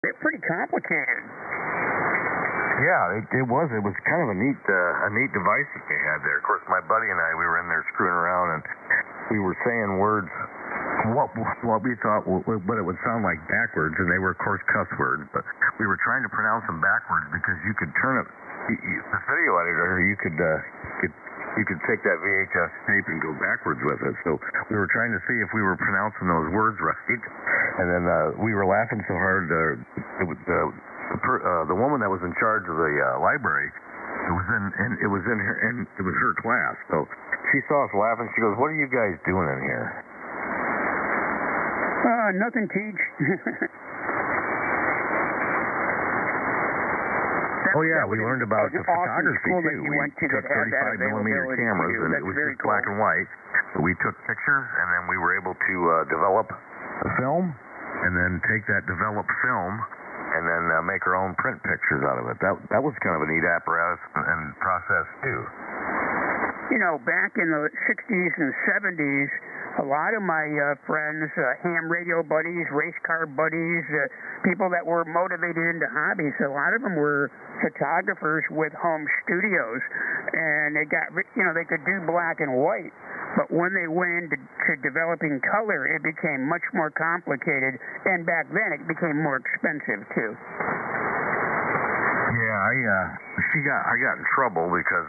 They're pretty complicated. Yeah, it was. It was kind of a neat device that they had there. Of course, my buddy and I, we were in there screwing around, and we were saying words, what we thought what it would sound like backwards, and they were, of course, cuss words. But we were trying to pronounce them backwards because you could turn it. The video editor, you could take that VHS tape and go backwards with it. So we were trying to see if we were pronouncing those words right, and then we were laughing so hard. The woman that was in charge of the library, it was her class. So she saw us laughing. She goes, "What are you guys doing in here?" Nothing, Teach. Oh yeah, we learned about the photography too. We took 35 millimeter cameras, and it was just black and white. So we took pictures, and then we were able to develop a film, and then take that developed film, and then make our own print pictures out of it. That was kind of a neat apparatus and process too. You know, back in the 60s and 70s, a lot of my friends, ham radio buddies, race car buddies, people that were motivated into hobbies, a lot of them were photographers with home studios, and they could do black and white. But when they went into developing color, it became much more complicated, and back then it became more expensive too. Yeah, I got in trouble because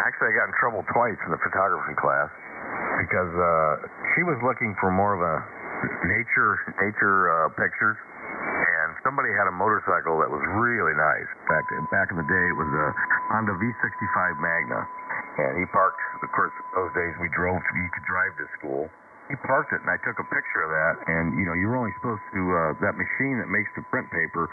actually I got in trouble twice in the photography class because she was looking for more of a nature pictures, and somebody had a motorcycle that was really nice. Back in the day, it was a Honda V65 Magna. And he parked, of course, those days you could drive to school. He parked it, and I took a picture of that. And, you were only supposed to, that machine that makes the print paper,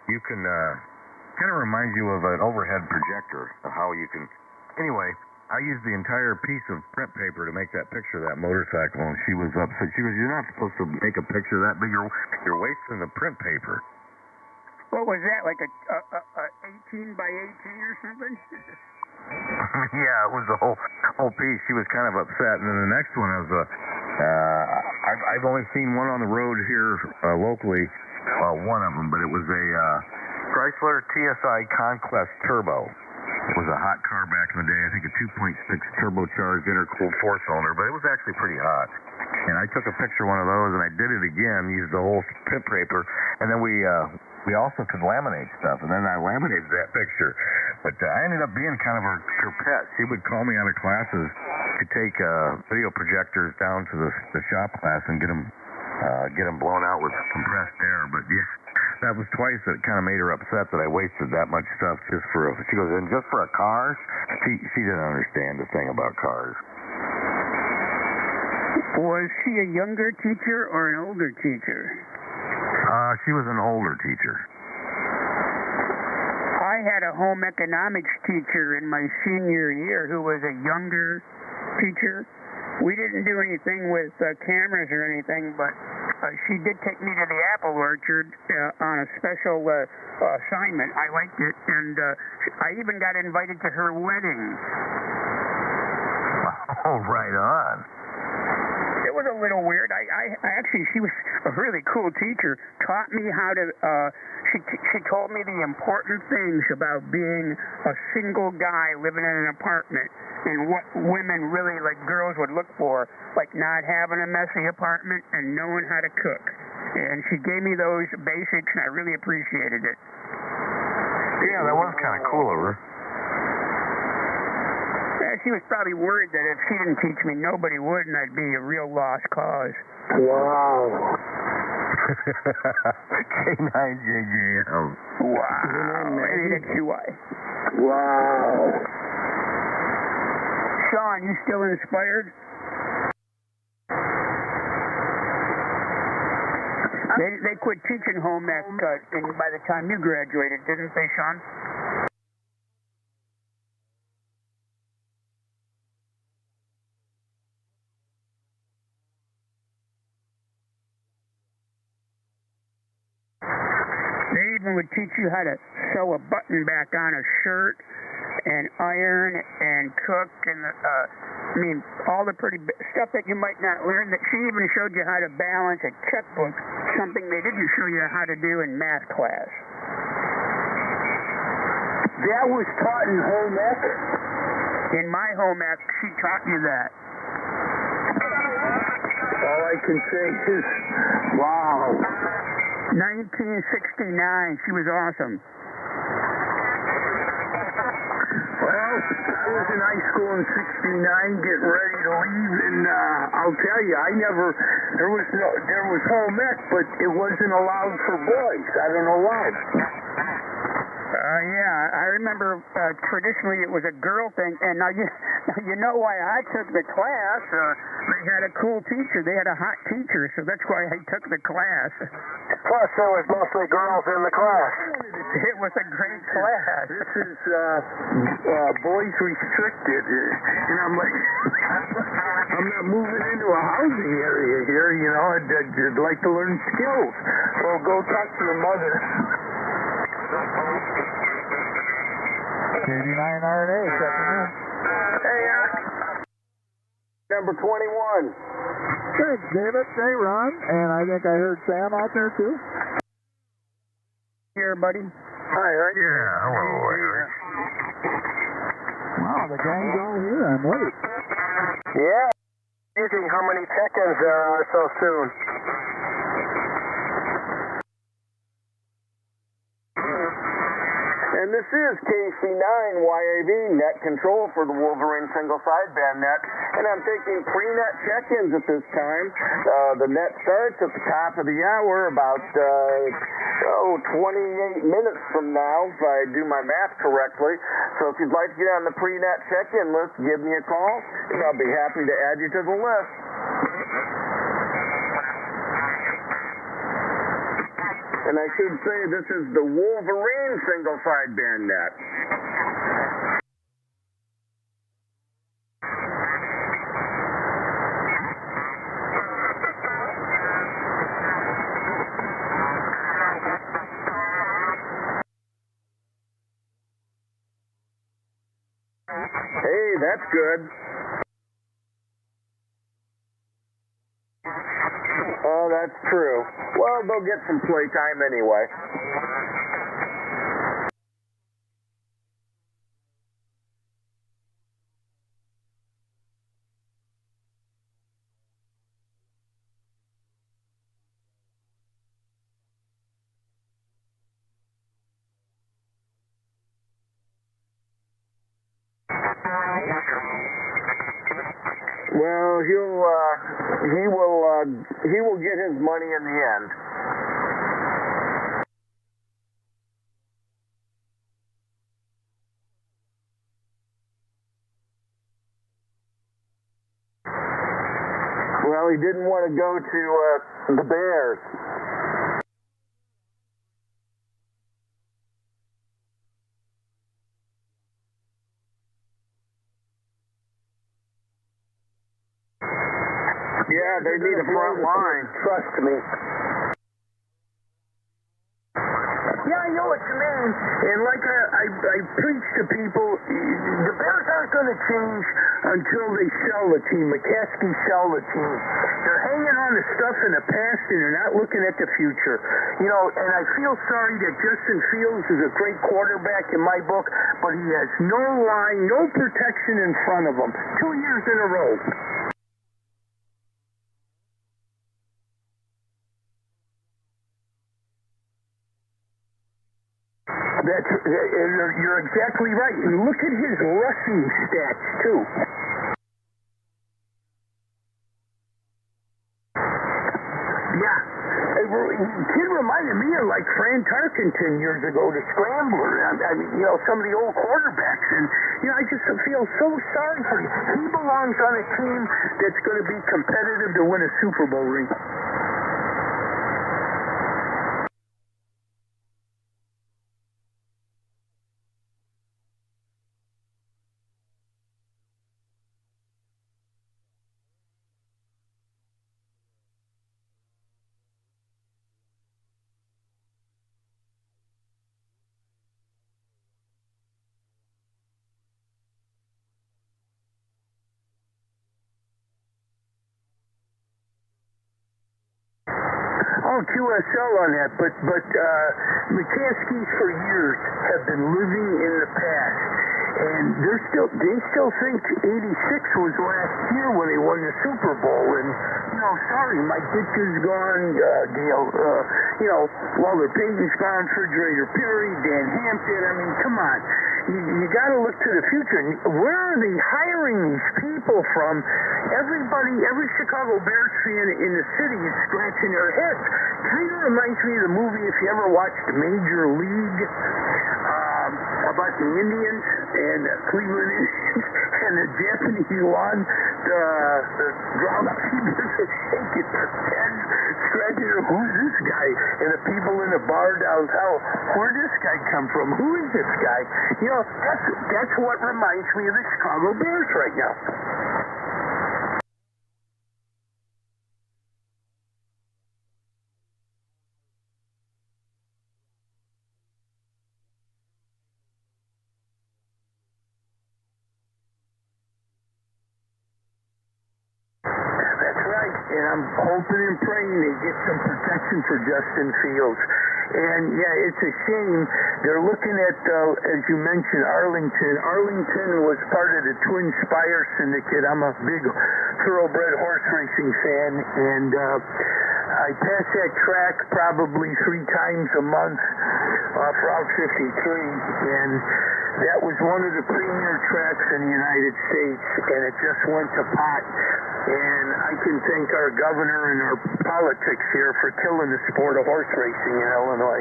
you can, kind of reminds you of an overhead projector, of how you can, anyway, I used the entire piece of print paper to make that picture of that motorcycle, and she was upset. She goes, "You're not supposed to make a picture of that, but you're wasting the print paper." What was that, like a 18 by 18 or something? Yeah, it was the whole piece. She was kind of upset. And then the next one was I've only seen one on the road here locally, one of them, but it was a Chrysler TSI Conquest Turbo. It was a hot car back in the day. I think a 2.6 turbocharged intercooled four-cylinder, but it was actually pretty hot. And I took a picture of one of those, and I did it again, used the whole print paper, and then we also could laminate stuff, and then I laminated that picture. But I ended up being kind of her pet. She would call me out of classes to take video projectors down to the shop class and get them blown out with compressed air. But yeah, that was twice that kind of made her upset that I wasted that much stuff just for she goes, "And just for a car?" She didn't understand a thing about cars. Was she a younger teacher or an older teacher? She was an older teacher. I had a home economics teacher in my senior year who was a younger teacher. We didn't do anything with cameras or anything, but she did take me to the apple orchard on a special assignment. I liked it, and I even got invited to her wedding. Oh, right on. It was a little weird. I actually, she was a really cool teacher. Taught me how to. She told me the important things about being a single guy living in an apartment and what women really, like girls, would look for, like not having a messy apartment and knowing how to cook. And she gave me those basics, and I really appreciated it. Yeah, that was kind of cool of her. She was probably worried that if she didn't teach me, nobody would, and I'd be a real lost cause. Wow. K9JJM. Wow. NHUI. Wow. Sean, you still inspired? They quit teaching home ec by the time you graduated, didn't they, Sean? Would teach you how to sew a button back on a shirt and iron and cook and all the pretty stuff that you might not learn. That she even showed you how to balance a checkbook something they didn't show you how to do in math class. That was taught in home ec? In my home ec, she taught you that. All I can say is, wow. 1969, she was awesome. Well, I was in high school in '69, getting ready to leave, and I'll tell you, there was home ec, but it wasn't allowed for boys. I don't know why. Yeah, I remember traditionally it was a girl thing, and now you know why I took the class. They had a cool teacher. They had a hot teacher, so that's why I took the class. Plus, there was mostly girls in the class. It was a great class. This is boys restricted, and I'm like, I'm not moving into a housing area here, you know. I'd like to learn skills. Well, go talk to your mother. 89 RNA, checking in. Hey, number 21. Thanks, David. Hey, Ron. And I think I heard Sam out there, too. Here, buddy. Hi, Eric. Yeah, hello, Eric. Wow, the gang's all here. I'm late. Yeah. Amazing how many check-ins there are so soon. And this is KC9YAV net control for the Wolverine single sideband net, and I'm taking pre-net check-ins at this time. The net starts at the top of the hour, about 28 minutes from now, if I do my math correctly. So if you'd like to get on the pre-net check-in list, give me a call, and I'll be happy to add you to the list. And I should say this is the Wolverine single sideband net. Hey, that's good. Oh, that's true. Well, they'll get some playtime anyway. Well, he will get his money in the end. Well, he didn't want to go to the Bears. Yeah, they need a front line. Trust me. Yeah, I know what you mean. And like I preach to people, the Bears aren't going to change until they sell the team. McCaskey sell the team. They're hanging on to stuff in the past and they're not looking at the future. You know, and I feel sorry that Justin Fields is a great quarterback in my book, but he has no line, no protection in front of him. 2 years in a row. You're exactly right. And look at his rushing stats, too. Yeah. Kid reminded me of like Fran Tarkenton years ago, the scrambler. I mean, you know, some of the old quarterbacks. And, you know, I just feel so sorry for him. He belongs on a team that's going to be competitive to win a Super Bowl ring. call QSL on that, but McCaskies for years have been living in the past, and they still think '86 was last year when they won the Super Bowl. And sorry, Mike Ditch is gone, Gail. Walter Payton's gone, Refrigerator Perry, Dan Hampton. I mean, come on. You got to look to the future. Where are they hiring these people from? Every Chicago Bears fan in the city is scratching their heads. Kind of reminds me of the movie, if you ever watched Major League, about the Indians and Cleveland Indians and the Japanese lawn, the groundskeepers are shaking their heads, scratching their heads. Who's this guy? And the people in the bar downtown, where'd this guy come from? Who is this guy? That's what reminds me of the Chicago Bears right now. And I'm hoping and praying they get some protection for Justin Fields. And, yeah, it's a shame. They're looking at, as you mentioned, Arlington. Arlington was part of the Twin Spire Syndicate. I'm a big thoroughbred horse racing fan, and I pass that track probably 3 times a month off Route 53, and that was one of the premier tracks in the United States, and it just went to pot. And I can thank our governor and our politics here for killing the sport of horse racing in Illinois.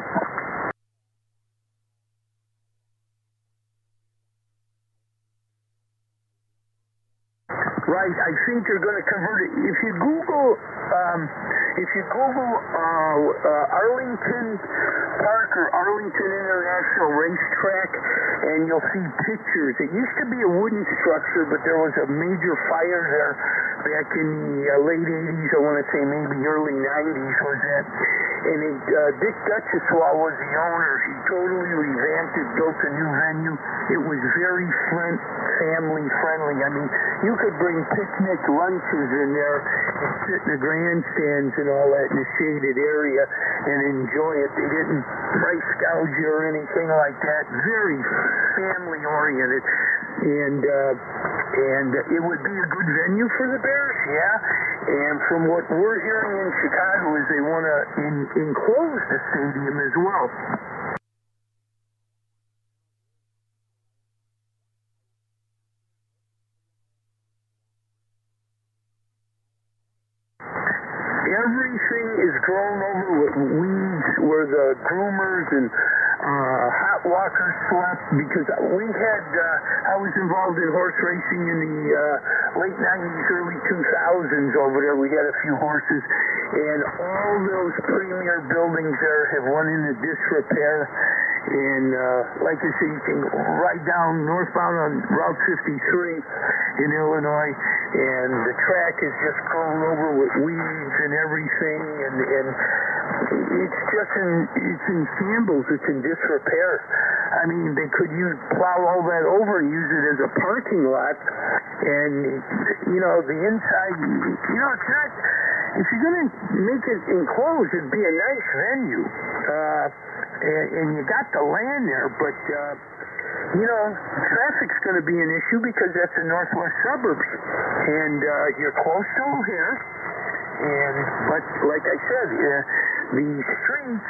Right, I think they're going to convert it. If you Google Arlington Park or Arlington International Racetrack, and you'll see pictures. It used to be a wooden structure, but there was a major fire there back in the late 80s, I want to say maybe early 90s was that. And Dick Duchessois was the owner. He totally revamped it, built a new venue. It was very family friendly. I mean, you could bring picnic lunches in there and sit in the grandstands and all that in the shaded area and enjoy it. They didn't price gouge you or anything like that. Very family oriented. And it would be a good venue for the Bears, yeah. And from what we're hearing in Chicago is they want to enclose the stadium as well. Everything is grown over with weeds where the groomers and hot walkers slept, because I was involved in horse racing in the late 90s, early 2000s over there. We had a few horses, and all those premier buildings there have went into disrepair. And like I say, you can ride down northbound on Route 53 in Illinois, and the track is just grown over with weeds and everything, and it's just it's in shambles. It's in disrepair. I mean, they could plow all that over and use it as a parking lot, and the inside, it's not. If you're going to make it enclosed, it'd be a nice venue. And you got the land there, but, traffic's going to be an issue because that's the northwest suburbs. And you're close to here. But like I said, the streets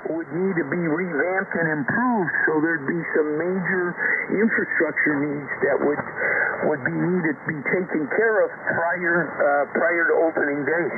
would need to be revamped and improved, so there'd be some major infrastructure needs that would be needed to be taken care of prior to opening day.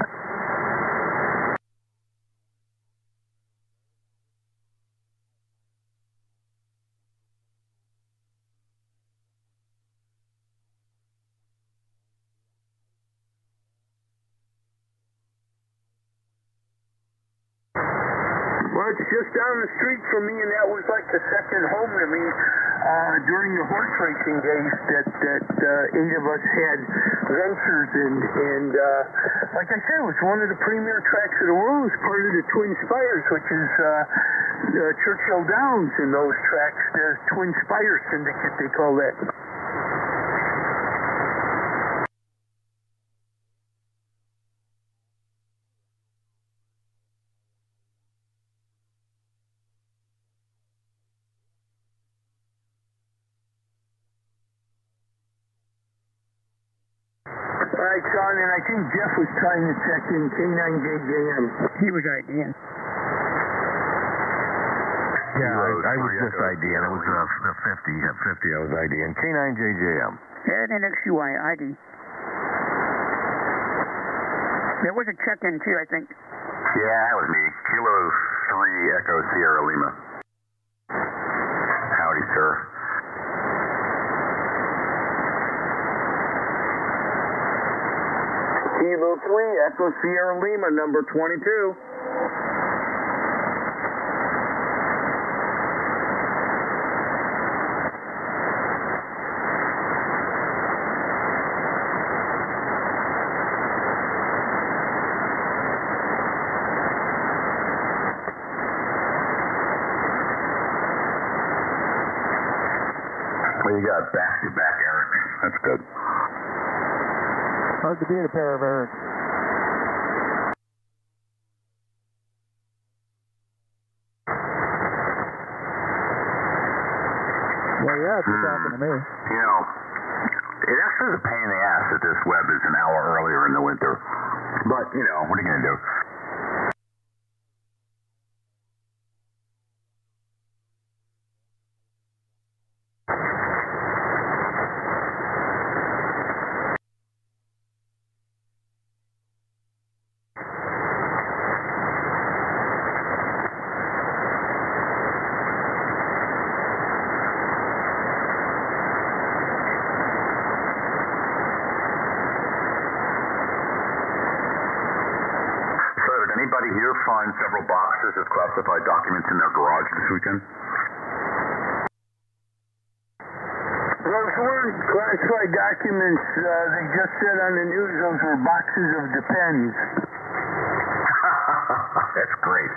Well, it's just down the street from me, and that was like the second home to me during the horse racing days that 8 of us had ventures in. And like I said, it was one of the premier tracks of the world. It was part of the Twin Spires, which is Churchill Downs in those tracks. The Twin Spire Syndicate, they call that. All right, Sean, and I think Jeff was trying to check in K9JJM. He was IDing. Yeah, I was just IDing. It was the 50. At 50, I was IDing. K9JJM. And NXUI ID. There was a check-in, too, I think. Yeah, that was me. Kilo 3 Echo Sierra Lima. Howdy, sir. Kilo 3 Echo Sierra Lima, number 22. Well, you got back-to-back Eric. That's good. Hard to beat a pair of Erics. Well, yeah, it's happened to me. You know, it actually is a pain in the ass that this web is an hour earlier in the winter. But, you know, what are you going to do? Anybody here find several boxes of classified documents in their garage this weekend? Those weren't classified documents. They just said on the news those were boxes of Depends. That's great.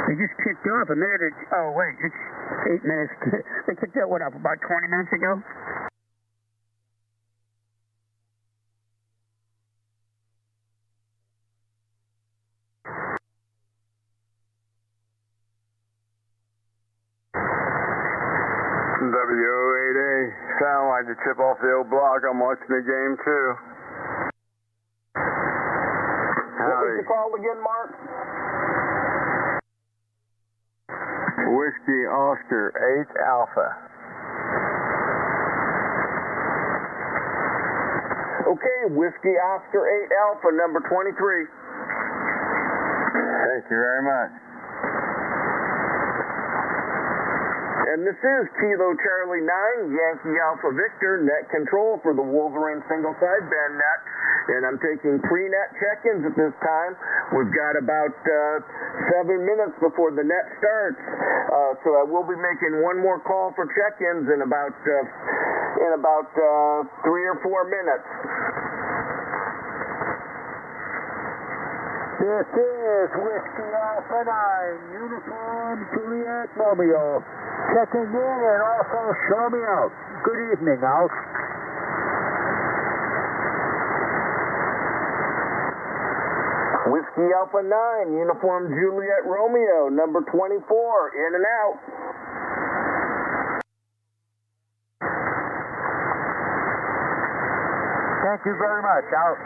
They just kicked off a minute. Oh, wait, it's 8 minutes. They kicked that one off about 20 minutes ago. WO8A, sound like the chip off the old block. I'm watching the game too. What was the call again, Mark? Whiskey Oscar 8 Alpha. Okay, Whiskey Oscar 8 Alpha, number 23. Thank you very much. And this is Kilo Charlie 9, Yankee Alpha Victor, net control for the Wolverine single sideband net. And I'm taking pre-net check-ins at this time. We've got about 7 minutes before the net starts. So I will be making one more call for check-ins in about 3 or 4 minutes. This is Whiskey Alpha 9, Uniform Juliet Romeo. Checking in and also show me out. Good evening, Alf. Whiskey Alpha 9, Uniform Juliet Romeo, number 24, in and out. Thank you very much, Alf.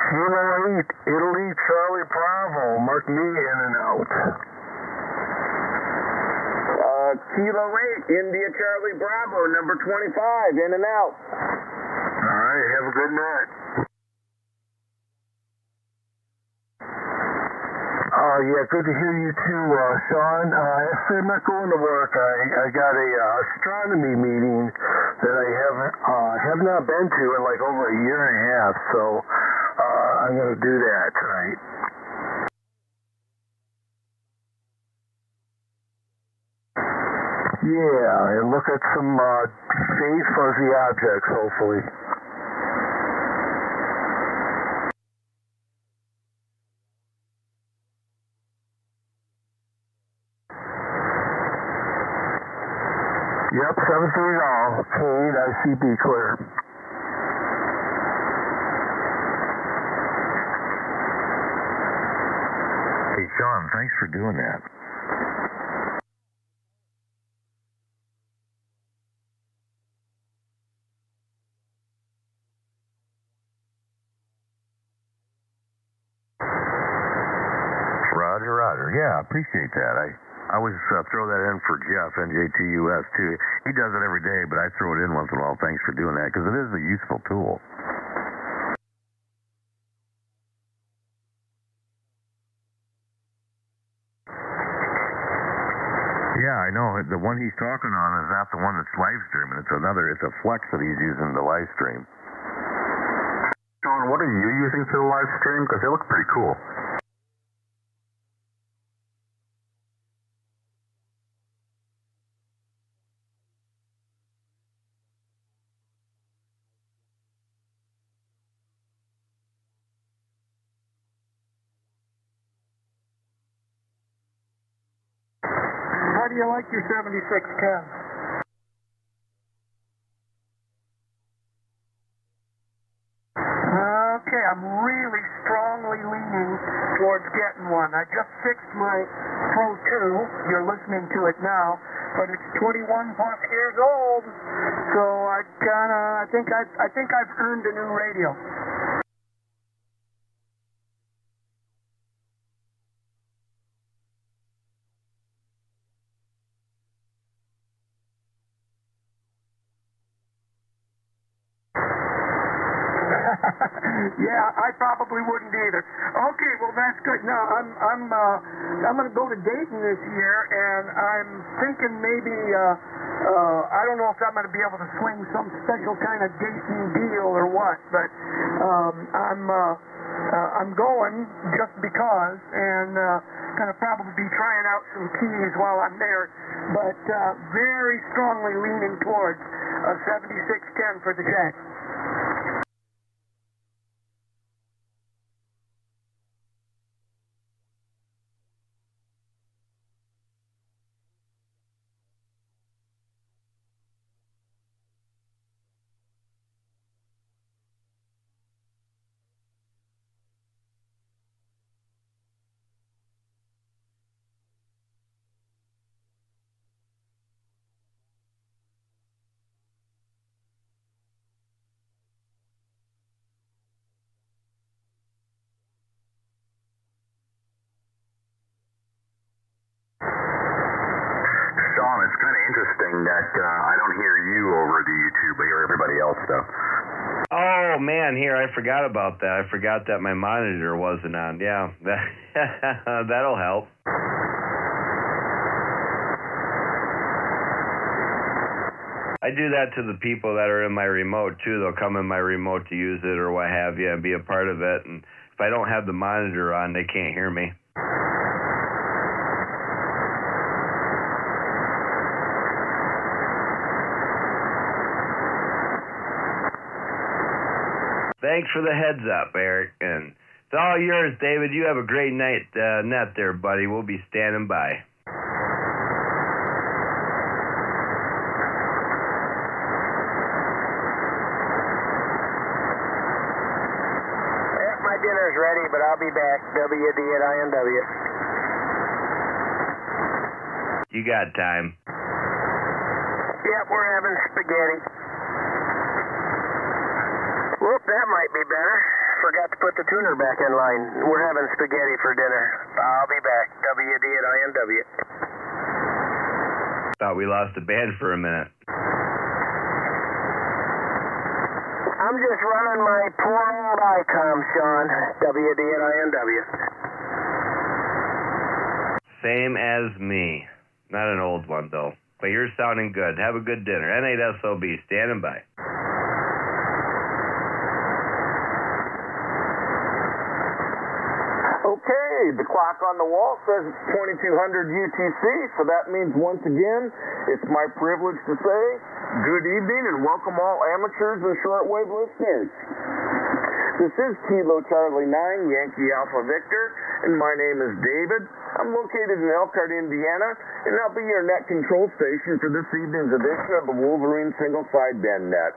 Kilo 8, Italy, Charlie Bravo. Mark me in and out. Kilo 8, India Charlie Bravo, number 25, in and out. All right, have a good night. Oh, yeah, good to hear you too, Sean. I'm not going to work. I got a astronomy meeting that I have not been to in like over a year and a half, so I'm going to do that tonight. Yeah, and look at some faint, fuzzy objects, hopefully. Yep, 730 all. Paid, ICB clear. Hey, Sean, thanks for doing that. Roger, Roger. Yeah, I appreciate that. I always throw that in for Jeff, NJTUS, too. He does it every day, but I throw it in once in a while. Thanks for doing that, because it is a useful tool. Yeah, I know. The one he's talking on is not the one that's live streaming. It's a flex that he's using to live stream. Sean, what are you using for the live stream? Because they look pretty cool. How do you like your 7610? Okay, I'm really strongly leaning towards getting one. I just fixed my Pro 2. You're listening to it now, but it's 21 plus years old. So I think I've earned a new radio. Yeah, I probably wouldn't either. Okay, well that's good. No, I'm going to go to Dayton this year, and I'm thinking maybe I don't know if I'm going to be able to swing some special kind of Dayton deal or what, but I'm going just because, and going to probably be trying out some keys while I'm there, but very strongly leaning towards a 7610 for the shack. Sean, it's kind of interesting that I don't hear you over the YouTube, but hear everybody else, though. Oh, man, here, I forgot about that. I forgot that my monitor wasn't on. Yeah, that'll help. I do that to the people that are in my remote, too. They'll come in my remote to use it or what have you and be a part of it. And if I don't have the monitor on, they can't hear me. Thanks for the heads up, Eric. And it's all yours, David. You have a great night net there, buddy. We'll be standing by. My dinner's ready, but I'll be back. WD at INW. You got time. Yep, we're having spaghetti. Whoop, that might be better. Forgot to put the tuner back in line. We're having spaghetti for dinner. I'll be back. WD at INW. Thought we lost the band for a minute. I'm just running my poor old ICOM, Sean. WD at INW. Same as me. Not an old one, though. But you're sounding good. Have a good dinner. N8SOB, standing by. Oh, Okay, the clock on the wall says it's 2200 UTC, so that means once again, it's my privilege to say good evening and welcome all amateurs and shortwave listeners. This is Kilo Charlie 9, Yankee Alpha Victor, and my name is David. I'm located in Elkhart, Indiana, and I'll be your net control station for this evening's edition of the Wolverine Single Sideband Net.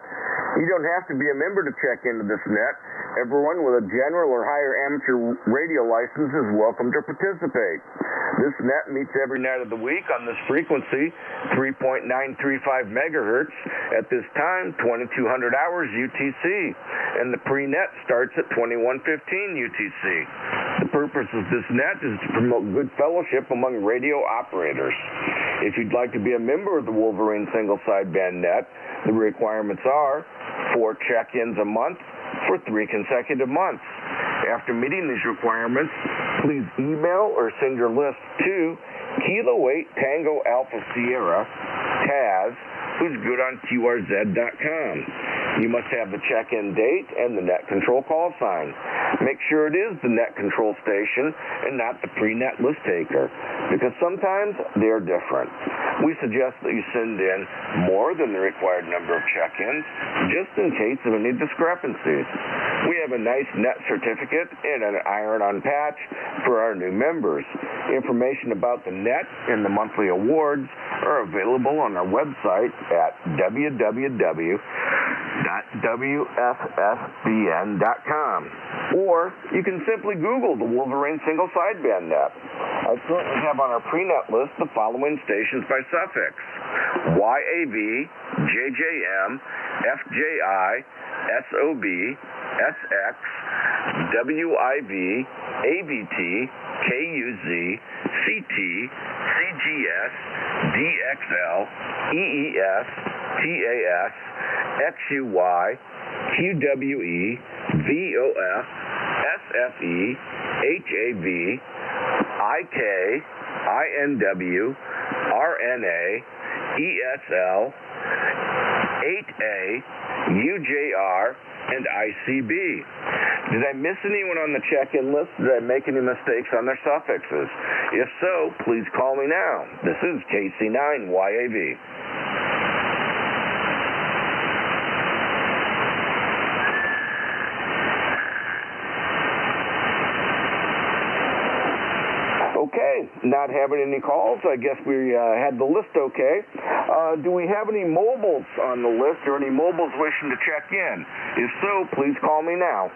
You don't have to be a member to check into this net. Everyone with a general or higher amateur radio license is welcome to participate. This net meets every night of the week on this frequency, 3.935 megahertz. At this time, 2200 hours UTC, and the pre-net starts at 2115 UTC. The purpose of this net is to promote good fellowship among radio operators. If you'd like to be a member of the Wolverine Single Sideband Net, the requirements are 4 check-ins a month for 3 consecutive months. After meeting these requirements, please email or send your list to Kilo 8 Tango Alpha Sierra Taz, who's good on QRZ.com. You must have the check-in date and the net control call sign. Make sure it is the net control station and not the pre-net list taker, because sometimes they're different. We suggest that you send in more than the required number of check-ins, just in case of any discrepancies. We have a nice net certificate and an iron-on patch for our new members. Information about the net and the monthly awards are available on our website at www.wfsbn.com. Or you can simply Google the Wolverine Single Sideband Net. I currently have on our pre-net list the following stations by suffix: YAV, JJM, FJI, SOB, SX, WIV, ABT, KUZ, CT, CGS, DXL, EES, TAS, XUY, QWE, VOF, SFE, HAV, IK, INW, RNA, ESL, 8A, UJR, and ICB. Did I miss anyone on the check-in list? Did I make any mistakes on their suffixes? If so, please call me now. This is KC9YAV. Okay, not having any calls. I guess we had the list okay. Do we have any mobiles on the list or any mobiles wishing to check in? If so, please call me now.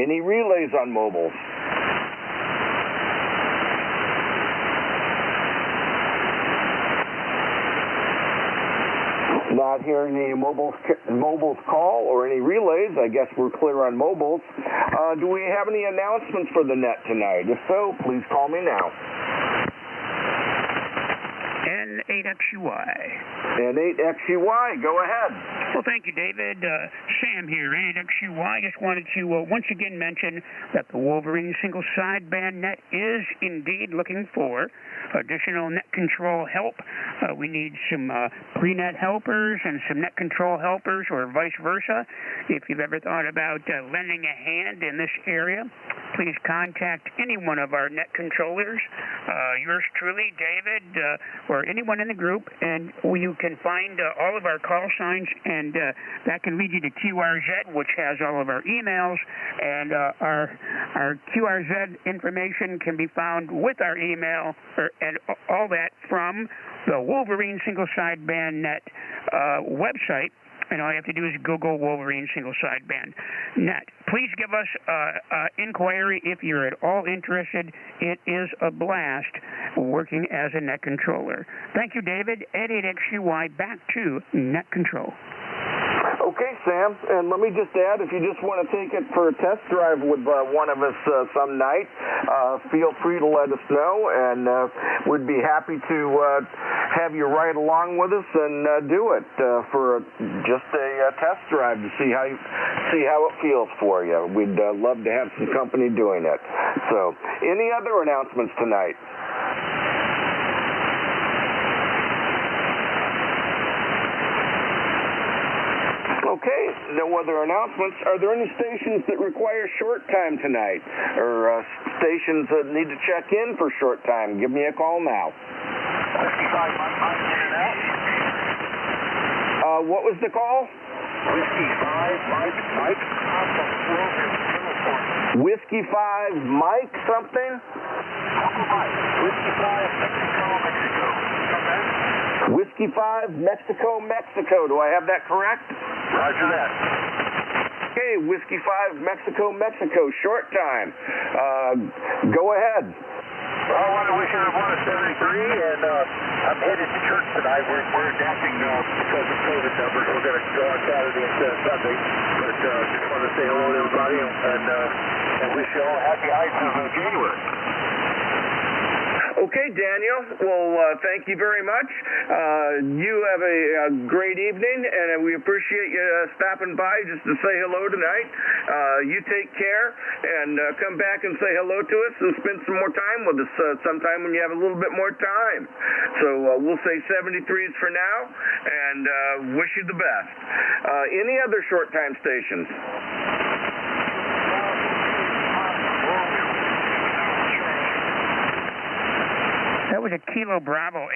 Any relays on mobiles? Not hearing any mobiles call or any relays. I guess we're clear on mobiles. Do we have any announcements for the net tonight? If so, please call me now. N8XUY. N8XUY, go ahead. Well, thank you, David. Sam here, N8XUY. Just wanted to once again mention that the Wolverine Single Sideband Net is indeed looking for additional net control help. We need some pre-net helpers and some net control helpers, or vice versa. If you've ever thought about lending a hand in this area, please contact any one of our net controllers, yours truly, David, or anyone in the group, and you can find all of our call signs, and that can lead you to QRZ, which has all of our emails, and our QRZ information can be found with our email, and all that from the Wolverine Single Sideband Net website. And all you have to do is Google Wolverine Single Sideband Net. Please give us inquiry if you're at all interested. It is a blast working as a net controller. Thank you, David. N8XUY, back to net control. Okay, Sam, and let me just add, if you just want to take it for a test drive with one of us some night, feel free to let us know, and we'd be happy to have you ride along with us and do it for just a test drive to see how it feels for you. We'd love to have some company doing it. So, any other announcements tonight? no other announcements. Are there any stations that require short time tonight? Or stations that need to check in for short time? Give me a call now. What was the call? Whiskey 5, Mike. Whiskey 5, Mike something? Whiskey 5, Mexico, Mexico. Whiskey 5, Mexico, Mexico. Do I have that correct? Roger that. Okay, Whiskey 5, Mexico, Mexico. Short time. Go ahead. Well, I want to wish everyone a 73, and I'm headed to church tonight. We're adapting because of COVID numbers. We're going to go on Saturday instead of Sunday. But just want to say hello to everybody and wish you all happy high season in January. Okay, Daniel. Well, thank you very much. You have a great evening, and we appreciate you stopping by just to say hello tonight. You take care, and come back and say hello to us and spend some more time with us sometime when you have a little bit more time. So we'll say 73s for now, and wish you the best. Any other short time stations? That was a Kilo Bravo 8.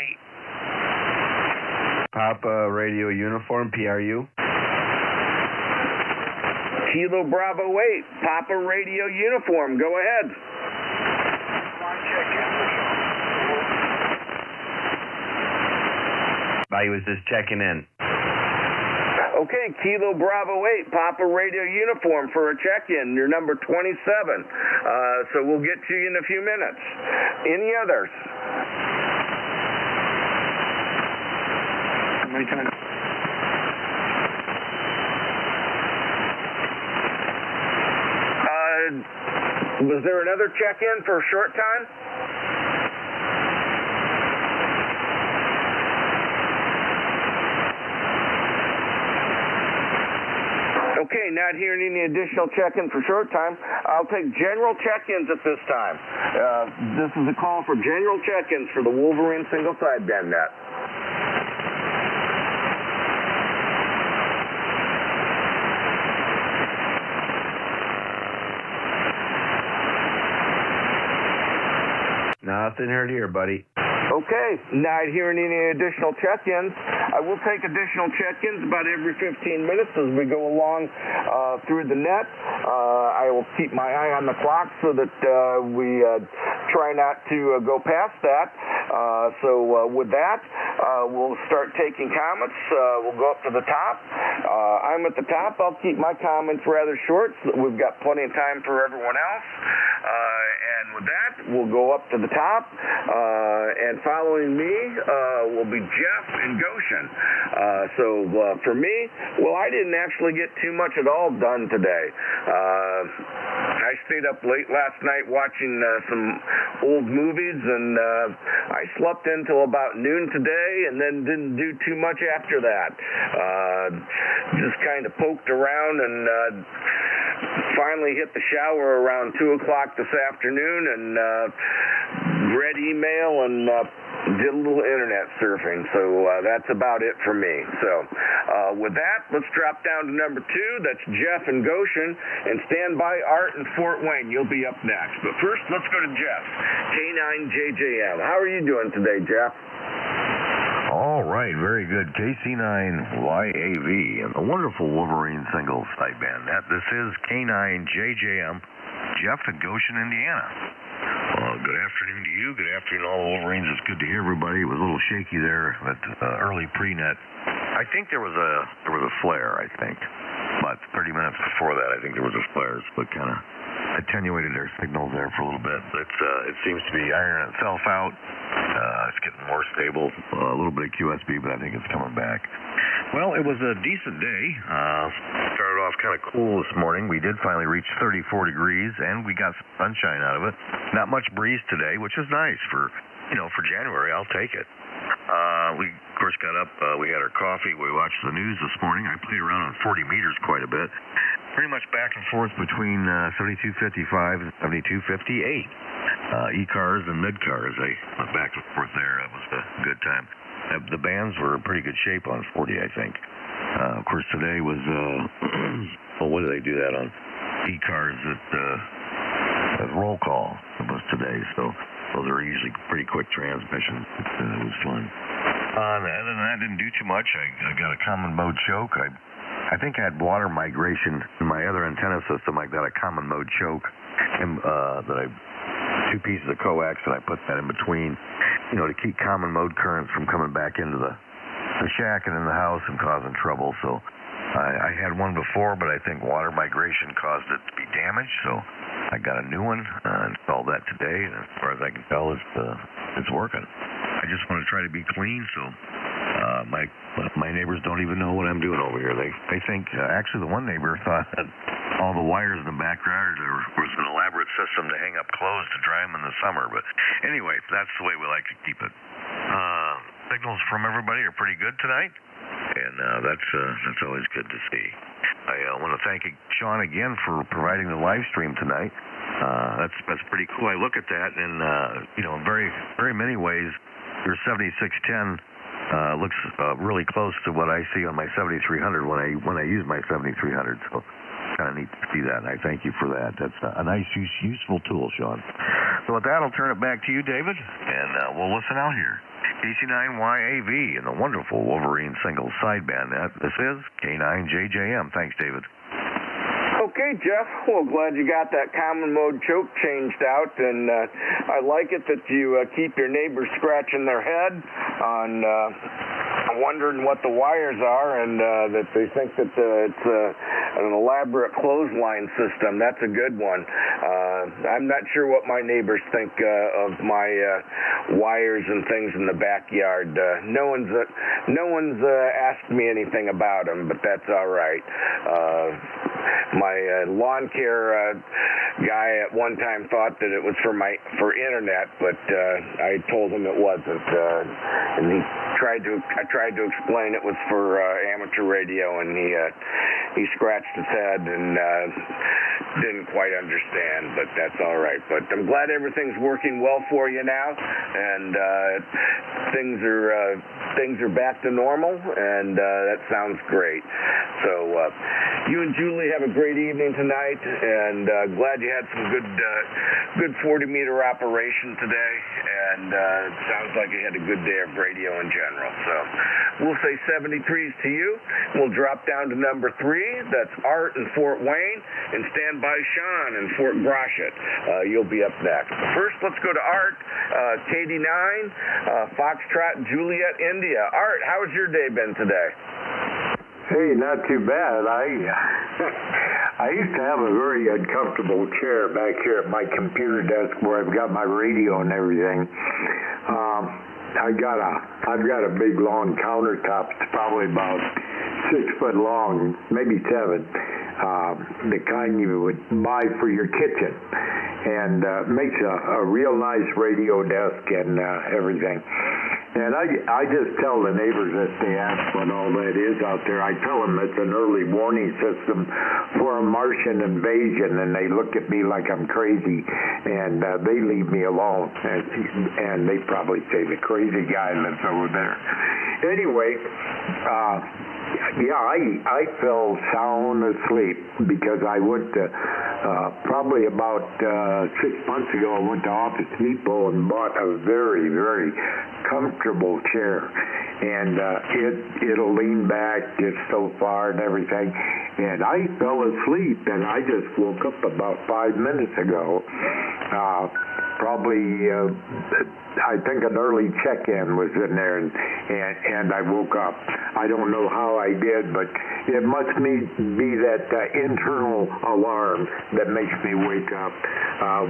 Papa Radio Uniform, PRU. Kilo Bravo 8, Papa Radio Uniform. Go ahead. I was just checking in. Okay, Kilo Bravo 8, Papa Radio Uniform for a check-in. You're number 27. So we'll get to you in a few minutes. Any others? How many times? Was there another check-in for a short time? Okay, not hearing any additional check-in for short time. I'll take general check-ins at this time. This is a call for general check-ins for the Wolverine single sideband net. Nothing heard here, buddy. Okay, not hearing any additional check-ins. I will take additional check-ins about every 15 minutes as we go along through the net. I will keep my eye on the clock so that we try not to go past that. So with that, we'll start taking comments. We'll go up to the top. I'm at the top. I'll keep my comments rather short so that we've got plenty of time for everyone else. And with that, we'll go up to the top. And following me will be Jeff and Goshen. So for me, well, I didn't actually get too much at all done today. I stayed up late last night watching some old movies, and I slept until about noon today and then didn't do too much after that. Just kind of poked around and finally hit the shower around 2 o'clock this afternoon and read email and did a little internet surfing. So that's about it for me. So with that, let's drop down to number 2. That's Jeff and Goshen. And stand by, Art in Fort Wayne. You'll be up next. But first, let's go to Jeff. K9JJM. How are you doing today, Jeff? All right, very good. KC9YAV and the wonderful Wolverine single sideband net. This is K9JJM, Jeff in Goshen, Indiana. Good afternoon to you. Good afternoon to all the Wolverines. It's good to hear everybody. It was a little shaky there at early pre-net. I think there was a flare, I think. About 30 minutes before that, I think there was a flare. So it kind of attenuated their signals there for a little bit. But it seems to be ironing itself out. It's getting more stable. A little bit of QSB, but I think it's coming back. Well, it was a decent day. Started off kind of cool this morning. We did finally reach 34 degrees, and we got some sunshine out of it. Not much breeze today, which is nice for January. I'll take it. We, of course, got up. We had our coffee. We watched the news this morning. I played around on 40 meters quite a bit. Pretty much back and forth between 72.55 and 72.58. E-cars and mid-cars. I went back and forth there. It was a good time. The bands were in pretty good shape on 40, I think. Of course, today was, well, what did they do that on? E-cars at roll call. It was today, so those are usually pretty quick transmissions. It was fun. Other than that, I didn't do too much. I got a common mode choke. I think I had water migration in my other antenna system. I got a common mode choke that two pieces of coax, and I put that in between, to keep common mode currents from coming back into the shack and in the house and causing trouble. So I had one before, but I think water migration caused it to be damaged, so I got a new one, installed that today, and as far as I can tell, it's working. I just want to try to be clean, so my neighbors don't even know what I'm doing over here. They think, actually the one neighbor thought that all the wires in the backyard, there was an elaborate system to hang up clothes to dry them in the summer, but anyway, that's the way we like to keep it. Signals from everybody are pretty good tonight, and that's always good to see. I want to thank Sean again for providing the live stream tonight. That's pretty cool. I look at that, and in very, very many ways, your 7610 looks really close to what I see on my 7300 when I use my 7300. So kind of neat to see that, and I thank you for that. That's a nice, useful tool, Sean. So with that, I'll turn it back to you, David, and we'll listen out here. KC9YAV and the wonderful Wolverine single sideband. This is K9JJM. Thanks, David. Okay, Jeff. Well, glad you got that common mode choke changed out, and I like it that you keep your neighbors scratching their head on wondering what the wires are, and that they think that it's an elaborate clothesline system. That's a good one. I'm not sure what my neighbors think of my wires and things in the backyard. No one's asked me anything about them, but that's all right. My lawn care guy at one time thought that it was for internet, but I told him it wasn't, and I tried to explain it was for amateur radio, and he scratched his head and didn't quite understand, but that's all right. But I'm glad everything's working well for you now, and things are back to normal, and that sounds great. So you and Julie have a great evening tonight, and glad you had some good 40-meter operation today, and it sounds like you had a good day of radio in general. So we'll say 73s to you. We'll drop down to number 3. That's Art in Fort Wayne, and stand by Sean in Fort Gratiot. You'll be up next. First, let's go to Art, KD9, Foxtrot, Juliet, India. Art, how's your day been today? Hey, not too bad. I used to have a very uncomfortable chair back here at my computer desk where I've got my radio and everything. I've got a big long countertop. It's probably about 6 foot long, maybe 7. The kind you would buy for your kitchen, and makes a real nice radio desk and everything. And I just tell the neighbors if they ask what all that is out there, I tell them it's an early warning system for a Martian invasion, and they look at me like I'm crazy, and they leave me alone, and they probably say the crazy guy lives over there. Anyway, I fell sound asleep because I went to, probably about 6 months ago, I went to Office Depot and bought a very, very comfortable chair. And it'll lean back just so far and everything. And I fell asleep, and I just woke up about 5 minutes ago. Probably, I think an early check-in was in there, and I woke up. I don't know how I did, but it must be that internal alarm that makes me wake up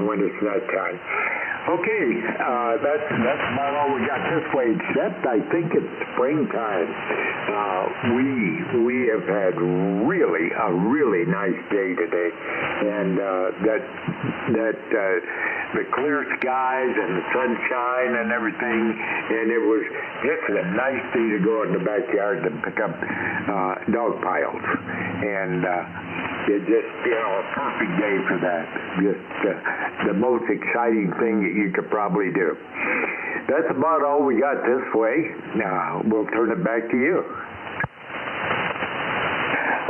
when it's that time. Okay, that's about all we got this way, except I think it's springtime. We have had a really nice day today, and that the clear skies and the sunshine and everything, and it was just a nice day to go in the backyard and pick up dog piles, and it just, a perfect day for that. Just the most exciting thing that you could probably do. That's about all we got this way. We'll turn it back to you.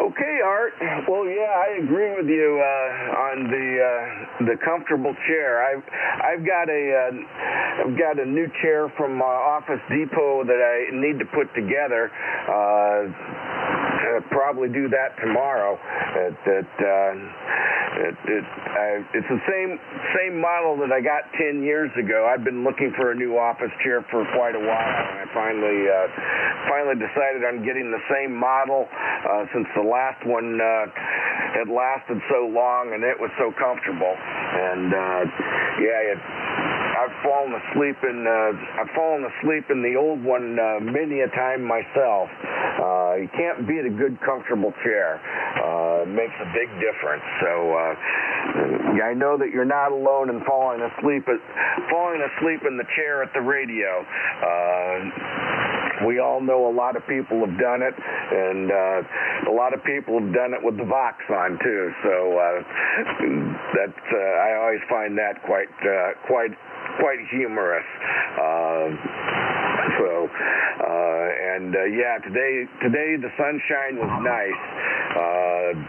Okay, Art. Well, yeah, I agree with you on the comfortable chair. I've got a new chair from Office Depot that I need to put together. I'll probably do that tomorrow. It's the same model that I got 10 years ago. I've been looking for a new office chair for quite a while, and I finally decided on getting the same model since the last one had lasted so long and it was so comfortable. And I've fallen asleep in the old one many a time myself. You can't beat a good comfortable chair. It makes a big difference. So I know that you're not alone in falling asleep in the chair at the radio. We all know a lot of people have done it, and a lot of people have done it with the Vox on too. So I always find that quite humorous. Today the sunshine was nice.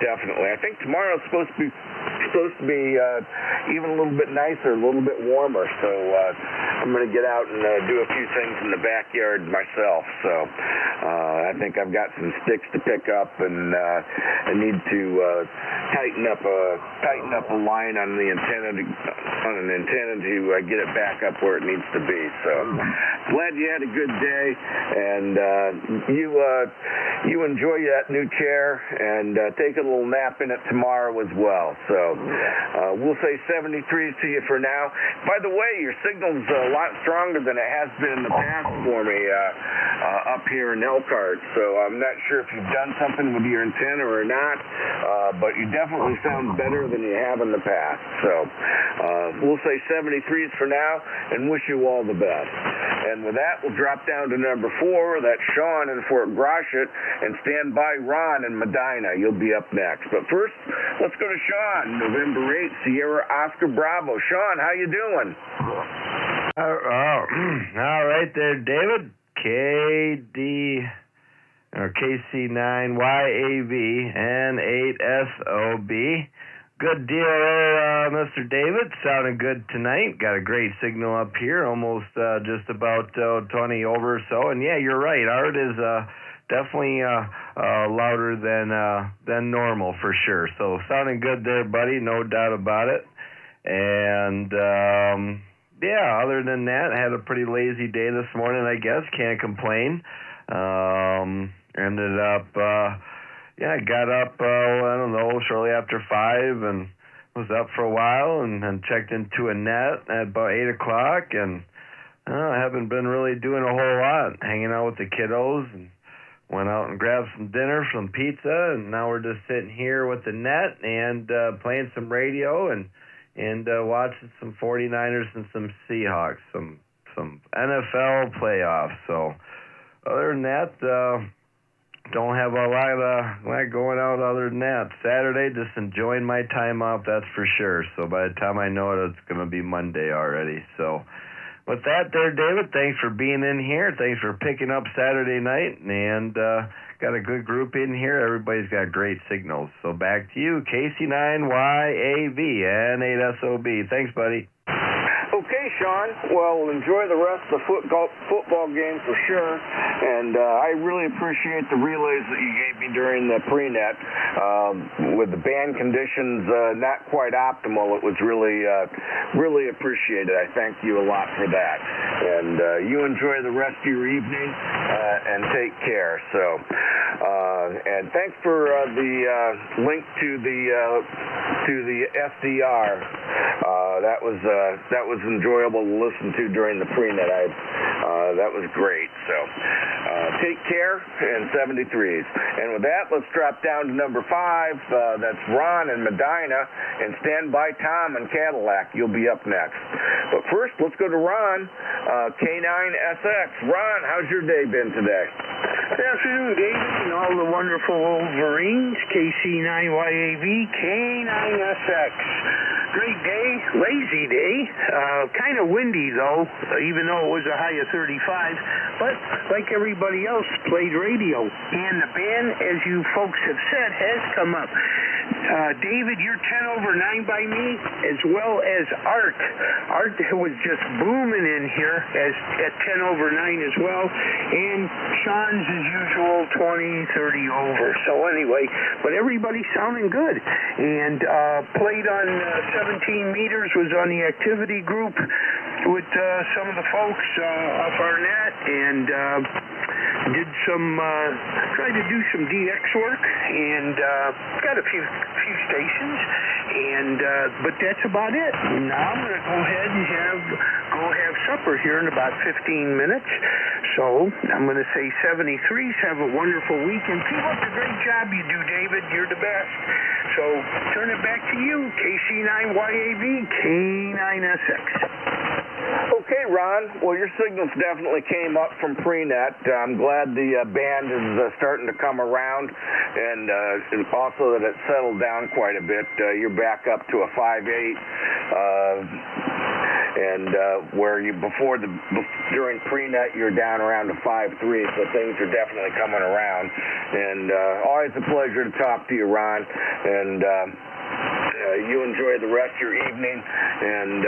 Definitely. I think tomorrow's supposed to be even a little bit nicer, a little bit warmer. So I'm going to get out and do a few things in the backyard myself. So I think I've got some sticks to pick up, and I need to tighten up a line on the antenna to get it back up where it needs to be. So glad you had a good day, and you enjoy that new chair, and take a little nap in it tomorrow as well. So we'll say 73s to you for now. By the way, your signal's a lot stronger than it has been in the past for me up here in Elkhart. So I'm not sure if you've done something with your antenna or not, but you definitely sound better than you have in the past. So we'll say 73s for now, and wish you all the best. And with that, we'll drop down to number 4. That's Sean in Fort Gratiot, and stand by Ron in Medina. You'll be up next. But first, let's go to Sean, November 8th, Sierra Oscar Bravo. Sean, how you doing? All right there, David. KC9YAV N8SOB. Good deal, Mr. David. Sounding good tonight. Got a great signal up here, almost just about 20 over or so. And yeah, you're right. Art is definitely louder than normal for sure. So sounding good there, buddy. No doubt about it. And other than that, I had a pretty lazy day this morning, I guess. Can't complain. Ended up, I got up, shortly after 5 and was up for a while and checked into a net at about 8 o'clock. And I haven't been really doing a whole lot, hanging out with the kiddos, and went out and grabbed some dinner, some pizza, and now we're just sitting here with the net and playing some radio and watching some 49ers and some Seahawks, some NFL playoffs. So other than that, don't have a lot going out other than that. Saturday, just enjoying my time off, that's for sure. So by the time I know it, it's going to be Monday already. So with that there, David, thanks for being in here. Thanks for picking up Saturday night. And got a good group in here. Everybody's got great signals. So back to you, KC9YAV N8SOB. Thanks, buddy. Okay, Sean. Well, enjoy the rest of the football game for sure. And I really appreciate the relays that you gave me during the pre-net. With the band conditions not quite optimal, it was really appreciated. I thank you a lot for that. And you enjoy the rest of your evening and take care. So, and thanks for the link to the SDR. That was enjoyable to listen to during the pre-net. That was great. So take care, and 73s. And with that, let's drop down to number 5. That's Ron in Medina, and stand by Tom in Cadillac. You'll be up next. But first, let's go to Ron, K9SX. Ron, how's your day been today? Good afternoon, David, and all the wonderful Wolverines. KC9YAV, K9SX. Great day, lazy day. Kind of windy though, even though it was a high of 35. But like everybody else, played radio. And the band, as you folks have said, has come up. David, you're 10 over 9 by me, as well as Art. Art was just booming in here at 10 over 9 as well. And Sean's, as usual, 20, 30 over. So anyway, but everybody's sounding good. And played on 17 meters, was on the activity group with some of the folks off our net, and did some, tried to do some DX work, and got a few stations, and but that's about it. Now I'm going to go ahead and have supper here in about 15 minutes. So I'm going to say 73s. Have a wonderful weekend. Keep up the great job you do, David. You're the best. So turn it back to you, KC9YAV, K9SX. Okay, Ron. Well, your signals definitely came up from pre-net. I'm glad the band is starting to come around, and also that it settled down quite a bit. You're back up to a 5.8, and where you during pre-net you're down around a 5.3, so things are definitely coming around. And always a pleasure to talk to you, Ron. And you enjoy the rest of your evening, and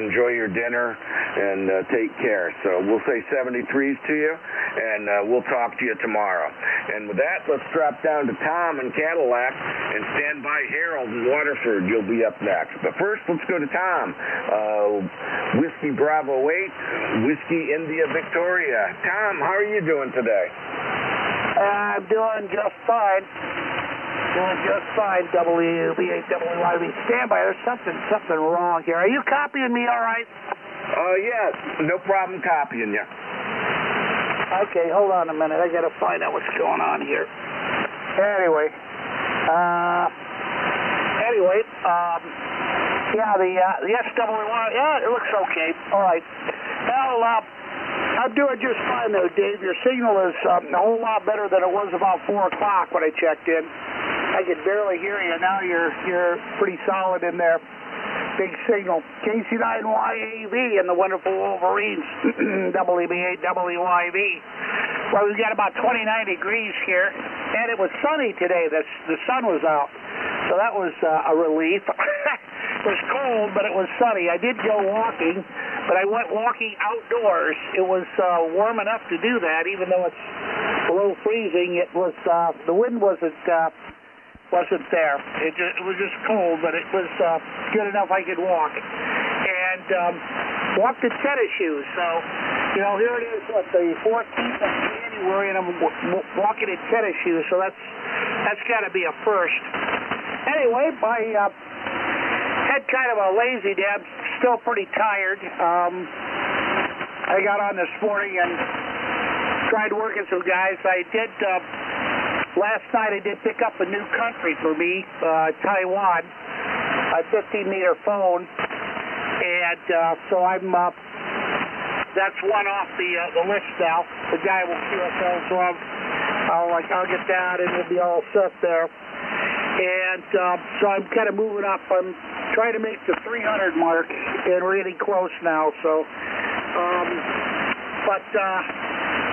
enjoy your dinner, and take care. So we'll say 73s to you, and we'll talk to you tomorrow. And with that, let's drop down to Tom in Cadillac and stand by Harold in Waterford. You'll be up next. But first, let's go to Tom. Whiskey Bravo 8, Whiskey India Victoria. Tom, how are you doing today? I'm doing just fine. WB8WYB. Stand by. There's something wrong here. Are you copying me all right? Yeah, no problem copying you. Okay, hold on a minute. I got to find out what's going on here. Anyway, yeah, the SW1, yeah, it looks okay. All right. Well, I'm doing just fine though, Dave. Your signal is a whole lot better than it was about 4 o'clock when I checked in. I could barely hear you. Now you're pretty solid in there. Big signal. KC9YAV and the wonderful Wolverines. WB8WYV. Well, we've got about 29 degrees here, and it was sunny today. The sun was out, so that was a relief. It was cold, but it was sunny. I did go walking, but I went walking outdoors. It was warm enough to do that, even though it's below freezing. It was the wind wasn't there. It was just cold, but it was good enough I could walk. And walked in tennis shoes. So, here it is, the 14th of January, and I'm walking in tennis shoes. So that's got to be a first. Anyway, I had kind of a lazy day. I'm still pretty tired. I got on this morning and tried working some guys. I did. Last night I did pick up a new country for me, Taiwan, a 15-meter phone, and so I'm that's one off the list now. The guy will see us out, so I'll get that and we'll be all set there. And so I'm kind of moving up. I'm trying to make the 300 mark and really close now. So,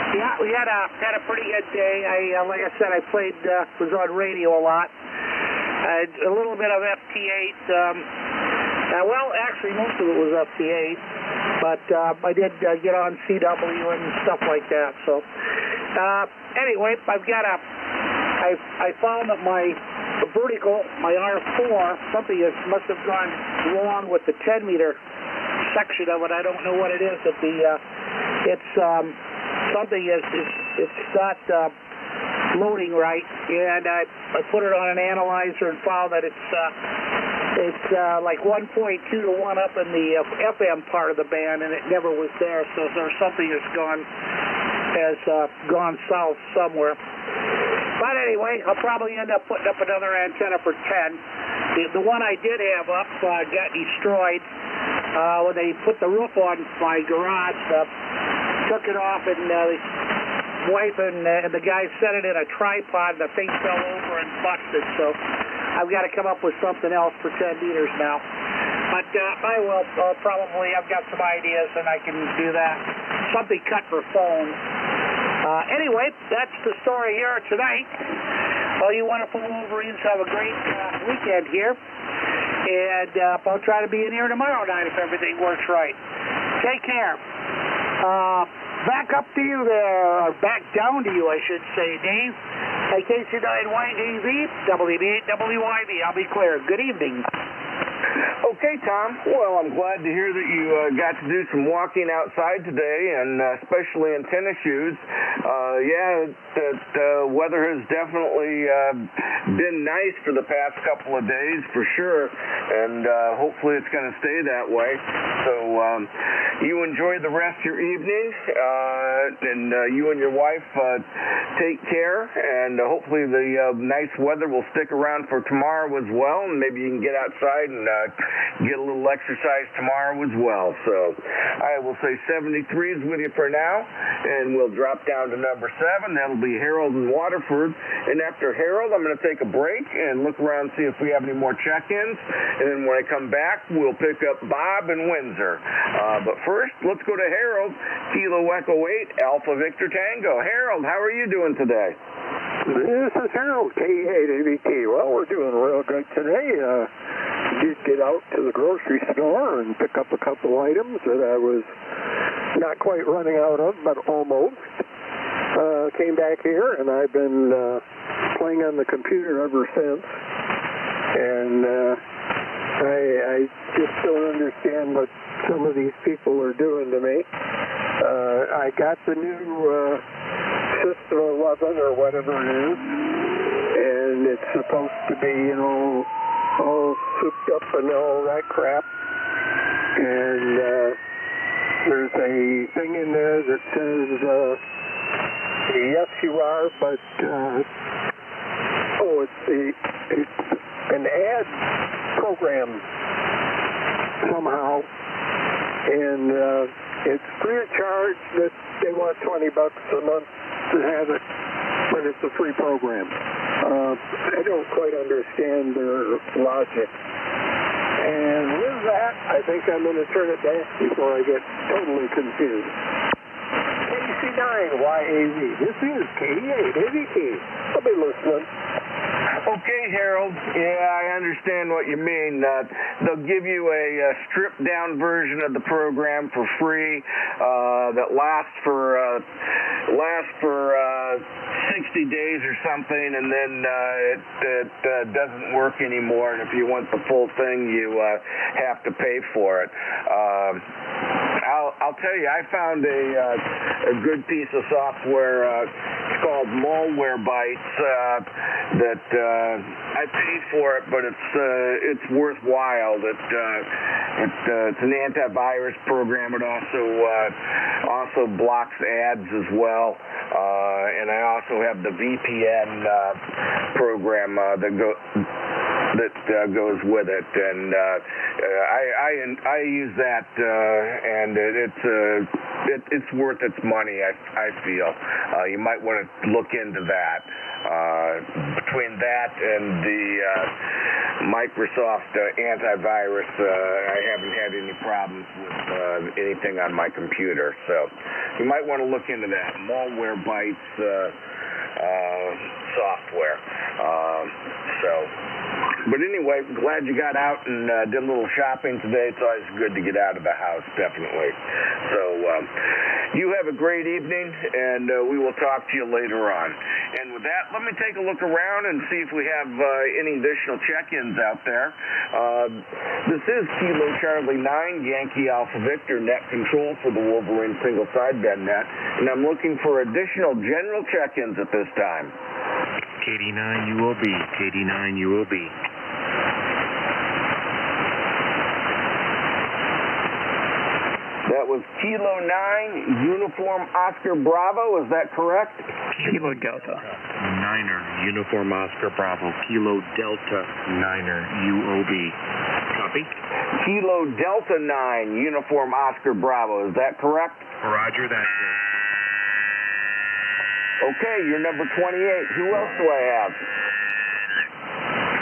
yeah, we had a pretty good day. Like I said, I played, was on radio a lot. A little bit of FT8. Well, actually, most of it was FT8, but I did get on CW and stuff like that. So, anyway, I found that my vertical, my R4, something must have gone wrong with the 10-meter section of it. I don't know what it is. Something it's not loading right, and I put it on an analyzer and found that it's like 1.2 to 1 up in the FM part of the band, and it never was there. So there's something has gone south somewhere. But anyway, I'll probably end up putting up another antenna for 10. The one I did have up got destroyed when they put the roof on my garage. Took it off, and the wife and the guy set it in a tripod, and the thing fell over and busted. So I've got to come up with something else for 10 meters now. But I will probably, I've got some ideas and I can do that. Something cut for phone. Anyway, that's the story here tonight. Well, you wonderful Wolverines have a great weekend here. And I'll try to be in here tomorrow night if everything works right. Take care. Back up to you there, or back down to you, I should say, Dave. KC9YDV, WB8WYB. I'll be clear. Good evening. Okay, Tom. Well, I'm glad to hear that you got to do some walking outside today, and especially in tennis shoes. The weather has definitely been nice for the past couple of days, for sure, and hopefully it's going to stay that way. So you enjoy the rest of your evening, and you and your wife take care, and hopefully the nice weather will stick around for tomorrow as well, and maybe you can get outside and get a little exercise tomorrow as well. So I will say 73 is with you for now, and we'll drop down to number 7. That'll be Harold in Waterford. And after Harold, I'm going to take a break and look around and see if we have any more check-ins. And then when I come back, we'll pick up Bob in Windsor. But first, let's go to Harold, Kilo Echo 8, Alpha Victor Tango. Harold, how are you doing today? This is Harold, K8AVT. Well, we're doing real good today. Did get out to the grocery store and pick up a couple items that I was not quite running out of, but almost. Came back here, and I've been playing on the computer ever since. And I just don't understand what some of these people are doing to me. I got the new System 11 or whatever it is, and it's supposed to be, all souped up and all that crap. And there's a thing in there that says, yes, you are, but, it's an ad program somehow, and it's free of charge. That they want $20 a month to have it, but it's a free program. I don't quite understand their logic. And with that, I think I'm going to turn it back before I get totally confused. KC9YAV. This is K8AVT. I'll be listening. Okay, Harold. Yeah, I understand what you mean. They'll give you a stripped-down version of the program for free that lasts for 60 days or something, and then it doesn't work anymore. And if you want the full thing, you have to pay for it. I'll tell you, I found a good piece of software. It's called Malwarebytes. That I paid for it, but it's worthwhile. It's an antivirus program. It also blocks ads as well, and I also have the VPN program that goes with it, and I use that, and it's worth its money. I feel you might want to look into that. Between that and the Microsoft antivirus, I haven't had any problems with anything on my computer, so you might want to look into that. Malwarebytes software. But anyway, glad you got out and did a little shopping today. It's always good to get out of the house, definitely. So you have a great evening, and we will talk to you later on. And with that, let me take a look around and see if we have any additional check-ins out there. This is Kilo Charlie 9, Yankee Alpha Victor, net control for the Wolverine single sideband net, and I'm looking for additional general check-ins at this time. KD9 UOB, KD9 UOB. That was Kilo 9, Uniform Oscar Bravo, is that correct? Kilo Delta. Niner, Uniform Oscar Bravo, Kilo Delta Niner UOB. Copy? Kilo Delta 9, Uniform Oscar Bravo, is that correct? Roger that, sir. Okay, you're number 28. Who else do I have?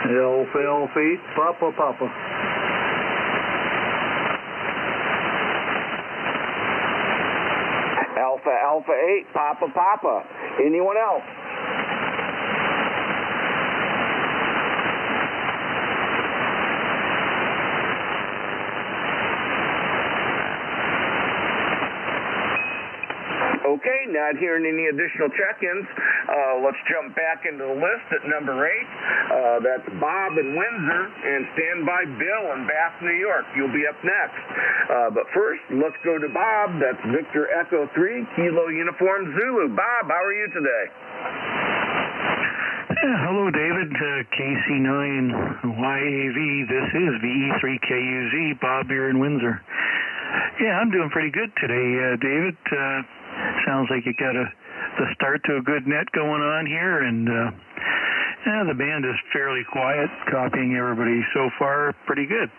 Alfie, Papa. Alpha 8, Papa. Anyone else? Okay, not hearing any additional check-ins. Let's jump back into the list at number 8. That's Bob in Windsor, and stand by Bill in Bath, New York. You'll be up next. But first, let's go to Bob. That's Victor Echo 3, Kilo Uniform Zulu. Bob, how are you today? Hello, David. KC9YAV. This is VE3KUZ. Bob here in Windsor. Yeah, I'm doing pretty good today, David. Sounds like you got the start to a good net going on here, and the band is fairly quiet, copying everybody so far pretty good.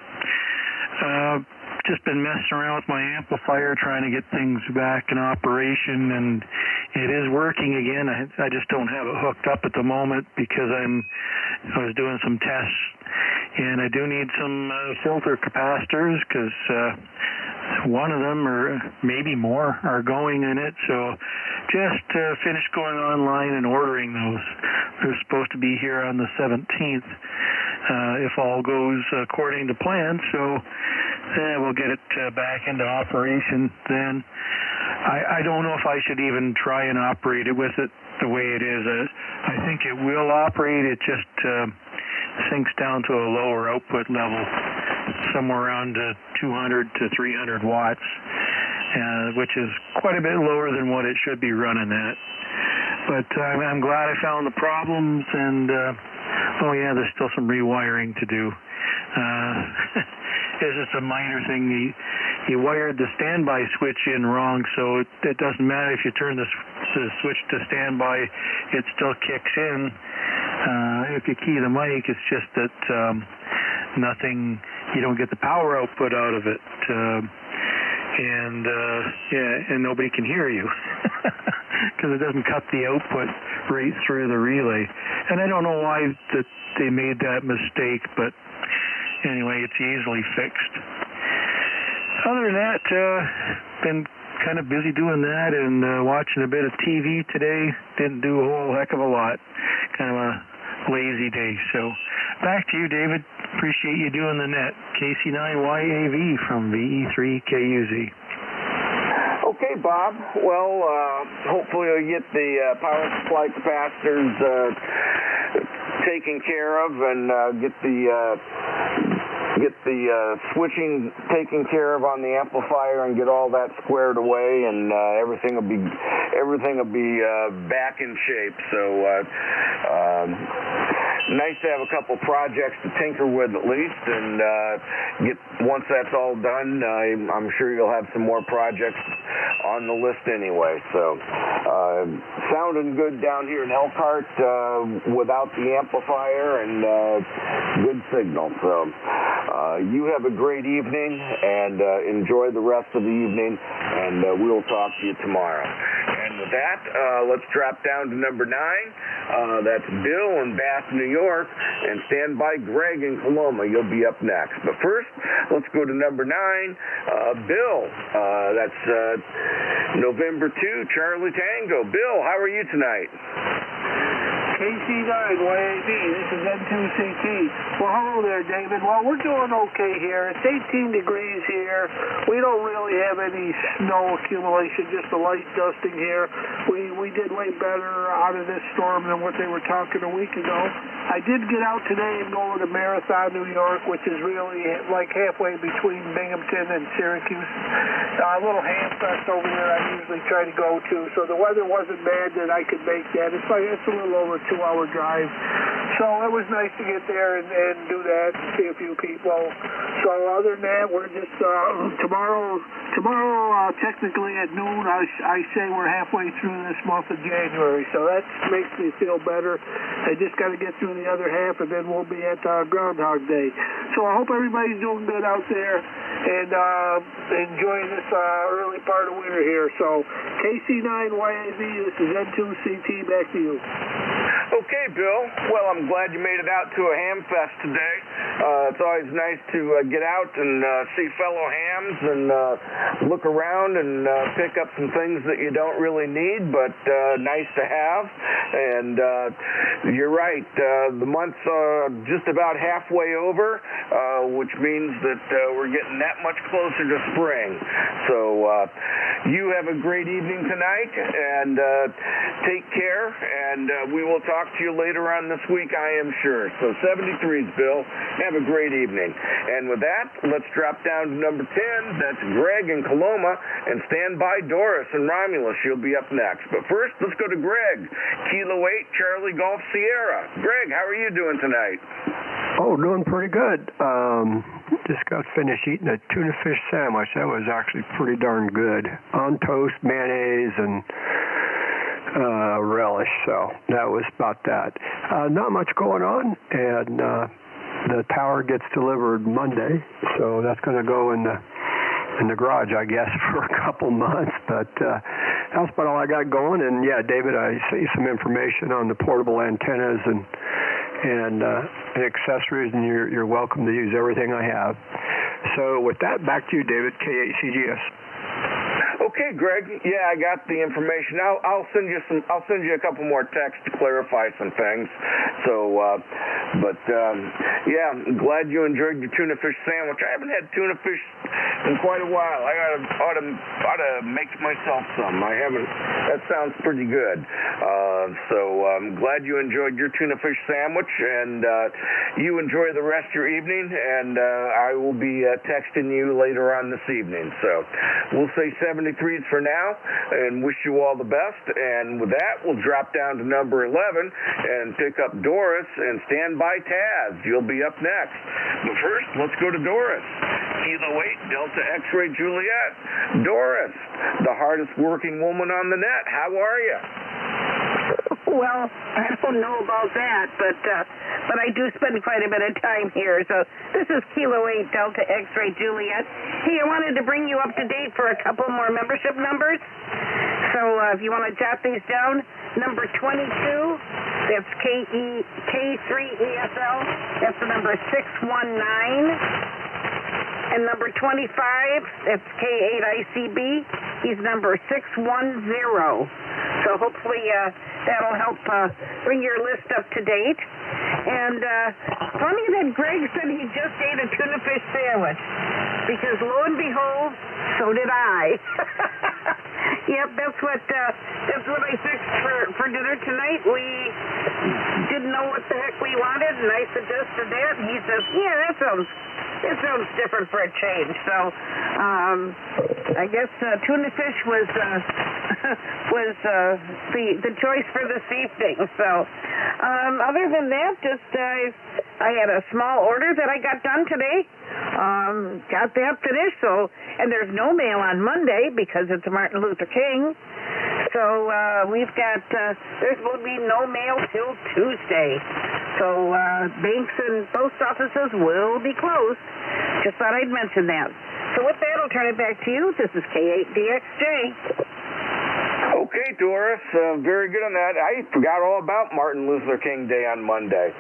Just been messing around with my amplifier, trying to get things back in operation, and it is working again. I just don't have it hooked up at the moment because I was doing some tests, and I do need some filter capacitors because one of them, or maybe more, are going in it. So just finished going online and ordering those. They're supposed to be here on the 17th if all goes according to plan. So we'll get it back into operation then. I don't know if I should even try and operate it with it the way it is. I think it will operate. It just sinks down to a lower output level, somewhere around 200 to 300 watts, which is quite a bit lower than what it should be running at. But I'm glad I found the problems, and there's still some rewiring to do. It's just a minor thing. You wired the standby switch in wrong, so it doesn't matter if you turn the switch to standby, it still kicks in. If you key the mic, it's just that you don't get the power output out of it, and nobody can hear you because it doesn't cut the output right through the relay. And I don't know why that they made that mistake, but anyway, it's easily fixed. Other than that, been kind of busy doing that and watching a bit of TV today. Didn't do a whole heck of a lot. Kind of a lazy day. So back to you, David. Appreciate you doing the net. KC9YAV from VE3KUZ. Okay, Bob. Well, hopefully you'll get the power supply capacitors taken care of and get the switching taken care of on the amplifier and get all that squared away, and everything will be back in shape. So nice to have a couple projects to tinker with at least, and once that's all done, I'm sure you'll have some more projects on the list anyway. So sounding good down here in Elkhart without the amplifier, and good signal. So you have a great evening, and enjoy the rest of the evening, and we'll talk to you tomorrow. And with that, let's drop down to number 9. That's Bill in Bath, New York, and stand by Greg in Coloma. You'll be up next. But first, let's go to number 9. Bill, that's November 2, Charlie Tango. Bill, how are you tonight? KC9YAV, this is N2CT. Well, hello there, David. Well, we're doing okay here. It's 18 degrees here. We don't really have any snow accumulation, just a light dusting here. We did way better out of this storm than what they were talking a week ago. I did get out today and go over to Marathon, New York, which is really like halfway between Binghamton and Syracuse. A little ham fest over there I usually try to go to, so the weather wasn't bad that I could make that. It's a little over a 2-hour drive. So it was nice to get there and do that, see a few people. So other than that, we're just tomorrow technically at noon, I say we're halfway through this month of January, so that makes me feel better. I just got to get through the other half, and then we'll be at Groundhog Day. So I hope everybody's doing good out there and enjoying this early part of winter here. So KC9YAV, this is N2CT, back to you. Okay, Bill. Well, I'm glad you made it out to a ham fest today. It's always nice to get out and see fellow hams and look around and pick up some things that you don't really need, but nice to have. And you're right, the month's just about halfway over, which means that we're getting that much closer to spring. So you have a great evening tonight, and take care, and we will talk to you later on this week, I am sure. So 73s, Bill. Have a great evening. And with that, let's drop down to number 10. That's Greg in Coloma, and stand by Doris in Romulus. She'll be up next. But first, let's go to Greg. Kilo 8, Charlie Golf Sierra. Greg, how are you doing tonight? Oh, doing pretty good. Just got finished eating a tuna fish sandwich. That was actually pretty darn good. On toast, mayonnaise, and relish. So that was about that. Not much going on, and the tower gets delivered Monday, so that's going to go in the garage, I guess, for a couple months. But that's about all I got going. And yeah, David, I sent you some information on the portable antennas and accessories, and you're welcome to use everything I have. So with that, back to you, David, K8CGS. Okay, Greg. Yeah, I got the information. I'll send you a couple more texts to clarify some things. So, yeah, I'm glad you enjoyed your tuna fish sandwich. I haven't had tuna fish in quite a while. I ought to make myself some. I haven't. That sounds pretty good. So I'm glad you enjoyed your tuna fish sandwich, and you enjoy the rest of your evening. And I will be texting you later on this evening. So we'll say 73s for now, and wish you all the best. And with that, we'll drop down to number 11 and pick up Doris, and stand by Taz. You'll be up next. But first, let's go to Doris. Kilo 8, Delta X-Ray Juliet. Doris, the hardest working woman on the net. How are you? Well, I don't know about that, but I do spend quite a bit of time here. So this is Kilo 8 Delta X-Ray Juliet. Hey, I wanted to bring you up to date for a couple more membership numbers. So if you want to jot these down, number 22, that's K3ESL. That's the number 619. And number 25, that's K8ICB. He's number 610. So hopefully that'll help bring your list up to date. And funny that Greg said he just ate a tuna fish sandwich, because lo and behold, so did I. Yep, that's what I fixed for dinner tonight. We didn't know what the heck we wanted, and I suggested that, and he says, yeah, that sounds different for a change. So I guess tuna fish was the choice for this evening. So other than that, just I had a small order that I got done today. Got that finished. So, and there's no mail on Monday because it's Martin Luther King. So we've got there will be no mail till Tuesday. So banks and post offices will be closed. Just thought I'd mention that. So with that, I'll turn it back to you. This is K8DXJ. Okay, Doris, very good on that. I forgot all about Martin Luther King Day on Monday,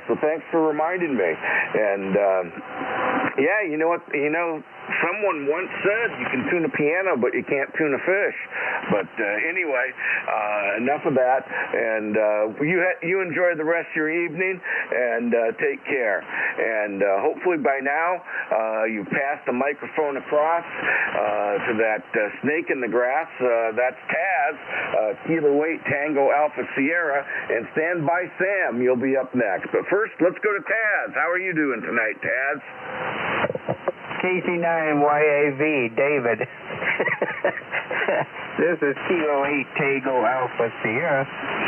so thanks for reminding me. And yeah, you know what? Someone once said you can tune a piano, but you can't tune a fish. But anyway, enough of that. And you enjoy the rest of your evening, and take care. And hopefully by now you've passed the microphone across to that snake in the grass. That's Taz, Kilo 8 Tango Alpha Sierra, and stand by Sam. You'll be up next. But first, let's go to Taz. How are you doing tonight, Taz? KC9YAV, David. This is Kilo 8 Tango Alpha Sierra,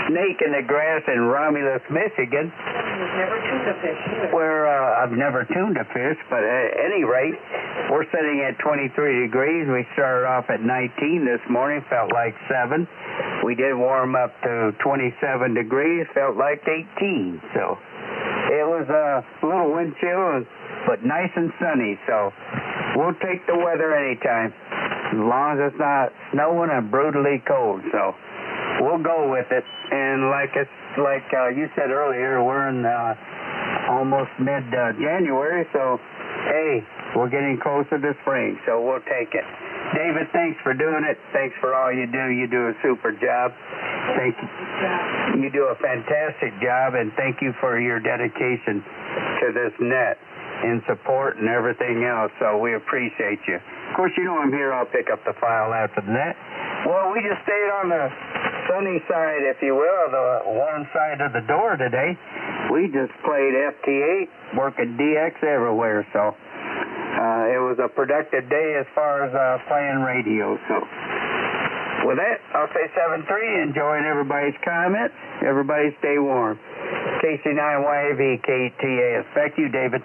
snake in the grass in Romulus, Michigan. You've never tuned a fish either. Where I've never tuned a fish, but at any rate, we're sitting at 23 degrees. We started off at 19 this morning, felt like 7. We did warm up to 27 degrees, felt like 18. So it was a little wind chill, but nice and sunny. So we'll take the weather anytime, as long as it's not snowing and brutally cold. So we'll go with it. And like you said earlier, we're in almost mid-January, so, hey, we're getting closer to spring, so we'll take it. David, thanks for doing it. Thanks for all you do. You do a super job. Thank you. You do a fantastic job, and thank you for your dedication to this net and support and everything else, so we appreciate you. Of course, you know I'm here. I'll pick up the file after the net. Well, we just stayed on the sunny side, if you will, the warm side of the door today. We just played FT8, working DX everywhere, so it was a productive day as far as playing radio. So with that, I'll say 7-3, enjoying everybody's comments. Everybody stay warm. KC9YAV, KTAS. Back to you, David.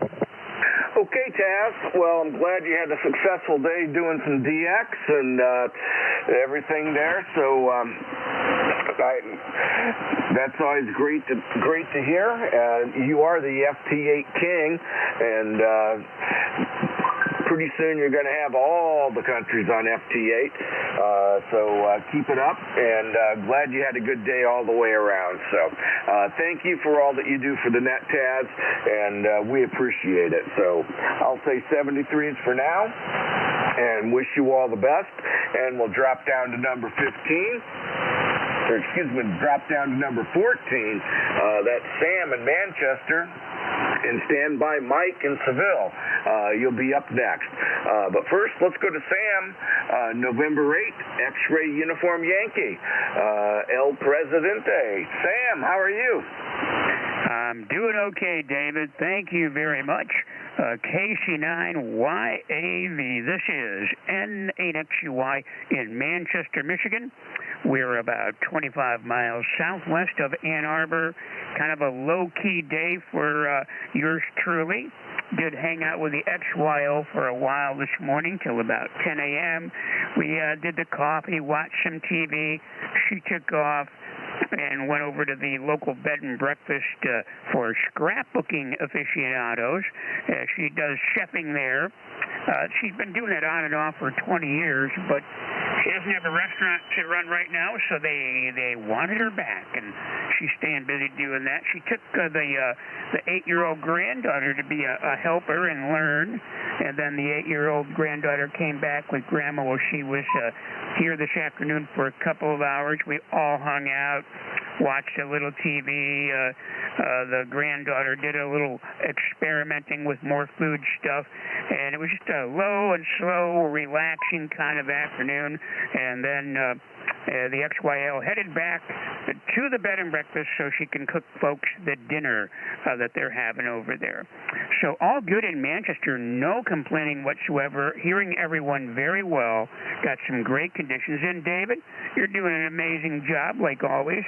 Okay, Taz. Well, I'm glad you had a successful day doing some DX and everything there. So that's always great to hear. You are the FT8 king, and pretty soon you're going to have all the countries on FT8. So keep it up, and glad you had a good day all the way around. So thank you for all that you do for the net, Taz, and we appreciate it. So I'll say 73s for now, and wish you all the best. And we'll drop down to number 15. Or excuse me, drop down to number 14. That's Sam in Manchester. And stand by Mike in Seville. You'll be up next. But first, let's go to Sam, November 8th, X-Ray Uniform Yankee, El Presidente. Sam, how are you? I'm doing okay, David. Thank you very much. KC9YAV. This is N8XUY in Manchester, Michigan. We're about 25 miles southwest of Ann Arbor. Kind of a low-key day for yours truly. Did hang out with the XYO for a while this morning till about 10 a.m. We did the coffee, watched some TV. She took off and went over to the local bed and breakfast for scrapbooking aficionados. She does chefing there. She's been doing it on and off for 20 years, but she doesn't have a restaurant to run right now, so they wanted her back, and she's staying busy doing that. She took the 8-year-old granddaughter to be a helper and learn, and then the 8-year-old granddaughter came back with Grandma while she was here this afternoon for a couple of hours. We all hung out, watched a little TV. The granddaughter did a little experimenting with more food stuff, and it was just a low and slow, relaxing kind of afternoon. And then the XYL headed back to the bed and breakfast so she can cook folks the dinner that they're having over there. So all good in Manchester, no complaining whatsoever, hearing everyone very well, got some great conditions. And David, you're doing an amazing job like always.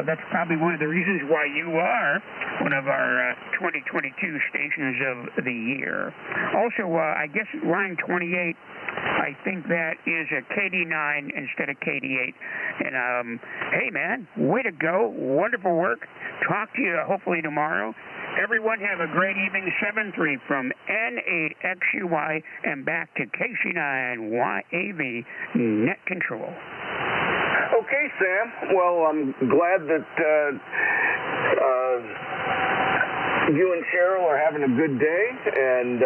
That's probably one of the reasons why you are one of our 2022 stations of the year. Also, I guess line 28, I think that is a KD9 instead of KD8. And, hey, man, way to go. Wonderful work. Talk to you hopefully tomorrow. Everyone have a great evening. 7-3 from N8XUY and back to KC9YAV Net Control. Okay, Sam. Well, I'm glad that you and Cheryl are having a good day and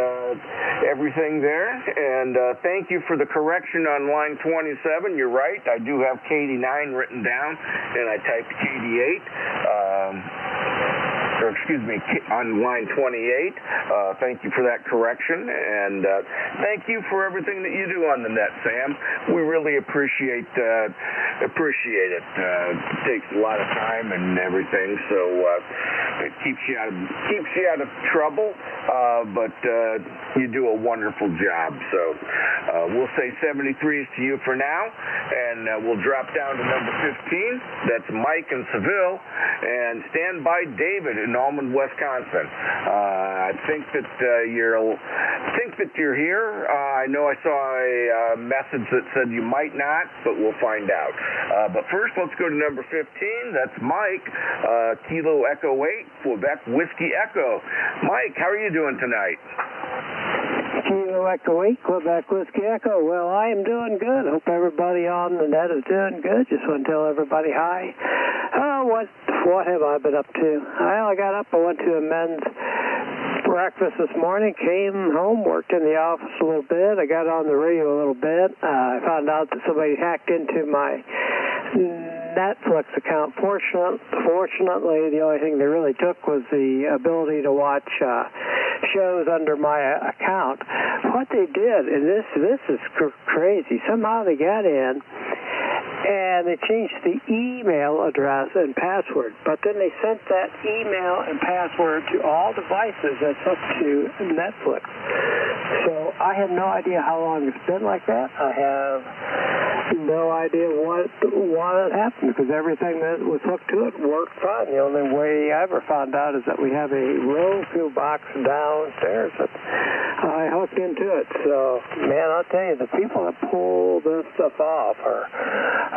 everything there. And thank you for the correction on line 27. You're right. I do have KD9 written down, and I typed KD8. Or excuse me, on line 28. Thank you for that correction, and thank you for everything that you do on the net, Sam. We really appreciate it. It takes a lot of time and everything, so it keeps you out of trouble. But you do a wonderful job. So we'll say 73s to you for now, and we'll drop down to number 15. That's Mike in Seville, and stand by David in Almond, Wisconsin. I think that you're here. I know I saw a message that said you might not, but we'll find out. But first, let's go to number 15. That's Mike, Kilo Echo 8, Quebec Whiskey Echo. Mike, how are you doing tonight? Kilo Echo 8, Quebec Whiskey Echo. Well, I am doing good. Hope everybody on the net is doing good. Just want to tell everybody hi. What have I been up to? Well, I got up. I went to a men's breakfast this morning, came home, worked in the office a little bit. I got on the radio a little bit. I found out that somebody hacked into my Netflix account. Fortunately, the only thing they really took was the ability to watch shows under my account. What they did, and this is crazy, somehow they got in and they changed the email address and password, but then they sent that email and password to all devices that's hooked to Netflix. So I have no idea how long it's been like that. I have no idea what happened, because everything that was hooked to it worked fine. The only way I ever found out is that we have a Roku box downstairs that I hooked into it. So, man, I'll tell you, the people that pull this stuff off are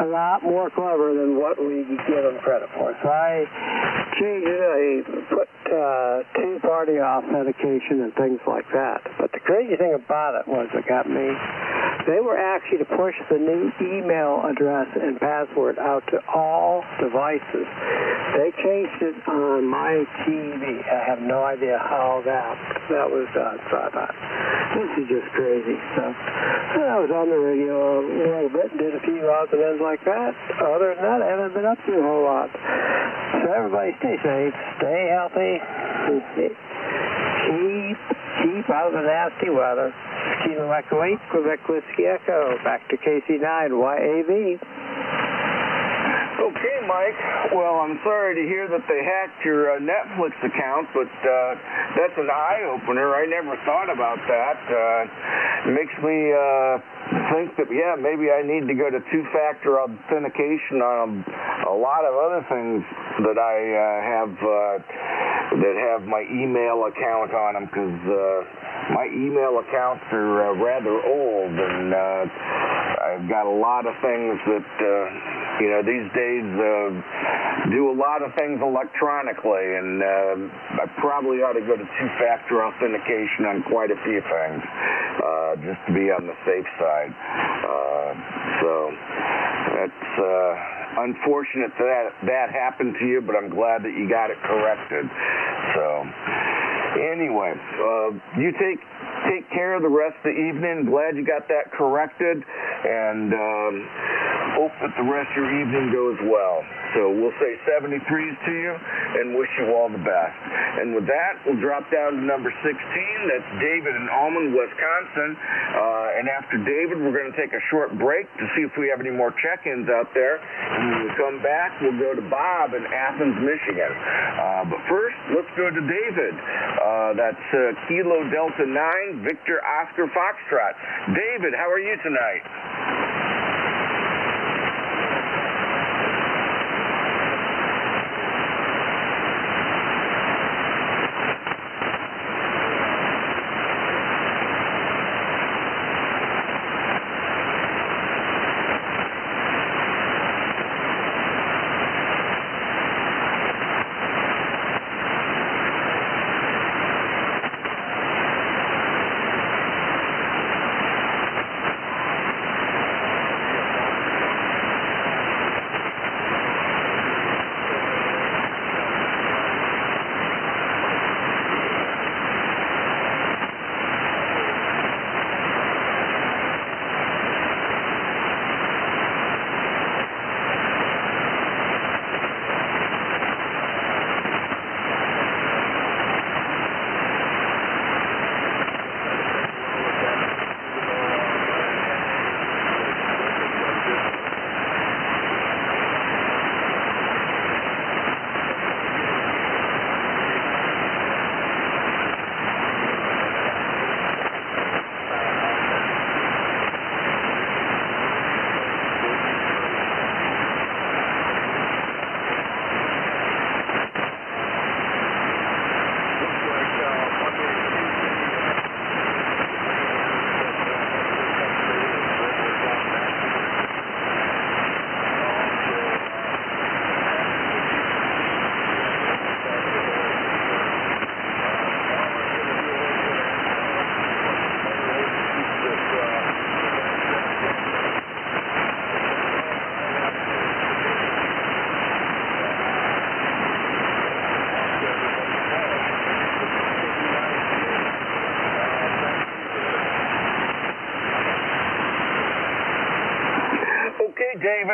a lot more clever than what we give them credit for. So I changed it. I put two-party authentication and things like that. But the crazy thing about it was it got me. They were actually to push the new email address and password out to all devices. They changed it on my TV. I have no idea how that was done. So I thought, this is just crazy. So I was on the radio a little bit, did a few odds and ends like that. Other than that, I haven't been up to a whole lot. So everybody stay safe, stay healthy, keep out of the nasty weather. Kilo Echo 8, Quebec Whiskey Echo. Back to KC9, YAV. Okay, Mike. Well, I'm sorry to hear that they hacked your Netflix account, but that's an eye-opener. I never thought about that. It makes me think that, yeah, maybe I need to go to two-factor authentication on a lot of other things that I have that have my email account on them, because my email accounts are rather old, and I've got a lot of things that, these days do a lot of things electronically, and I probably ought to go to two-factor authentication on quite a few things, just to be on the safe side. So that's unfortunate that happened to you, but I'm glad that you got it corrected. So anyway, you take care of the rest of the evening. Glad you got that corrected, and hope that the rest of your evening goes well. So we'll say 73s to you and wish you all the best. And with that, we'll drop down to number 16. That's David in Almond, Wisconsin. And after David, we're going to take a short break to see if we have any more check-ins out there. And when we come back, we'll go to Bob in Athens, Michigan. But first, let's go to David. That's Kilo Delta 9, Victor Oscar Foxtrot. David, how are you tonight?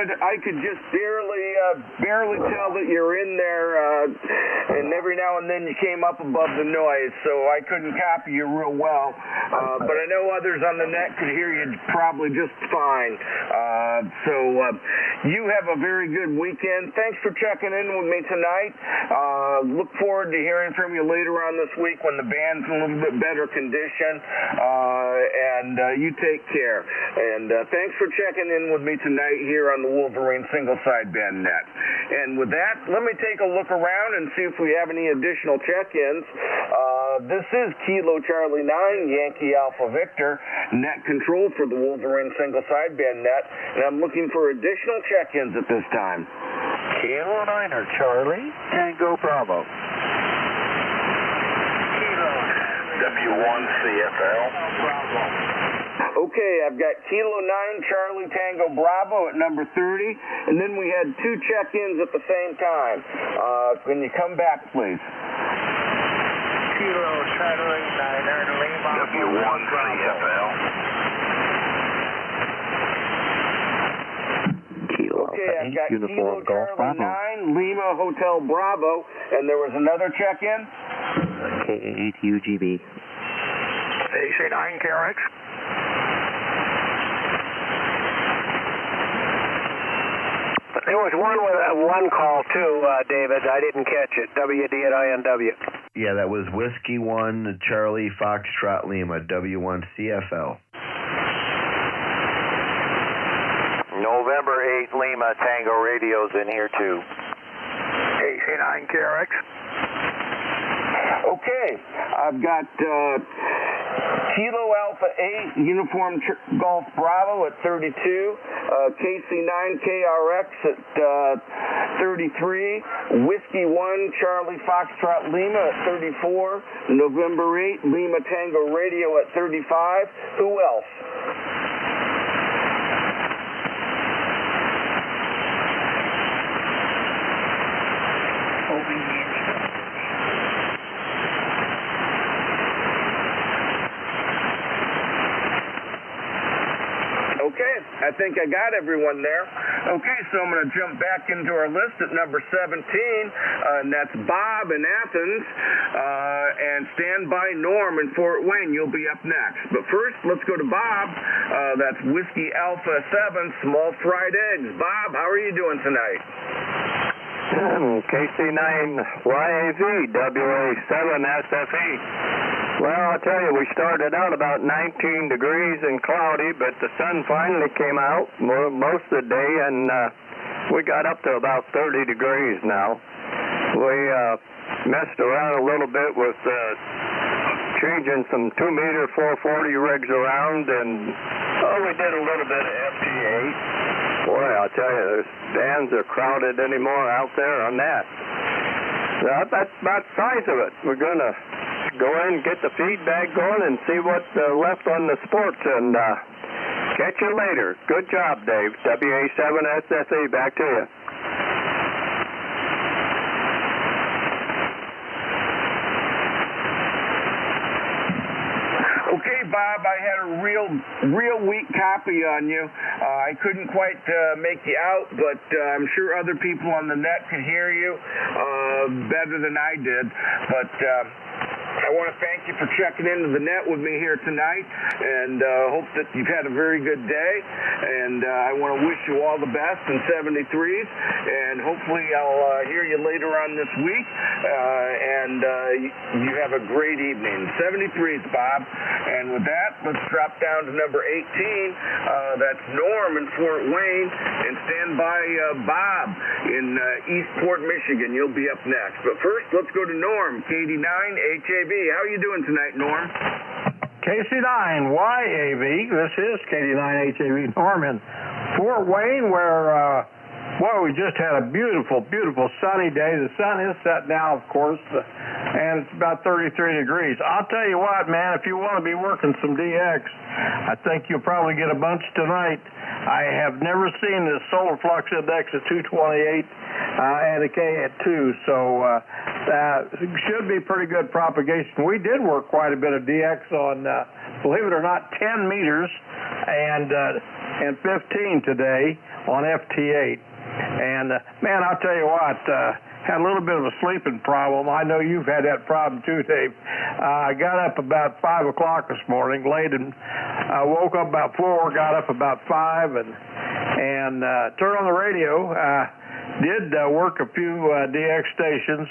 I could just barely tell that you're in there, and every now and then you came up above the noise, so I couldn't copy you real well. But I know others on the net could hear you probably just fine. So you have a very good weekend. Thanks for checking in with me tonight. Look forward to hearing from you later on this week when the band's in a little bit better condition. And you take care. And thanks for checking in with me tonight here on the Wolverine Single Sideband Net. And with that, let me take a look around and see if we have any additional check-ins. This is Kilo Charlie 9, Yankee Alpha Victor, net control for the Wolverine Single Sideband Net, and I'm looking for additional check-ins at this time. Kilo 9er Charlie, Tango Bravo. Kilo W1 CFL. Bravo. Okay, I've got Kilo 9 Charlie Tango Bravo at number 30, and then we had two check-ins at the same time. Can you come back, please? Kilo Charlie 9er Lima W1 CFL. Okay, I've got Kilo Charlie 9 Lima Hotel Bravo, and there was another check-in. K8 UGB. AC9 KRX. There was one call too, David. I didn't catch it. WD at INW. Yeah, that was Whiskey 1 Charlie Foxtrot Lima, W1 CFL. November 8 Lima Tango Radio's in here too. AC9 KRX. Okay, I've got Kilo Alpha 8 Uniform Golf Bravo at 32, KC9 KRX at 33, Whiskey 1 Charlie Foxtrot Lima at 34, November 8 Lima Tango Radio at 35. Who else? Okay, I think I got everyone there. Okay, so I'm going to jump back into our list at number 17, and that's Bob in Athens, and stand by Norm in Fort Wayne. You'll be up next. But first, let's go to Bob. That's Whiskey Alpha 7, small fried eggs. Bob, how are you doing tonight? KC9 YAV WA7 SFE. Well, I'll tell you, we started out about 19 degrees and cloudy, but the sun finally came out most of the day, and we got up to about 30 degrees now. We messed around a little bit with changing some 2-meter 440 rigs around, and we did a little bit of FT8. Boy, I'll tell you, the stands are crowded anymore out there on that. That's about the size of it. We're going to go in, get the feedback going, and see what's left on the sports, and catch you later. Good job, Dave. WA7 SSE, back to you. Okay, Bob, I had a real weak copy on you. I couldn't quite make you out, but I'm sure other people on the net could hear you better than I did. But I want to thank you for checking into the net with me here tonight, and hope that you've had a very good day. And I want to wish you all the best in 73s, and hopefully I'll hear you later on this week. And you have a great evening. 73s, Bob. And with that, let's drop down to number 18. That's Norm in Fort Wayne, and stand by Bob in Eastport, Michigan. You'll be up next. But first, let's go to Norm, KD9 HAV. How are you doing tonight, Norm? KC9 YAV. This is KD9 HAV Norm in Fort Wayne, where we just had a beautiful, beautiful sunny day. The sun is set now, of course, and it's about 33 degrees. I'll tell you what, man, if you want to be working some DX, I think you'll probably get a bunch tonight. I have never seen this solar flux index at 228 and a K at 2, so it should be pretty good propagation. We did work quite a bit of DX on, believe it or not, 10 meters and 15 today. on FT8. And, man, I'll tell you what, had a little bit of a sleeping problem. I know you've had that problem too, Dave. I got up about 5 o'clock this morning, laid and woke up about 4, got up about 5, and turned on the radio. Did work a few DX stations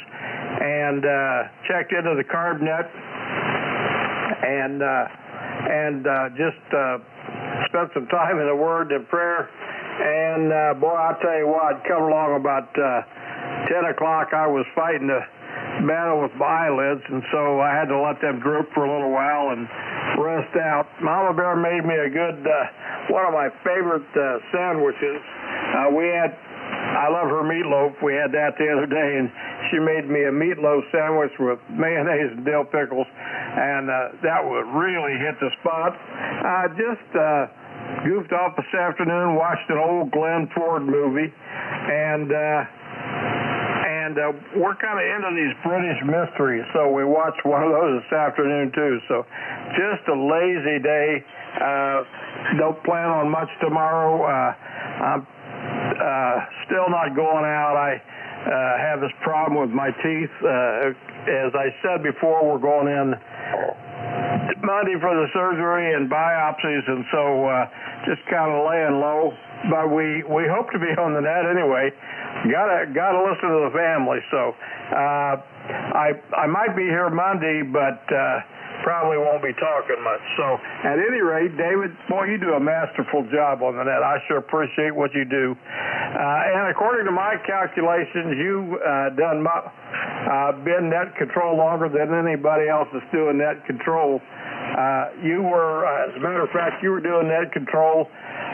and checked into the CarbNet and just spent some time in the Word and prayer. And, boy, I'll tell you what, come along about 10 o'clock, I was fighting a battle with my eyelids, and so I had to let them droop for a little while and rest out. Mama Bear made me a good, one of my favorite sandwiches. I love her meatloaf. We had that the other day, and she made me a meatloaf sandwich with mayonnaise and dill pickles, and that would really hit the spot. Just goofed off this afternoon, watched an old Glenn Ford movie, and we're kind of into these British mysteries, so we watched one of those this afternoon too. So just a lazy day. Don't plan on much tomorrow. I'm still not going out. I have this problem with my teeth. As I said before, we're going in Monday for the surgery and biopsies, and so just kind of laying low. But we hope to be on the net anyway. Gotta listen to the family. So I might be here Monday, but probably won't be talking much. So at any rate, David, boy, you do a masterful job on the net. I sure appreciate what you do. And according to my calculations, you've been net control longer than anybody else that's doing net control. You were, as a matter of fact, you were doing net control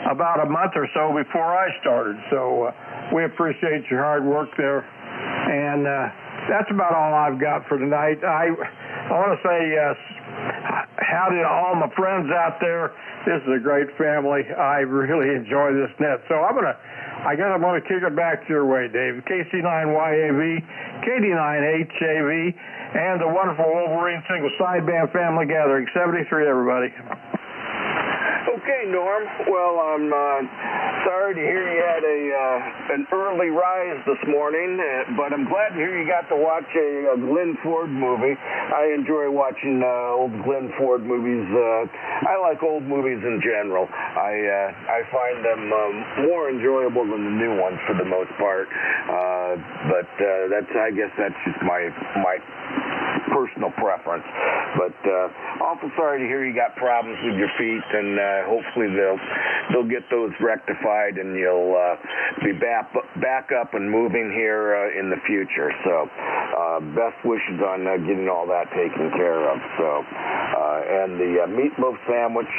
about a month or so before I started. So we appreciate your hard work there. And that's about all I've got for tonight. I want to say howdy to all my friends out there. This is a great family. I really enjoy this net. So I'm going to kick it back your way, Dave. KC9YAV, KD9HAV, and the wonderful Wolverine single sideband family gathering. 73, everybody. Okay, Norm. Well, I'm sorry to hear you had an early rise this morning, but I'm glad to hear you got to watch a Glenn Ford movie. I enjoy watching old Glenn Ford movies. I like old movies in general. I find them more enjoyable than the new ones for the most part. But I guess that's just my personal preference. But awful sorry to hear you got problems with your feet, and hopefully they'll get those rectified, and you'll be back up and moving here in the future. So best wishes on getting all that taken care of. So and the meatloaf sandwich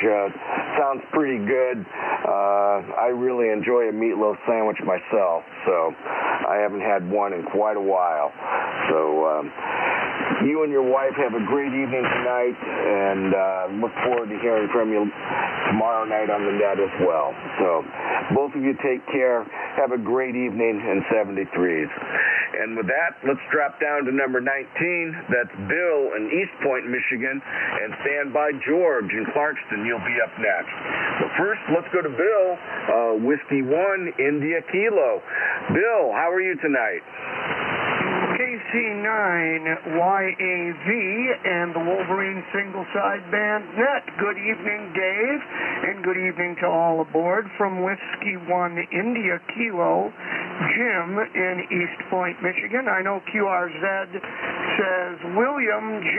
sounds pretty good. I really enjoy a meatloaf sandwich myself, so I haven't had one in quite a while. So you and your wife have a great evening tonight, and look forward to hearing from you tomorrow night on the net as well. So both of you take care. Have a great evening in 73s. And with that, let's drop down to number 19. That's Bill in East Point, Michigan. And stand by George in Clarkston. You'll be up next. But first, let's go to Bill, Whiskey 1, India Kilo. Bill, how are you tonight? KC9YAV and the Wolverine single sideband net. Good evening, Dave, and good evening to all aboard from Whiskey 1 India Kilo, Jim in East Point, Michigan. I know QRZ says William J,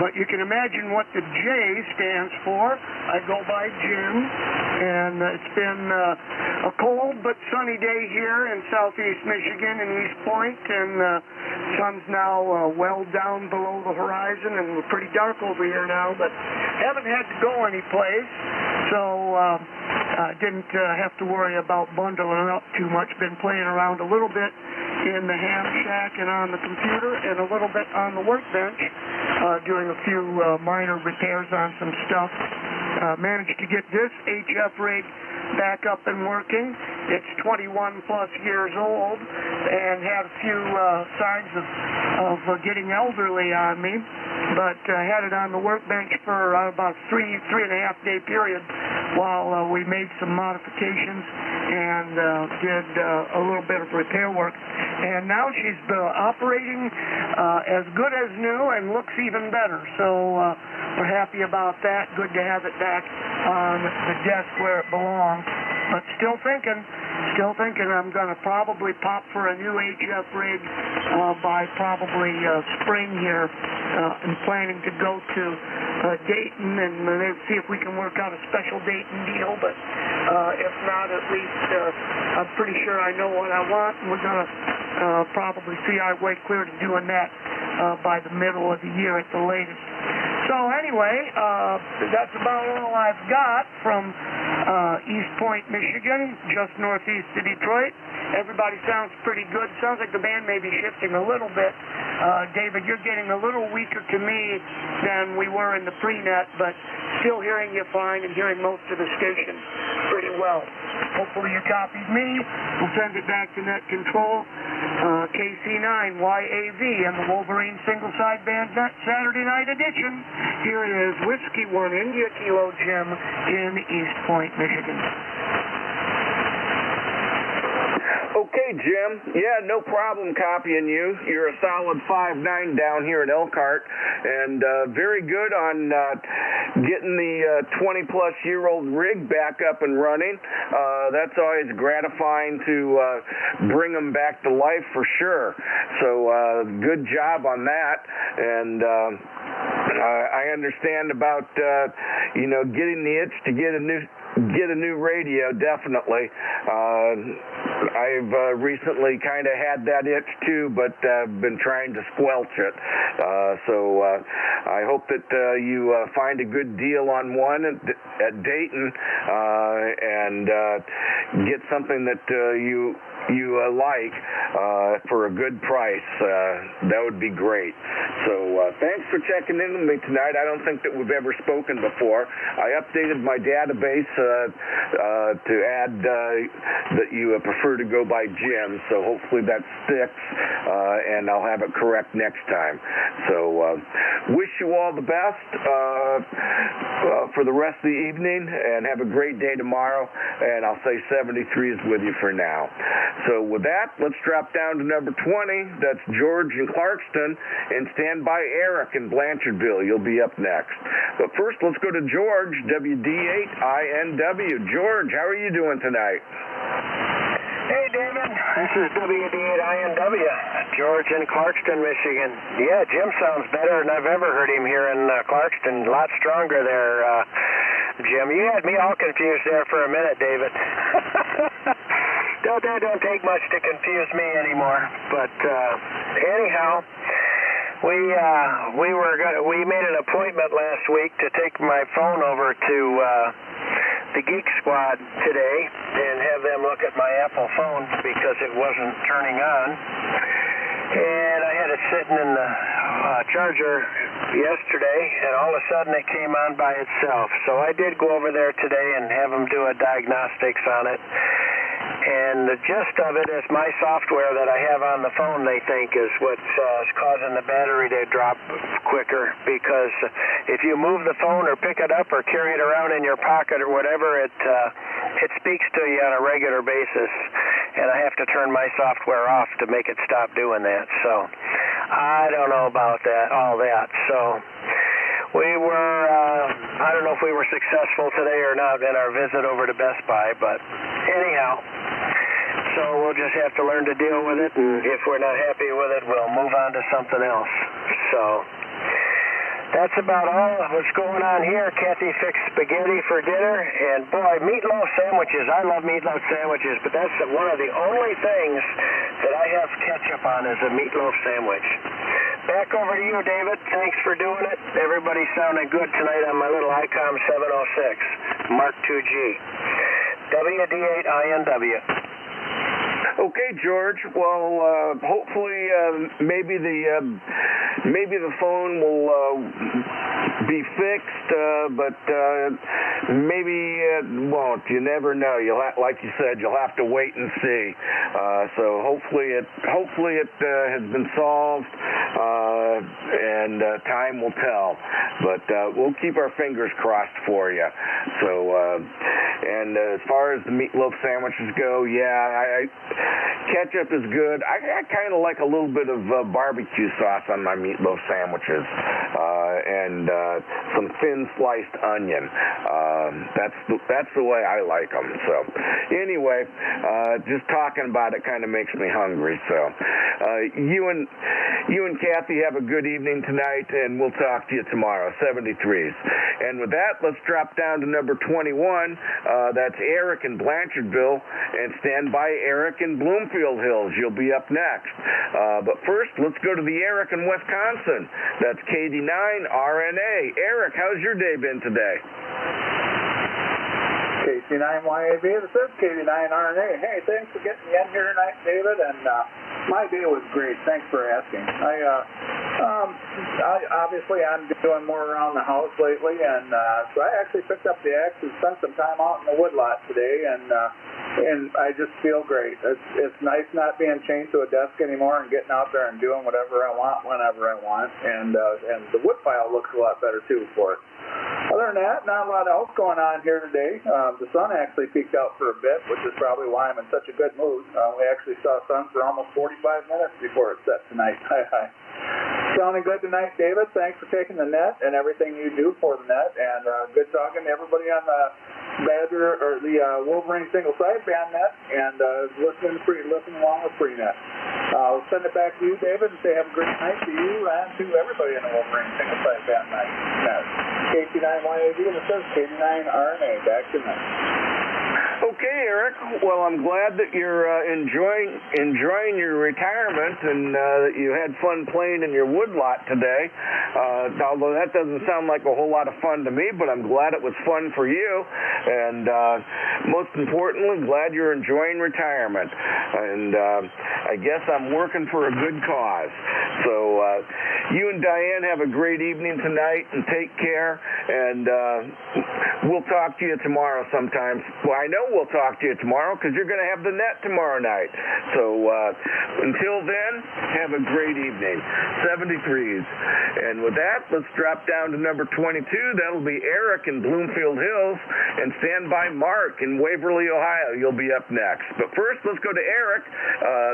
but you can imagine what the J stands for. I go by Jim, and it's been a cold but sunny day here in southeast Michigan in East Point, and sun's now well down below the horizon, and we're pretty dark over here now, but haven't had to go anyplace, so didn't have to worry about bundling up too much. Been playing around a little bit in the ham shack and on the computer, and a little bit on the workbench, doing a few minor repairs on some stuff. Managed to get this HF rig back up and working. It's 21 plus years old and had a few signs of getting elderly on me, but had it on the workbench for about a 3.5 day period while we made some modifications and did a little bit of repair work. And now she's operating as good as new and looks even better. So we're happy about that. Good to have it back on the desk where it belongs. But still thinking I'm going to probably pop for a new HF rig by probably spring here. I'm planning to go to Dayton and see if we can work out a special Dayton deal. But if not, at least I'm pretty sure I know what I want. And we're going to probably see our way clear to doing that by the middle of the year at the latest. So anyway, that's about all I've got from East Point, Michigan, just northeast of Detroit. Everybody sounds pretty good. Sounds like the band may be shifting a little bit. David, you're getting a little weaker to me than we were in the pre-net, but still hearing you fine and hearing most of the station pretty well. Hopefully you copied me. We'll send it back to net control. KC9YAV and the Wolverine single side band net Saturday night edition. Here is Whiskey 1 India Kilo Jim in East Point, Michigan. Okay, Jim. Yeah, no problem copying you. You're a solid 5'9" down here in Elkhart, and very good on getting the 20-plus-year-old rig back up and running. That's always gratifying to bring them back to life for sure. So good job on that, and I understand about getting the itch to get a new radio. Definitely. I've recently kind of had that itch too, but been trying to squelch it. So I hope that you find a good deal on one at Dayton and get something that you like for a good price. That would be great. So thanks for checking in with me tonight. I don't think that we've ever spoken before. I updated my database to add that you prefer to go by Jim, so hopefully that sticks, and I'll have it correct next time. So wish you all the best for the rest of the evening, and have a great day tomorrow, and I'll say 73 is with you for now. So with that, let's drop down to number 20. That's George in Clarkston, and stand by Eric in Blanchardville. You'll be up next. But first, let's go to George, WD8INW. George, how are you doing tonight? Hey, David. This is WD8INW, George in Clarkston, Michigan. Yeah, Jim sounds better than I've ever heard him here in Clarkston. A lot stronger there, Jim. You had me all confused there for a minute, David. Don't take much to confuse me anymore. But anyhow, we made an appointment last week to take my phone over to the Geek Squad today and have them look at my Apple phone because it wasn't turning on. And I had it sitting in the charger yesterday, and all of a sudden it came on by itself. So I did go over there today and have them do a diagnostics on it. And the gist of it is my software that I have on the phone, they think, is what's causing the battery to drop quicker, because if you move the phone or pick it up or carry it around in your pocket or whatever, it speaks to you on a regular basis, and I have to turn my software off to make it stop doing that. So I don't know about all that. So we were, I don't know if we were successful today or not in our visit over to Best Buy, but anyhow, so we'll just have to learn to deal with it, and if we're not happy with it, we'll move on to something else. So that's about all that's going on here. Kathy fixed spaghetti for dinner, and boy, meatloaf sandwiches. I love meatloaf sandwiches, but that's one of the only things that I have ketchup on is a meatloaf sandwich. Back over to you, David. Thanks for doing it. Everybody sounded good tonight on my little ICOM 706 Mark IIG. WD8INW. Okay, George. Well, hopefully, maybe the phone will be fixed, but maybe it won't. You never know. Like you said, you'll have to wait and see. So hopefully it has been solved, and time will tell. But we'll keep our fingers crossed for you. So, and as far as the meatloaf sandwiches go, yeah, ketchup is good. I kind of like a little bit of barbecue sauce on my meatloaf sandwiches, and some thin sliced onion. That's the way I like them. So, anyway, just talking about it kind of makes me hungry. So, you and Kathy have a good evening tonight, and we'll talk to you tomorrow. 73s. And with that, let's drop down to number 21. That's Eric in Blanchardville, and stand by Eric in Bloomfield Hills. You'll be up next. But first, let's go to the Eric in Wisconsin. That's KD9 RNA. Eric, how's your day been today? KC9YAB, this is KD9RNA. Hey, thanks for getting me in here tonight, David, and my day was great. Thanks for asking. Obviously, I'm doing more around the house lately, and so I actually picked up the axe and spent some time out in the woodlot today, and I just feel great. It's nice not being chained to a desk anymore and getting out there and doing whatever I want, whenever I want, and the wood pile looks a lot better, too, for it. Other than that, not a lot else going on here today. The sun actually peeked out for a bit, which is probably why I'm in such a good mood. We actually saw sun for almost 45 minutes before it set tonight. Sounding good tonight, David. Thanks for taking the net and everything you do for the net, and good talking to everybody on the Badger or the Wolverine single sideband net, and listening along with Freenet. I'll send it back to you, David, and say have a great night to you and to everybody in the Wolverine single sideband net. KT9YAV, and it says KT9RNA. Back to night. Okay, Eric. Well, I'm glad that you're enjoying your retirement and that you had fun playing in your woodlot today. Although that doesn't sound like a whole lot of fun to me, but I'm glad it was fun for you. And most importantly, glad you're enjoying retirement. And I guess I'm working for a good cause. So you and Diane have a great evening tonight, and take care. And we'll talk to you tomorrow sometime. Well, I know we'll talk to you tomorrow because you're going to have the net tomorrow night. So until then, have a great evening. 73s. And with that, let's drop down to number 22. That'll be Eric in Bloomfield Hills. And stand by Mark in Waverly, Ohio. You'll be up next. But first, let's go to Eric.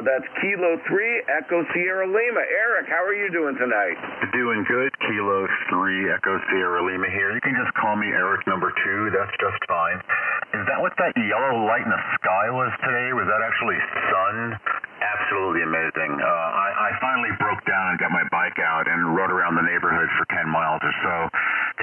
That's Kilo 3 Echo Sierra Lima. Eric, how are you doing tonight? Doing good. Kilo 3 Echo Sierra Lima here. You can just call me Eric number 2. That's just fine. Is that what that yellow light in the sky was today? Was that actually sun? Absolutely amazing. I finally broke down and got my bike out and rode around the neighborhood for 10 miles or so.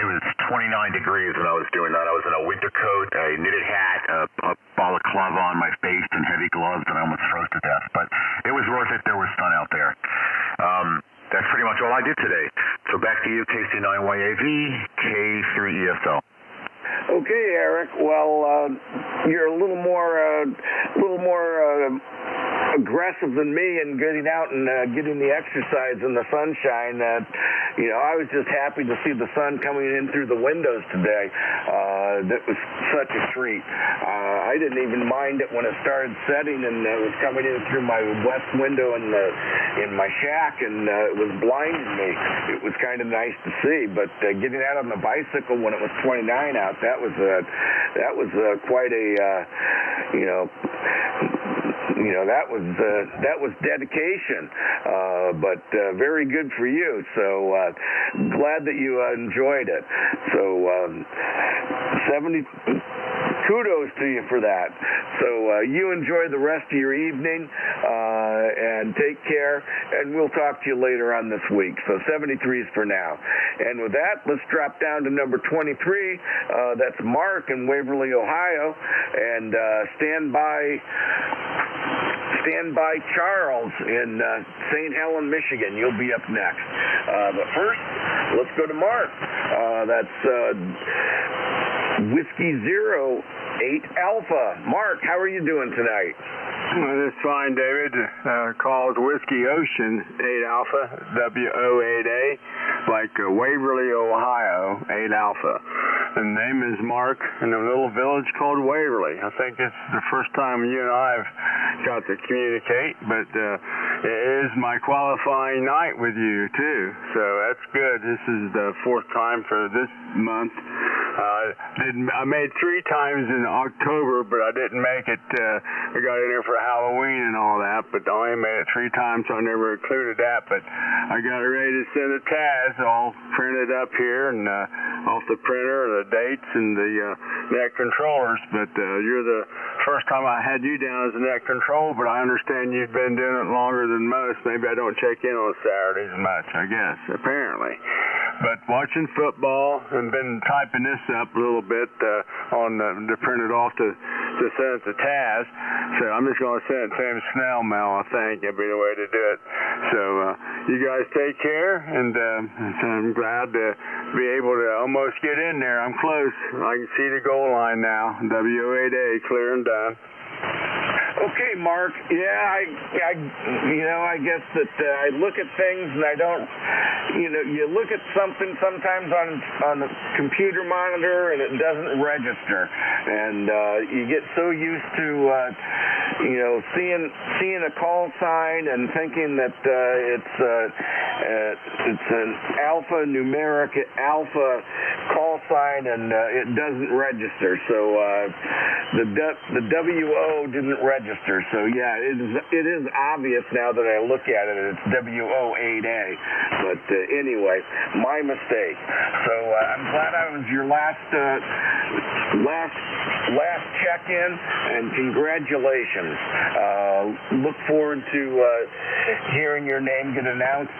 It was 29 degrees when I was doing that. I was in a winter coat, a knitted hat, a balaclava on my face, and heavy gloves, and I almost froze to death. But it was worth it. There was sun out there. That's pretty much all I did today. So back to you, KC9YAV, K3ESL. Okay, Eric. Well, you're a little more aggressive than me in getting out and getting the exercise in the sunshine. I was just happy to see the sun coming in through the windows today. That was such a treat. I didn't even mind it when it started setting and it was coming in through my west window in my shack, and it was blinding me. It was kind of nice to see, but getting out on the bicycle when it was 29 out, that was quite a that was dedication, but very good for you. So glad that you enjoyed it. So 70. Kudos to you for that. So you enjoy the rest of your evening and take care, and we'll talk to you later on this week. So 73s for now. And with that, let's drop down to number 23. That's Mark in Waverly, Ohio, and stand by Charles in St. Helen, Michigan. You'll be up next. But first, let's go to Mark. That's Whiskey Zero Alpha. Mark, how are you doing tonight? That's fine, David. Called Whiskey Ocean 8 Alpha, WO8A, like Waverly, Ohio, 8 Alpha. The name is Mark in a little village called Waverly. I think it's the first time you and I have got to communicate, but it is my qualifying night with you, too. So that's good. This is the fourth time for this month. I made 3 times in October, but I didn't make it. I got in there for Halloween and all that, but I only made it 3 times, so I never included that. But I got it ready to send a TAS all printed up here and off the printer, the dates and the net controllers. But you're the first time I had you down as a net control, but I understand you've been doing it longer than most. Maybe I don't check in on Saturdays much, I guess, apparently. But watching football and been typing this up a little bit to print it off to send it to Taz. So I'm just going to send it to him snail mail, I think. That'd be the way to do it. So you guys take care, and I'm glad to be able to almost get in there. I'm close. I can see the goal line now. WO8A, clear and done. Okay, Mark. Yeah, I guess that I look at things and I don't, you look at something sometimes on the computer monitor and it doesn't register, and you get so used to, seeing a call sign and thinking that it's an numeric alpha call sign, and it doesn't register. So the WO didn't register. So yeah, it is obvious now that I look at it. It's WO8A. But anyway, my mistake. So I'm glad I was your last check-in, and congratulations. Look forward to hearing your name get announced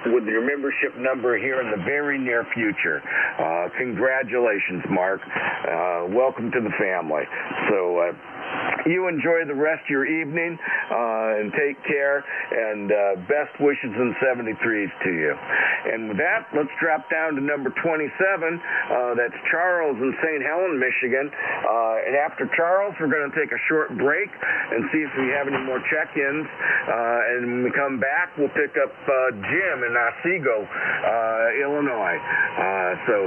with your membership number here in the very near future. Congratulations, Mark. Welcome to the family. So you enjoy the rest of your evening, and take care, and best wishes in 73s to you. And with that, let's drop down to number 27. That's Charles in St. Helens, Michigan. And after Charles, we're going to take a short break and see if we have any more check-ins. And when we come back, we'll pick up Jim in Otsego, Illinois. So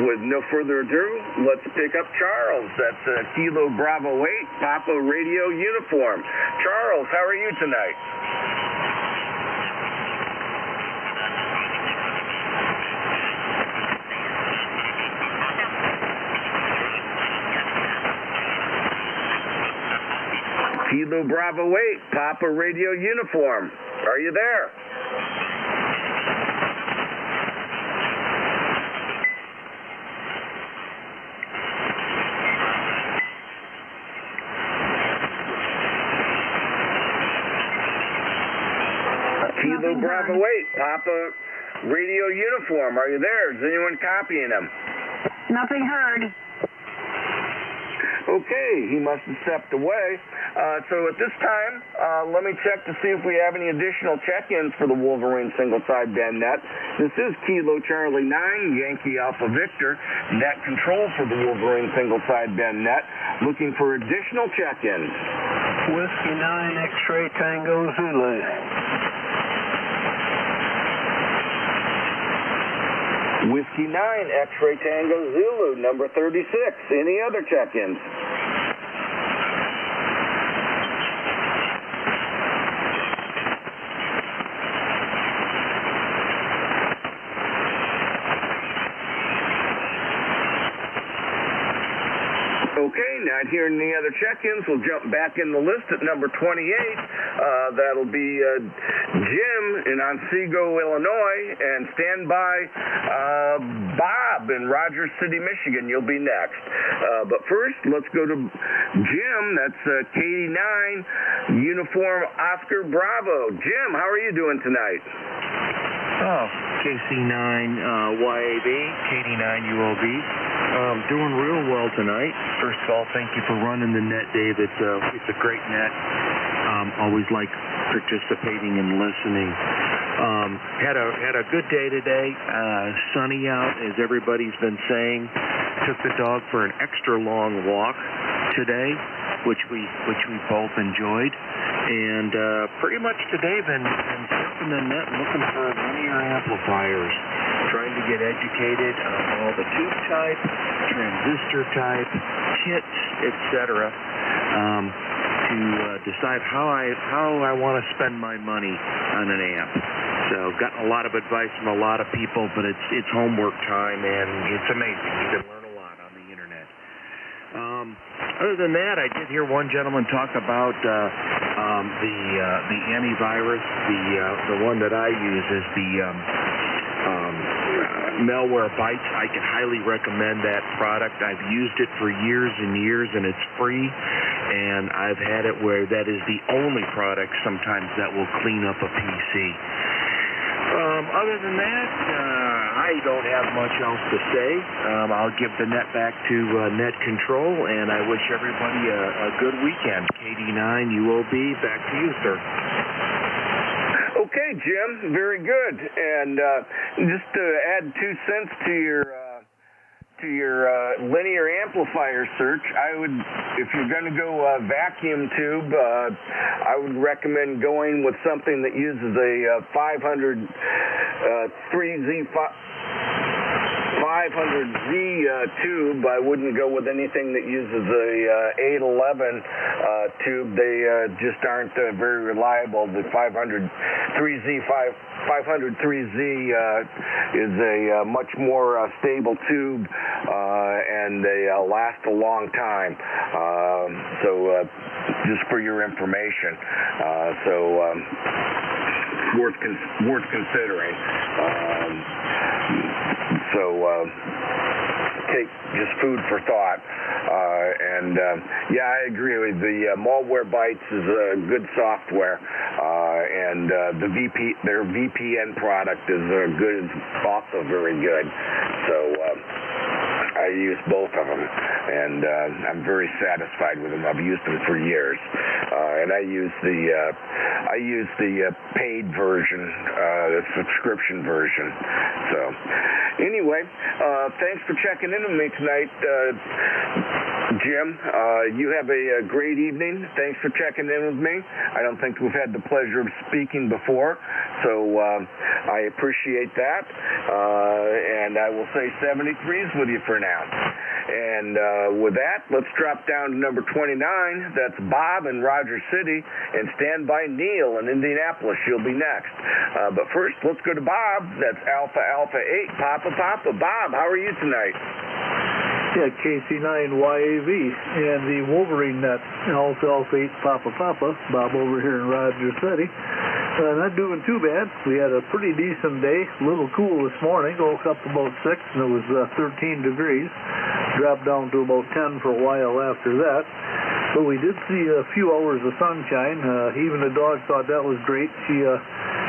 with no further ado, let's pick up Charles. That's Kilo Bravo 8, Papa Radio Uniform. Charles, how are you tonight? Kilo Bravo 8, Papa Radio Uniform. Are you there? Kilo Bravo 8, Papa Radio Uniform. Are you there? Is anyone copying him? Nothing heard. Okay, he must have stepped away. So at this time, let me check to see if we have any additional check-ins for the Wolverine single sideband net. This is Kilo Charlie 9, Yankee Alpha Victor, net control for the Wolverine single sideband net. Looking for additional check-ins. Whiskey 9, X-Ray Tango Zulu. Whiskey 9, X-Ray Tango Zulu, number 36. Any other check-ins? Okay, not hearing any other check-ins. We'll jump back in the list at number 28. That'll be Jim in Otsego, Illinois, and stand by Bob in Rogers City, Michigan. You'll be next. But first, let's go to Jim. That's KD9, Uniform Oscar Bravo. Jim, how are you doing tonight? Oh, KC9 YAB, KD9 UOB. Doing real well tonight. First of all, thank you for running the net, Dave. It's a great net. Always like participating and listening. Had a good day today. Sunny out, as everybody's been saying. took the dog for an extra long walk today, which we both enjoyed. And pretty much today been surfing the net looking for linear amplifiers, trying to get educated on all the tube type, transistor type, kits, etc. To decide how I want to spend my money on an amp. So gotten a lot of advice from a lot of people, but it's homework time, and it's amazing. You can learn a lot on the internet. Other than that, I did hear one gentleman talk about the antivirus. The one that I use is the Malware Bytes. I can highly recommend that product. I've used it for years and years, and it's free. And I've had it where that is the only product sometimes that will clean up a PC. Other than that, I don't have much else to say. I'll give the net back to Net Control, and I wish everybody a good weekend. KD9UOB, back to you, sir. Okay, Jim, very good. And just to add 2 cents to your linear amplifier search, I would, if you're going to go vacuum tube, I would recommend going with something that uses a 500 500Z tube. I wouldn't go with anything that uses a 811 tube. They just aren't very reliable. The 503Z is a much more stable tube, and they last a long time. So just for your information, worth considering. Take just food for thought. Yeah, I agree with the Malware Bytes is a good software, and their VPN product is good, also very good. So I use both of them, and I'm very satisfied with them. I've used them for years, and I use the paid version, the subscription version. So anyway, thanks for checking in with me tonight, Jim. You have a great evening. Thanks for checking in with me. I don't think we've had the pleasure of speaking before, so I appreciate that. And I will say 73s with you for now. And with that, let's drop down to number 29. That's Bob in Rogers City, and stand by Neil in Indianapolis. She'll be next. But first, let's go to Bob. That's Alpha 8, Papa. Bob, how are you tonight? Yeah, KC9YAV and the Wolverine net, Alpha 8, Papa. Bob over here in Rogers City. Not doing too bad. We had a pretty decent day. A little cool this morning. Woke up about 6 and it was 13 degrees. Dropped down to about 10 for a while after that. But we did see a few hours of sunshine. Even the dog thought that was great. She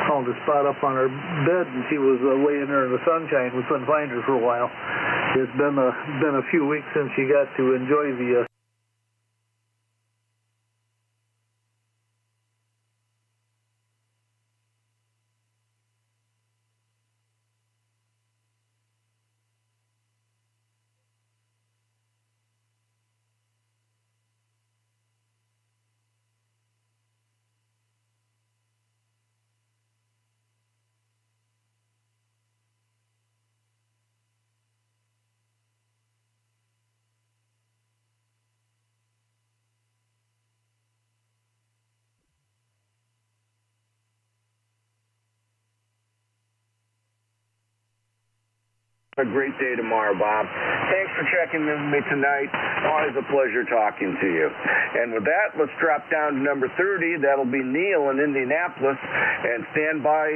found a spot up on her bed and she was laying there in the sunshine. We couldn't find her for a while. It's been a few weeks since she got to enjoy the A great day tomorrow, Bob. Thanks for checking in with me tonight. Always a pleasure talking to you. And with that, let's drop down to number 30. That'll be Neil in Indianapolis. And stand by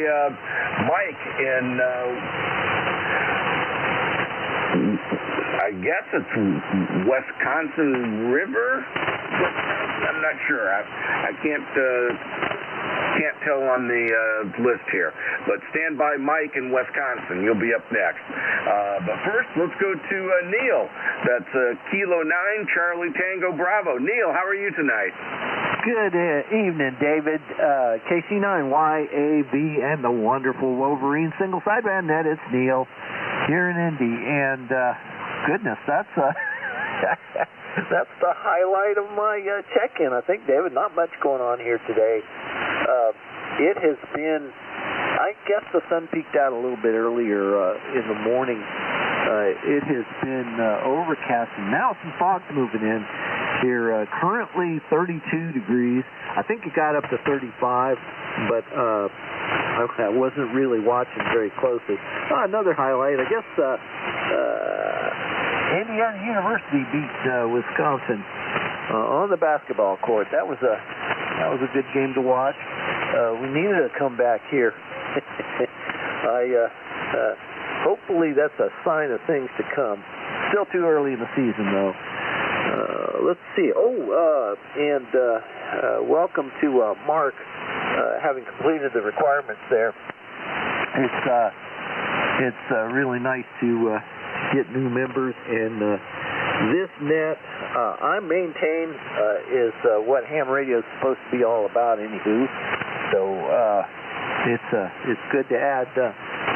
Mike in, I guess it's Wisconsin River? I'm not sure. I can't tell on the list here. But stand by Mike in Wisconsin. You'll be up next. But first, let's go to Neil. That's Kilo 9, Charlie Tango Bravo. Neil, how are you tonight? Good evening, David. KC9YAB and the wonderful Wolverine single sideband net. It's Neil here in Indy. And goodness, that's that's the highlight of my check-in, I think, David. Not much going on here today. It has been, I guess the sun peaked out a little bit earlier in the morning. It has been overcast, and now some fog's moving in here. Currently 32 degrees. I think it got up to 35, but I wasn't really watching very closely. Another highlight, I guess, Indiana University beat Wisconsin on the basketball court. That was a good game to watch. We needed a comeback here. Hopefully that's a sign of things to come. Still too early in the season, though. Let's see. Welcome to Mark, having completed the requirements there. It's really nice to get new members, and this net I maintain is what ham radio is supposed to be all about, anywho. So it's good to add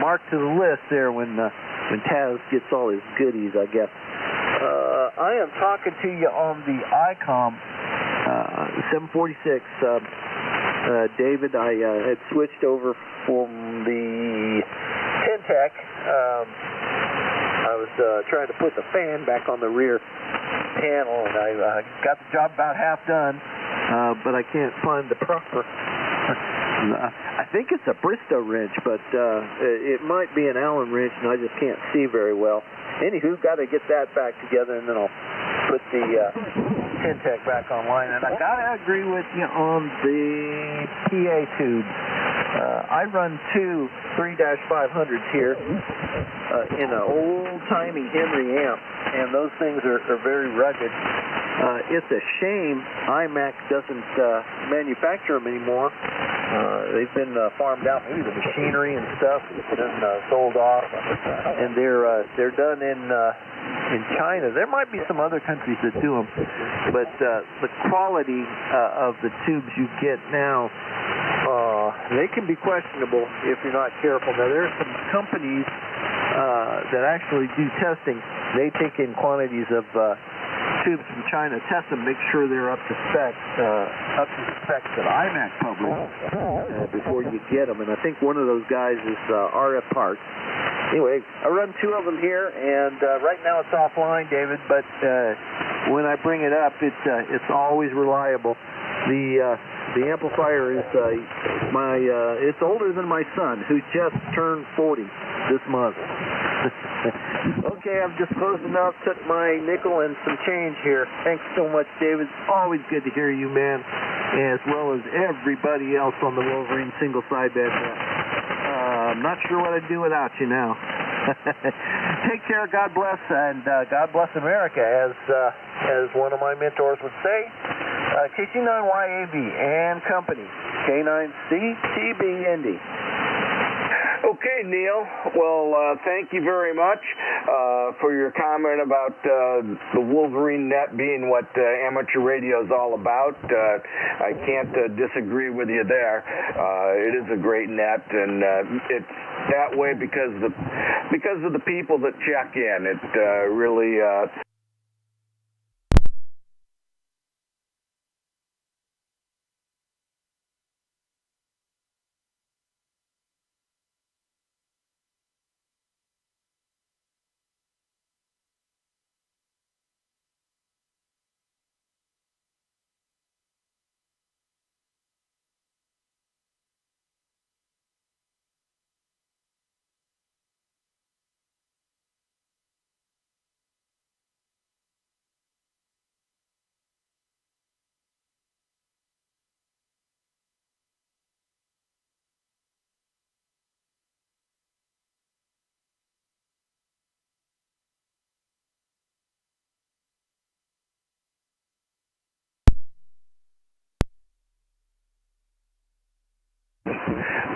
Mark to the list there when Taz gets all his goodies, I guess. I am talking to you on the ICOM 746. David, I had switched over from the Pentec. I was trying to put the fan back on the rear panel, and I got the job about half done, but I can't find the proper... I think it's a Bristow wrench, but it might be an Allen wrench, and I just can't see very well. Anywho, got to get that back together, and then I'll put the Pentec back online. And I got to agree with you on the PA tubes. I run two 3-500s here in an old-timey Henry amp, and those things are very rugged. It's a shame iMac doesn't manufacture them anymore. They've been farmed out. Maybe the machinery and stuff has been sold off, and they're done in China. There might be some other countries that do them, but the quality of the tubes you get now, they can be questionable if you're not careful. Now, there are some companies that actually do testing. They take in quantities of tubes from China, test them, make sure they're up to spec, that iMac published before you get them. And I think one of those guys is RF Parts. Anyway, I run two of them here, and right now it's offline, David. But when I bring it up, it's always reliable. The amplifier is it's older than my son, who just turned 40 this month. Okay, I've disposed enough, took my nickel and some change here. Thanks so much, David. Always good to hear you, man, as well as everybody else on the Wolverine single sideband net. I'm not sure what I'd do without you now. Take care, God bless, and God bless America, as one of my mentors would say. KC9YAB and Company, K9CTB Indy. Okay, Neil. Well, thank you very much for your comment about the Wolverine net being what amateur radio is all about. I can't disagree with you there. It is a great net, and it's that way because of the people that check in. It really...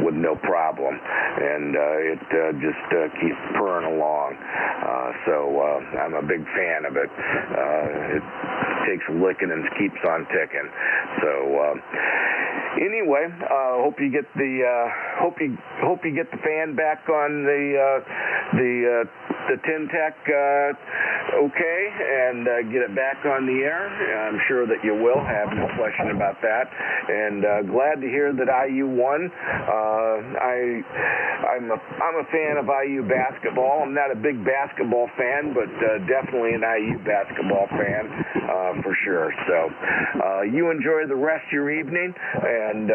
with no problem, and it just keeps purring along. So I'm a big fan of it. It takes a licking and keeps on ticking. So anyway, hope you get the fan back on the the Tintech okay and get it back on the air. I'm sure that you will. Have no question about that. And glad to hear that IU won. I'm a fan of IU basketball. I'm not a big basketball fan, but definitely an IU basketball fan for sure. So you enjoy the rest of your evening, and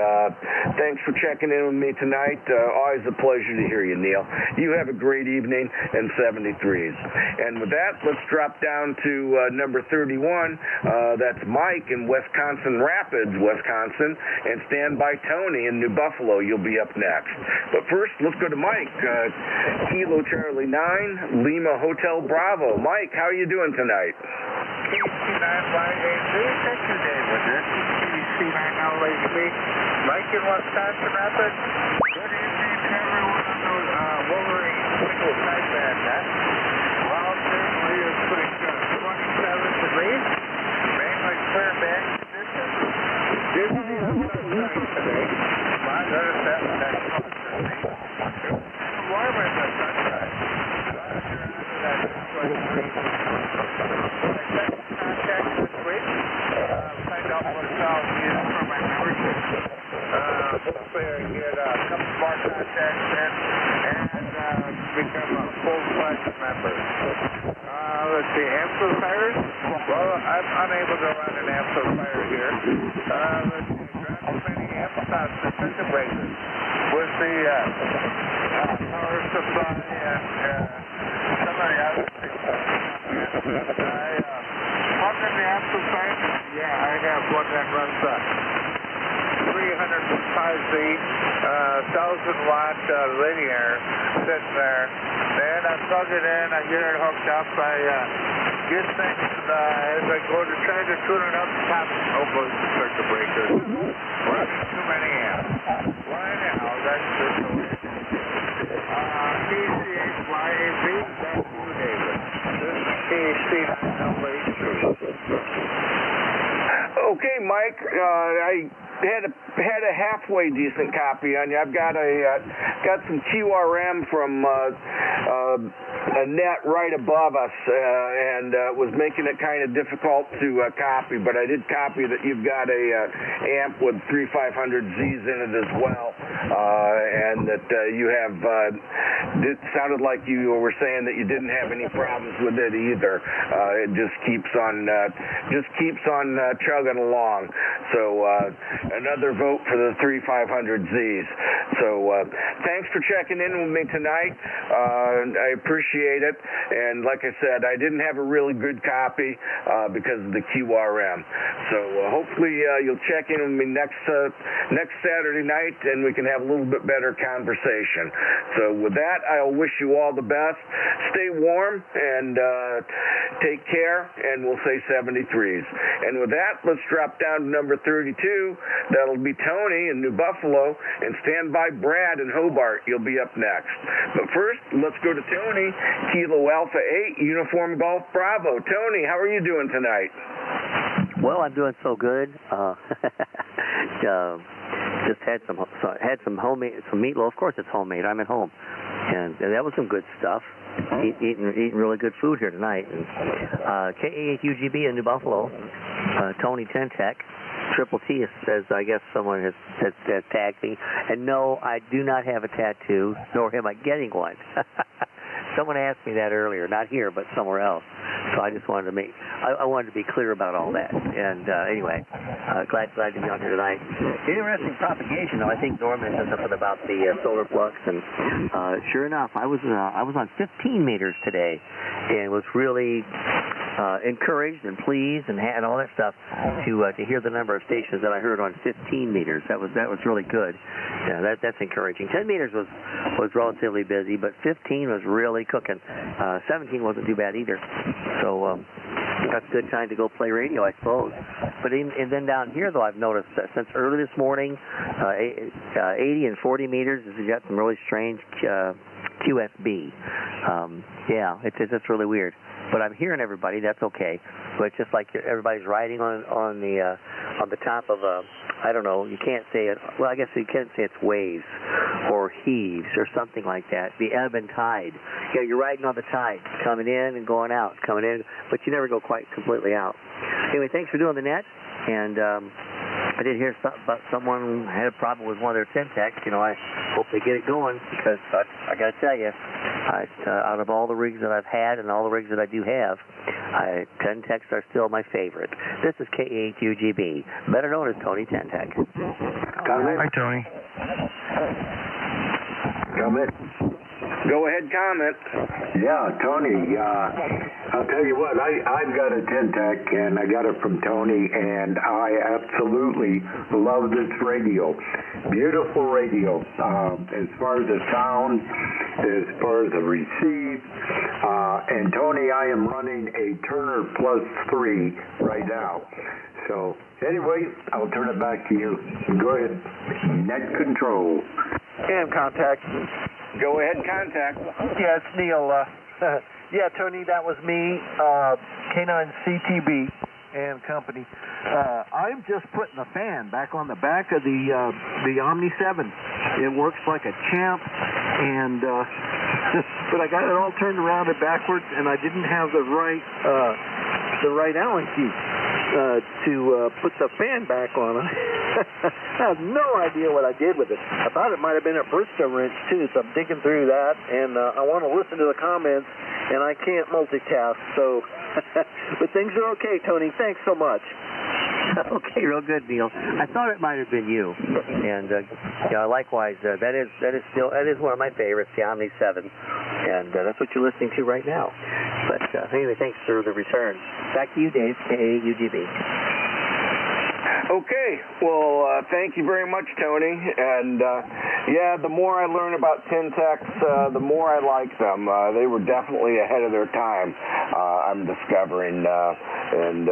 thanks for checking in with me tonight. Always a pleasure to hear you, Neil. You have a great evening and 73s. And with that, let's drop down to number 31. That's Mike in Wisconsin Rapids, Wisconsin, and stand by Tony in New Buffalo. You'll be up next. But first, let's go to Mike. Kilo Charlie 9, Lima Hotel Bravo. Mike, how are you doing tonight? Thank you, David. This is C9LAB. Mike in Wisconsin Rapids. Good evening to everyone on the Wolverine single sideband net. Well, certainly it's putting 27 degrees. Mainly clear band conditions. Busy sunshine today. My notice that next month. It's warm in the sunshine. Contact this week. Find out what South is for my membership. Hopefully I get a couple more contacts in and become a full-fledged member. Let's see, amplifiers? Well, I'm unable to run an amplifier here. Let's see, transmitting amplifiers to circuit breakers with the power supply and some of the other things. Plug in the amplifier? Yeah, I have one that runs 305V, 1,000-watt linear sitting there. Then I plug it in, I get it hooked up, I get things as I go to try to tune it up top. Hopefully the circuit breaker running too many amps. Well, anyhow, that's just the way it is. KCHYAV, that's you, David. This is KC9LAB. Okay, Mike, I had a halfway decent copy on you. I've got some QRM from a net right above us, and was making it kind of difficult to copy. But I did copy that you've got a amp with 3500Zs in it as well, and that you have. It sounded like you were saying that you didn't have any problems with it either. It just keeps on chugging along. So another vote for the 3500Zs. So thanks for checking in with me tonight. I appreciate it. And like I said, I didn't have a really good copy because of the QRM. So hopefully you'll check in with me next Saturday night, and we can have a little bit better conversation. So with that, I'll wish you all the best. Stay warm and take care, and we'll say 73s. And with that, let's drop down to number 32. That'll be Tony in New Buffalo, and stand by Brad in Hobart. You'll be up next. But first, let's go to Tony, Kilo Alpha 8, Uniform Golf Bravo. Tony, how are you doing tonight? Well, I'm doing so good. Just had some homemade, some meatloaf. Of course, it's homemade. I'm at home, and that was some good stuff. Eating really good food here tonight. And KA8UGB in New Buffalo, Tony Tentech, Triple T says, I guess someone has tagged me. And no, I do not have a tattoo, nor am I getting one. Someone asked me that earlier, not here, but somewhere else. So I just wanted to I wanted to be clear about all that. And anyway, glad to be on here tonight. Interesting propagation, though. I think Norman said something about the solar flux, and sure enough, I was on 15 meters today, and was really encouraged and pleased and all that stuff to hear the number of stations that I heard on 15 meters. That was really good. Yeah, that's encouraging. 10 meters was relatively busy, but 15 was really cooking. 17 wasn't too bad either. So that's a good time to go play radio, I suppose. But and then down here, though, I've noticed that since early this morning, 80 and 40 meters has got some really strange QSB. Yeah, it's really weird. But I'm hearing everybody. That's okay. But it's just like everybody's riding on on the top of a, I don't know, you can't say it, well, I guess you can say it's waves or heaves or something like that, the ebb and tide. You know, you're riding on the tide, coming in and going out, coming in, but you never go quite completely out. Anyway, thanks for doing the net, and I did hear about someone had a problem with one of their Ten-Tecs. You know, I hope they get it going, because I got to tell you, out of all the rigs that I've had and all the rigs that I do have, Ten-Tecs are still my favorite. This is K8UGB, better known as Tony Ten-Tec. Hi, Tony. Comment. Go ahead, comment. Yeah, Tony, I'll tell you what, I've got a Ten-Tec, and I got it from Tony, and I absolutely love this radio. Beautiful radio. As far as the sound, as far as the receive, and Tony, I am running a Turner Plus 3 right now. So, anyway, I'll turn it back to you. Go ahead. Net control. And contact. Go ahead, contact. Yeah, it's Neil. Yeah, Tony, that was me, K9 CTB and company. I'm just putting the fan back on the back of the Omni 7. It works like a champ, and but I got it all turned around and backwards, and I didn't have the right Allen key to put the fan back on it. I have no idea what I did with it. I thought it might have been a Bristol wrench too, so I'm digging through that, and I want to listen to the comments, and I can't multitask, so but things are okay, Tony. Thanks so much. Okay, real good, Neil. I thought it might have been you, and yeah, likewise. That is one of my favorites, the Omni 7, and that's what you're listening to right now. But anyway, thanks for the return. Back to you, Dave, KUGB. Okay, well, thank you very much, Tony. And yeah, the more I learn about Ten-Tecs, the more I like them. They were definitely ahead of their time, I'm discovering, and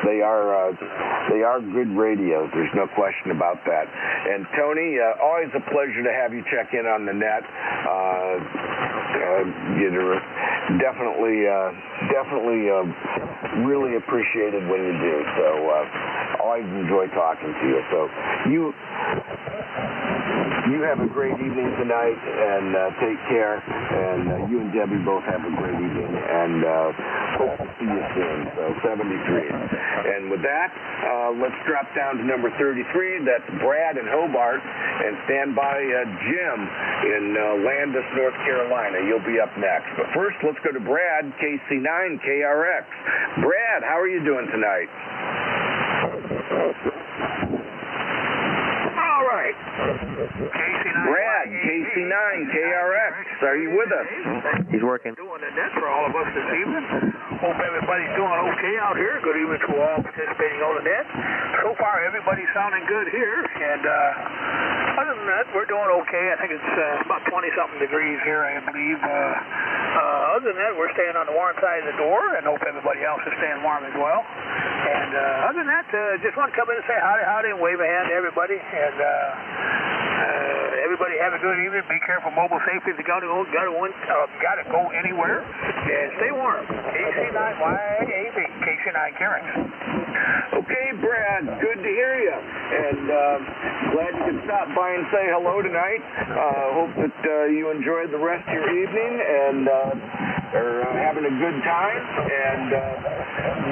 they are good radios. There's no question about that. And Tony, always a pleasure to have you check in on the net. You're definitely really appreciated when you do. So always enjoy talking to you. So you have a great evening tonight, and take care. And you and Debbie both have a great evening, and hope to see you soon. So 73. And with that, let's drop down to number 33. That's Brad in Hobart, and stand by Jim in Landis, North Carolina. You'll be up next. But first, let's go to Brad, KC9 KRX. Brad, how are you doing tonight? All right. Brad, KC9 KRX, are you with us? He's working. Doing the net for all of us this evening. Hope everybody's doing okay out here. Good evening to all participating on the net. So far, everybody's sounding good here, and other than that, we're doing okay. I think it's about 20-something degrees here, I believe. Other than that, we're staying on the warm side of the door, and hope everybody else is staying warm as well. And other than that, just want to come in and say howdy, and wave a hand to everybody. And everybody have a good evening. Be careful, mobile safety. If you gotta go anywhere, and stay warm. KC9YAB, KC9 Carings. Okay, Brad, good to hear you, and glad you could stop by and say hello tonight. Hope that you enjoyed the rest of your evening and are having a good time, and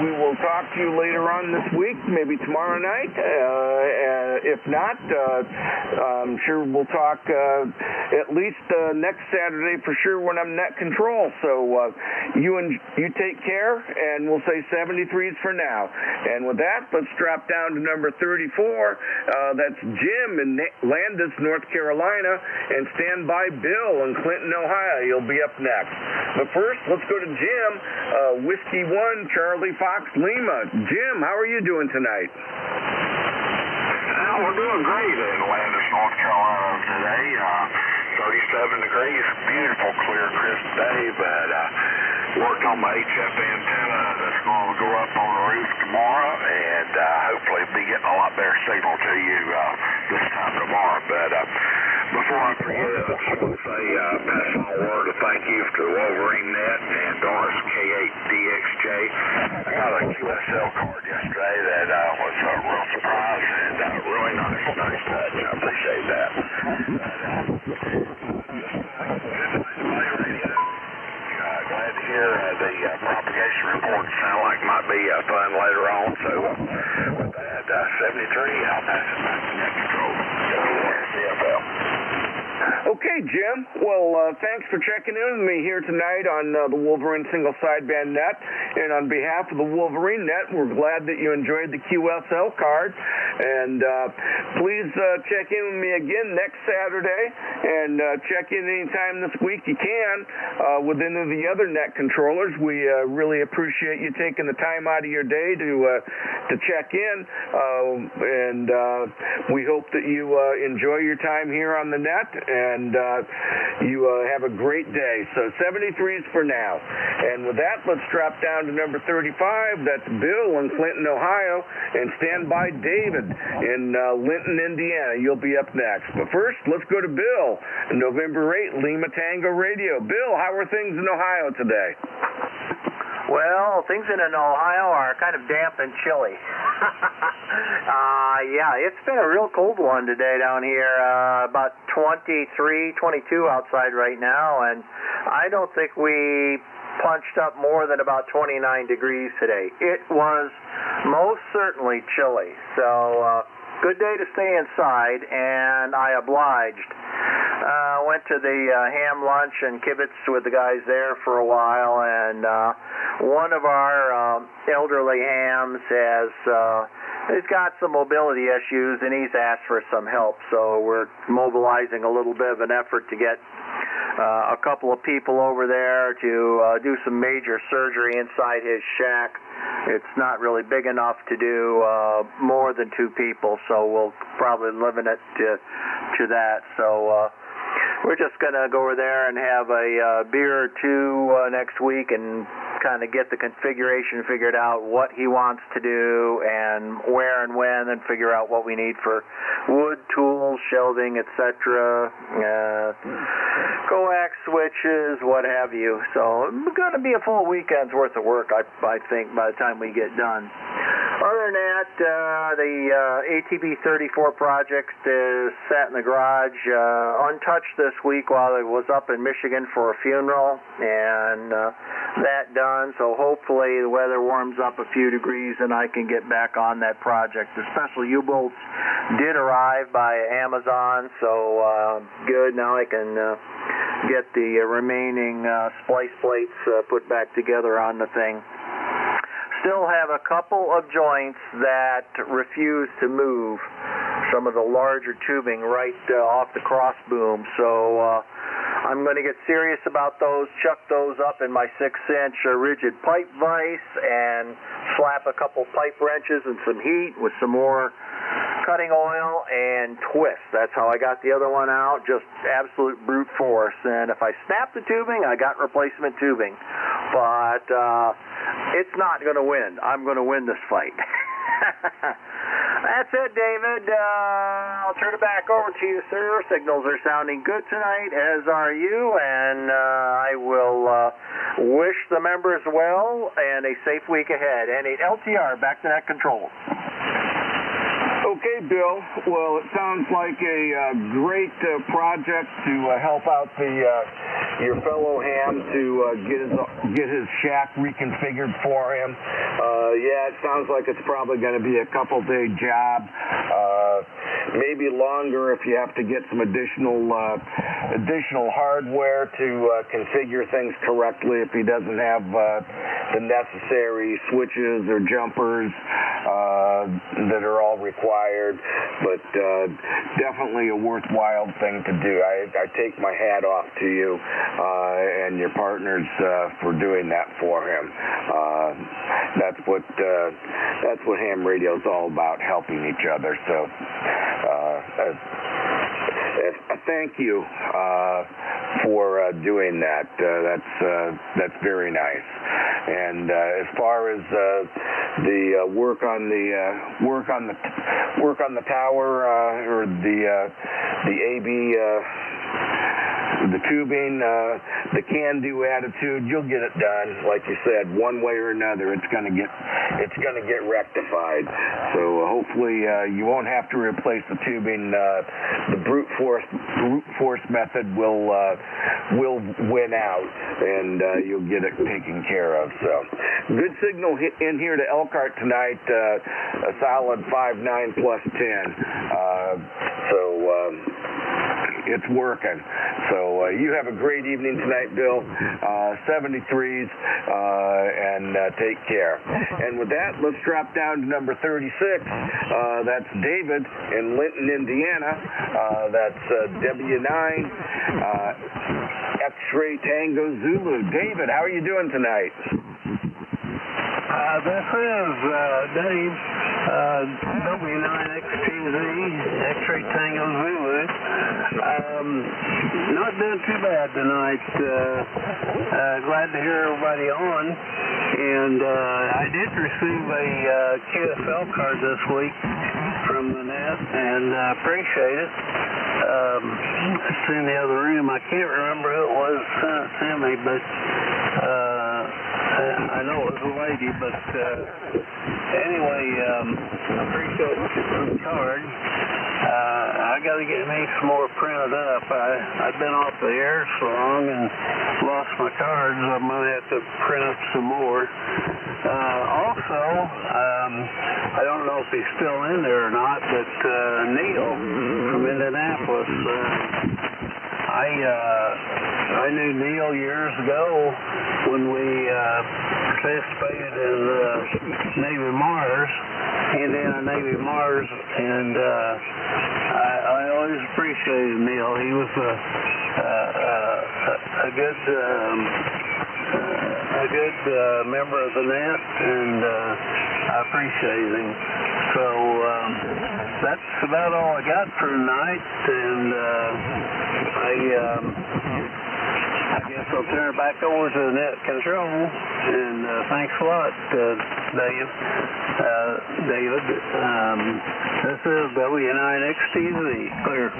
we will talk to you later on this week, maybe tomorrow night. If not, I'm sure we'll talk at least next Saturday for sure when I'm net control. So you take care, and we'll say 73s for now. And with that, let's drop down to number 34. That's Jim in Landis, North Carolina, and stand by Bill in Clinton, Ohio. You'll be up next. But first, let's go to Jim, Whiskey 1, Charlie Fox Lima. Jim, how are you doing tonight? Well, we're doing great in Landis, North Carolina today. 37 degrees, beautiful, clear, crisp day, but worked on my HF antenna that's going to go up on the roof tomorrow, and hopefully be getting a lot better signal to you this time tomorrow. But before I forget, I just want to say, pass on a word of thank you to Wolverine Net and Doris K8DXJ. I got a QSL card yesterday that was a real surprise and really nice touch. I appreciate that. Glad to hear the propagation reports sound like might be fun later on. So with that, 73, I'll pass it back to net control. CFL. Okay, Jim. Well, thanks for checking in with me here tonight on the Wolverine Single Sideband Net. And on behalf of the Wolverine Net, we're glad that you enjoyed the QSL card. And please check in with me again next Saturday. And check in anytime this week you can with any of the other net controllers. We really appreciate you taking the time out of your day to check in. And we hope that you enjoy your time here on the net. And you have a great day. So 73s for now. And with that, let's drop down to number 35. That's Bill in Clinton, Ohio. And stand by David in Linton, Indiana. You'll be up next. But first, let's go to Bill, November 8, Lima Tango Radio. Bill, how are things in Ohio today? Well, things in Ohio are kind of damp and chilly. Yeah, it's been a real cold one today down here, about 23, 22 outside right now, and I don't think we punched up more than about 29 degrees today. It was most certainly chilly, so good day to stay inside, and I obliged. Went to the ham lunch and kibitz with the guys there for a while, and one of our elderly hams he's got some mobility issues, and he's asked for some help, so we're mobilizing a little bit of an effort to get a couple of people over there to do some major surgery inside his shack. It's not really big enough to do more than 2 people, so we'll probably limit it to that. So we're just going to go over there and have a beer or 2 next week and kind of get the configuration figured out, what he wants to do and where and when, and figure out what we need for wood, tools, shelving, etc., coax switches, what have you. So it's going to be a full weekend's worth of work, I think, by the time we get done. Other than that, the ATB 34 project is sat in the garage untouched this week while I was up in Michigan for a funeral, and that done. So hopefully the weather warms up a few degrees and I can get back on that project. The special U-bolts did arrive by Amazon, so good. Now I can get the remaining splice plates put back together on the thing. Still have a couple of joints that refuse to move, some of the larger tubing right off the cross boom, so I'm going to get serious about those, chuck those up in my 6-inch rigid pipe vise and slap a couple pipe wrenches and some heat with some more cutting oil and twist. That's how I got the other one out, just absolute brute force. And if I snap the tubing, I got replacement tubing. But it's not going to win. I'm going to win this fight. That's it, David. I'll turn it back over to you, sir. Signals are sounding good tonight, as are you, and I will wish the members well and a safe week ahead. And LTR, back to net control. Okay, Bill. Well, it sounds like a great project to help out your fellow ham to get his shack reconfigured for him. Yeah, it sounds like it's probably going to be a couple-day job, maybe longer if you have to get some additional hardware to configure things correctly. If he doesn't have the necessary switches or jumpers that are all required, but definitely a worthwhile thing to do. I take my hat off to you and your partners for doing that for him. That's what ham radio is all about, helping each other. So thank you for doing that. That's very nice. And as far as the work on the tower or the AB, the tubing, the can-do attitude, you'll get it done. Like you said, one way or another, it's going to get rectified. So hopefully you won't have to replace the tubing. The brute force method will win out, and you'll get it taken care of. So good signal in here to Elkhart tonight. A solid 5.9 plus 10. It's working. So you have a great evening tonight, Bill. 73s, and take care. And with that, let's drop down to number 36. That's David in Linton, Indiana. That's W9 X-Ray Tango Zulu. David, how are you doing tonight? This is Dave, W9XTZ, X-Ray Tango Zulu. Not doing too bad tonight. Glad to hear everybody on. And I did receive a QSL card this week from the net, and I appreciate it. It's in the other room. I can't remember who it was sent me, but I know it was a lady, but anyway, I appreciate the card. I got to get me some more printed up. I've been off the air so long and lost my cards. I'm going to have to print up some more. Also, I don't know if he's still in there or not, but Neil from Indianapolis, I knew Neil years ago when we participated in Navy Mars, Indiana Navy Mars, and I always appreciated Neil. He was a good member of the net, and I appreciated him. So that's about all I got for tonight, and I guess I'll turn it back over to the net control, and thanks a lot, David. This is W9XTZ. Clear.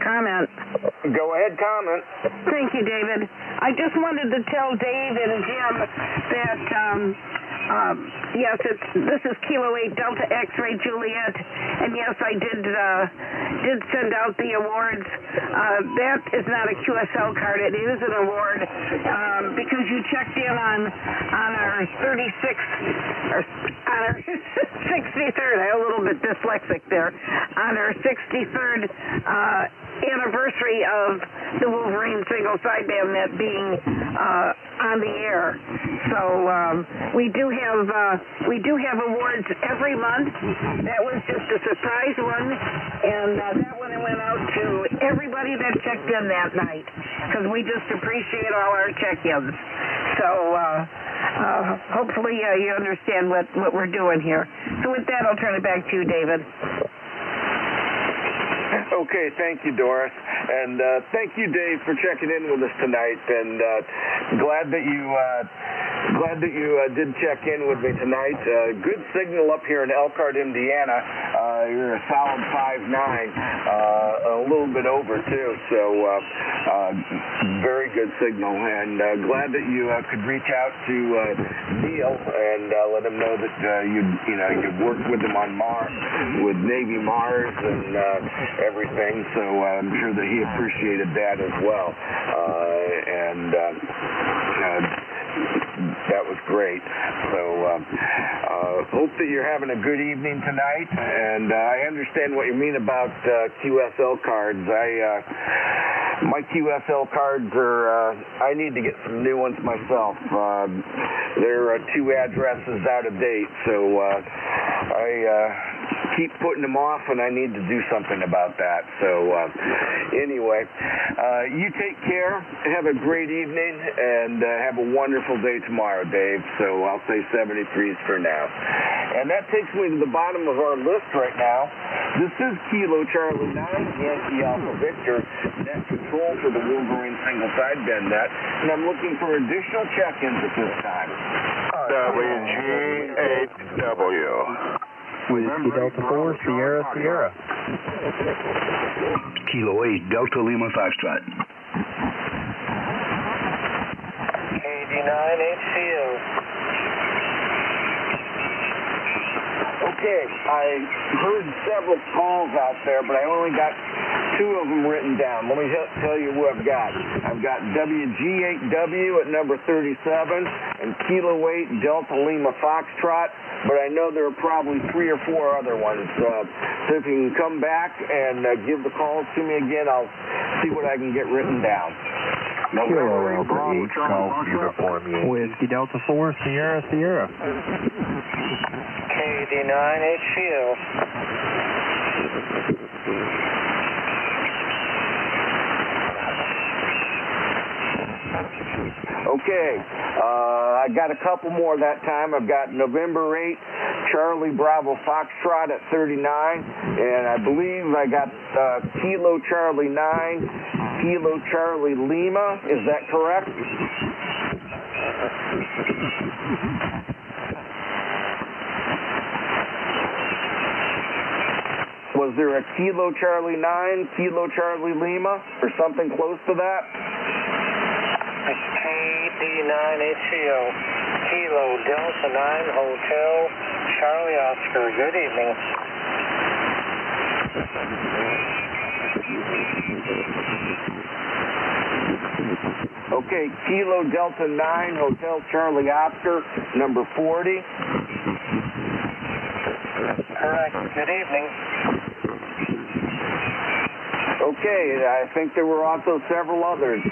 Comment. Go ahead, comment. Thank you, David. I just wanted to tell Dave and Jim that yes, this is Kilo 8 Delta X-Ray Juliet, and yes, I did send out the awards. That is not a QSL card; it is an award because you checked in on our 36th or on our 63rd. I'm a little bit dyslexic there. On our 63rd anniversary of the Wolverine single sideband net being on the air. So we do have awards every month. That was just a surprise one, and that one went out to everybody that checked in that night because we just appreciate all our check-ins. So hopefully you understand what we're doing here. So with that, I'll turn it back to you, David. Okay, thank you, Doris, and thank you, Dave, for checking in with us tonight. And glad that you did check in with me tonight. Good signal up here in Elkhart, Indiana. You're a solid 5.9, a little bit over too. So very good signal, and glad that you could reach out to Neil and let him know that you've worked with him on with Navy Mars and everything, so I'm sure that he appreciated that as well. That was great. So hope that you're having a good evening tonight, and I understand what you mean about QSL cards. My QSL cards are, I need to get some new ones myself. They're 2 addresses out of date, so I keep putting them off, and I need to do something about that. So anyway, you take care, have a great evening, and have a wonderful day tomorrow, Dave. So I'll say 73s for now. And that takes me to the bottom of our list right now. This is Kilo Charlie 9, Yankee Alpha Victor, net control for the Wolverine single sideband net, and I'm looking for additional check-ins at this time. WG8W. Whiskey Delta 4, Sierra, Sierra. Kilo 8, Delta Lima Foxtrot. KD9HCO. Okay, I heard several calls out there, but I only got 2 of them written down. Let me tell you who I've got. I've got WG8W at number 37 and Kilo 8 Delta Lima Foxtrot, but I know there are probably 3 or 4 other ones. So if you can come back and give the calls to me again, I'll see what I can get written down. Kilo Alpha 8, Golf Uniform Yankee. Whiskey Delta 4, Sierra, Sierra. KD9HCO. Okay, I got a couple more that time. I've got November 8, Charlie Bravo Foxtrot at 39, and I believe I got Kilo Charlie 9, Kilo Charlie Lima. Is that correct? Was there a Kilo Charlie 9, Kilo Charlie Lima, or something close to that? KD9HCO, Kilo Delta 9 Hotel, Charlie Oscar. Good evening. Okay, Kilo Delta 9 Hotel Charlie Oscar, number 40. Correct. Good evening. Okay, I think there were also several others.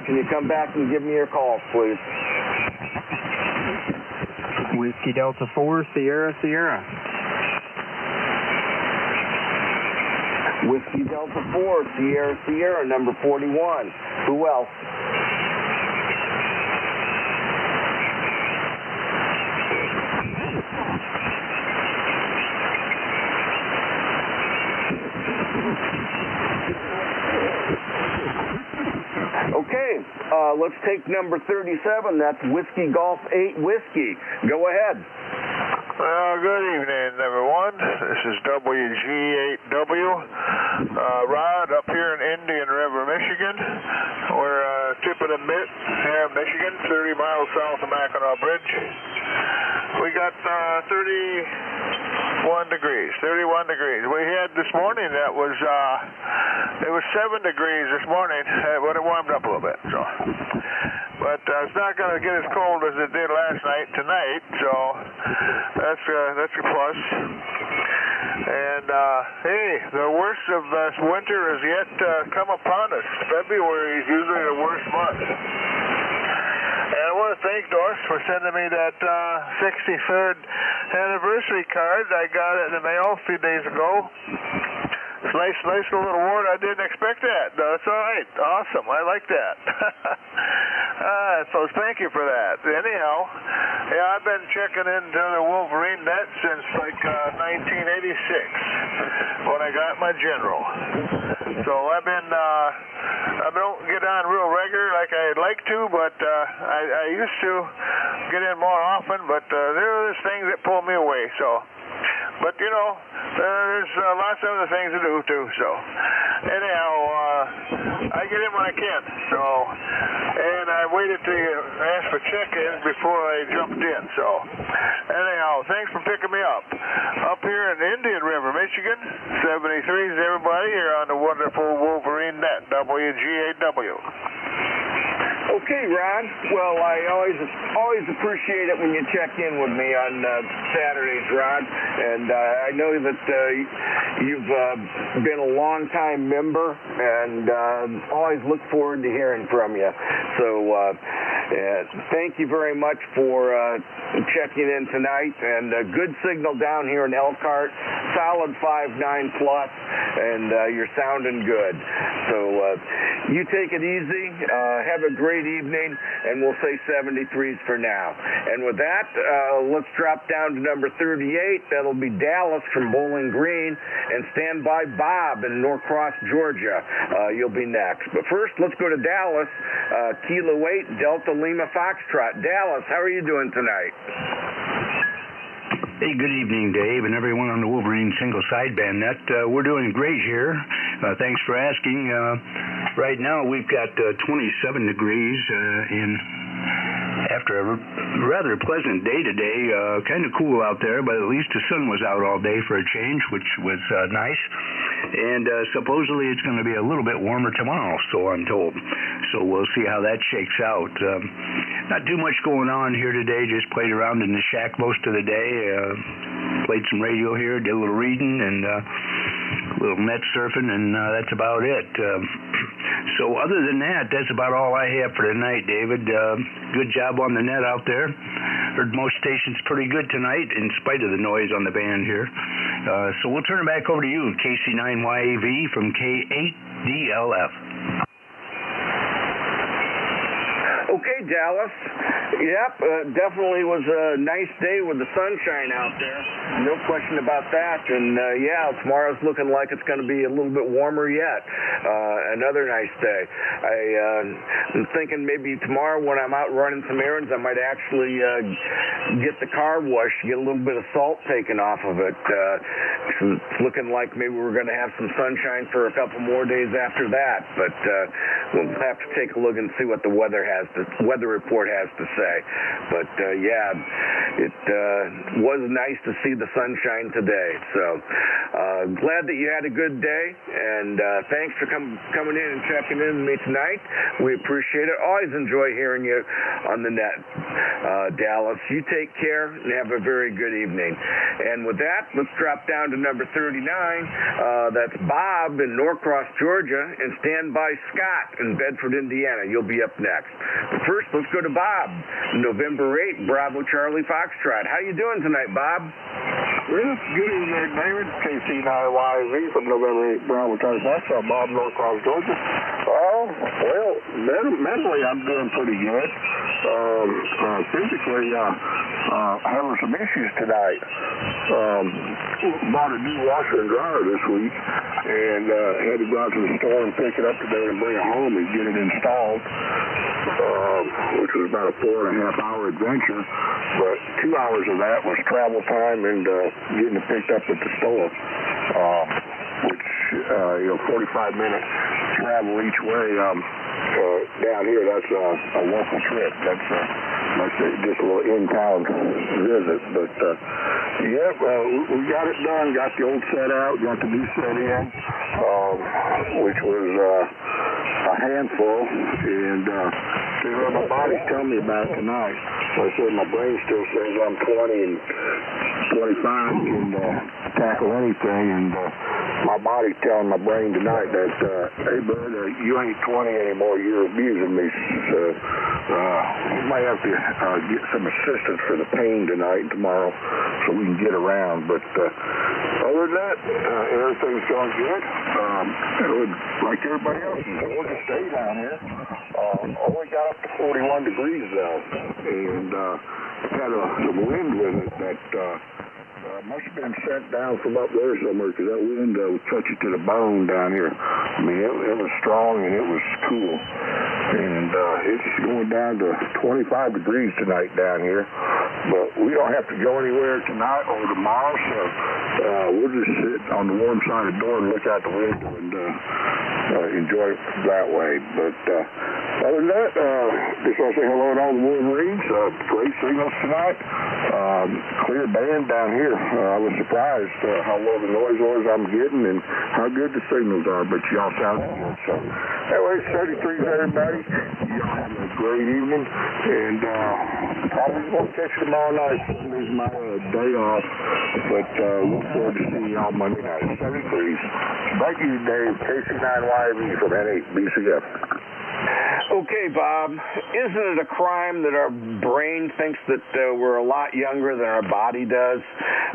Can you come back and give me your calls, please? Whiskey Delta 4, Sierra, Sierra. Whiskey Delta 4, Sierra, Sierra, number 41. Who else? Okay, let's take number 37. That's Whiskey Golf 8 Whiskey. Go ahead. Well, good evening, everyone. This is WG8W. Rod up here in Indian River, Michigan. We're tip of the mid here in Michigan, 30 miles south of Mackinac Bridge. We got 31 degrees. We had this morning that was it was 7 degrees this morning, but it warmed up a little bit. So, but it's not going to get as cold as it did last night tonight. So that's a plus. And hey, the worst of this winter is yet to come upon us. February is usually the worst month. And I want to thank Doris for sending me that 63rd anniversary card. I got it in the mail a few days ago. It's nice little award. I didn't expect that. That's all right. Awesome. I like that. So thank you for that. Anyhow, yeah, I've been checking into the Wolverine net since like 1986 when I got my General. So I don't get on real regular like I'd like to, but I used to get in more often, but there are things that pull me away. So, but you know, there's lots of other things to do too. So, anyhow, I get in when I can. So, and I waited to ask for check-ins before I jumped in. So, anyhow, thanks for picking me up. Up here in Indian River, Michigan, 73's everybody here on the wonderful Wolverine net, WG8W. Okay, Ron. Well, I always appreciate it when you check in with me on Saturdays, Ron. And I know that you've been a long-time member, and always look forward to hearing from you. So thank you very much for checking in tonight. And good signal down here in Elkhart, solid 5.9 plus, and you're sounding good. So you take it easy. Have a great evening, and we'll say 73s for now. And with that, let's drop down to number 38. That'll be Dallas from Bowling Green, and stand by Bob in Norcross, Georgia. You'll be next. But first, let's go to Dallas, Kilo 8 Delta Lima Foxtrot. Dallas, how are you doing tonight? Hey, good evening, Dave, and everyone on the Wolverine single sideband net. We're doing great here. Thanks for asking. Right now, we've got 27 degrees after a rather pleasant day today. Kind of cool out there, but at least the sun was out all day for a change, which was nice. And supposedly it's going to be a little bit warmer tomorrow, so I'm told. So we'll see how that shakes out. Not too much going on here today. Just played around in the shack most of the day. Played some radio here, did a little reading, and a little net surfing, and that's about it. So other than that, that's about all I have for tonight, David. Good job on the net out there. Heard most stations pretty good tonight, in spite of the noise on the band here. So we'll turn it back over to you, KC9YAV from K8DLF. Okay, Dallas. Yep, definitely was a nice day with the sunshine out there. No question about that. And yeah, tomorrow's looking like it's going to be a little bit warmer yet. Another nice day. I'm thinking maybe tomorrow when I'm out running some errands, I might actually get the car washed, get a little bit of salt taken off of it. It's looking like maybe we're going to have some sunshine for a couple more days after that. But we'll have to take a look and see what the weather report has to say. But yeah, it was nice to see the sunshine today. So glad that you had a good day, and thanks for coming in and checking in with me tonight. We appreciate it. Always enjoy hearing you on the net, Dallas. You take care and have a very good evening. And with that, let's drop down to number 39. That's Bob in Norcross, Georgia, and stand by Scott in Bedford, Indiana. You'll be up next. But first, let's go to Bob, November 8, Bravo Charlie Foxtrot. How you doing tonight, Bob? Well, good evening, David. KC9YV from November 8, Bravo Charlie Foxtrot. Bob, Norcross, Georgia. Well, mentally I'm doing pretty good. Physically, having some issues tonight. Bought a new washer and dryer this week, and had to go out to the store and pick it up today and bring it home and get it installed. Which was about a 4.5-hour adventure, but 2 hours of that was travel time and getting it picked up at the store, which 45-minute travel each way. Down here, that's a local trip. That's just a little in-town visit. But yeah, we got it done. Got the old set out. Got the new set in, which was a handful. And my body's telling me about it tonight. Like I said, my brain still says I'm 20 and 25 can tackle anything, and my body's telling my brain tonight that, hey, bud, you ain't 20 anymore. You're abusing me. So we might have to get some assistance for the pain tonight and tomorrow so we can get around. But other than that, everything's going good. Like everybody else in Georgia State down here, only got up to 41 degrees though, and had some wind with it that must have been sent down from up there somewhere, because that wind would touch you to the bone down here. I mean, it was strong and it was cool. And it's going down to 25 degrees tonight down here. But we don't have to go anywhere tonight or tomorrow, so we'll just sit on the warm side of the door and look out the window and enjoy it that way. But other than that, just want to say hello to all the Wolverines. Great signals tonight. Clear band down here. I was surprised how low the noise was I'm getting and how good the signals are, but y'all sound good. So anyway, 33 everybody. Y'all have a great evening, and probably won't catch you tomorrow night. It's my day off, but look forward to seeing y'all Monday night. 73s. Thank you, Dave. KC9YV from N8 BCF. Okay, Bob, isn't it a crime that our brain thinks that we're a lot younger than our body does?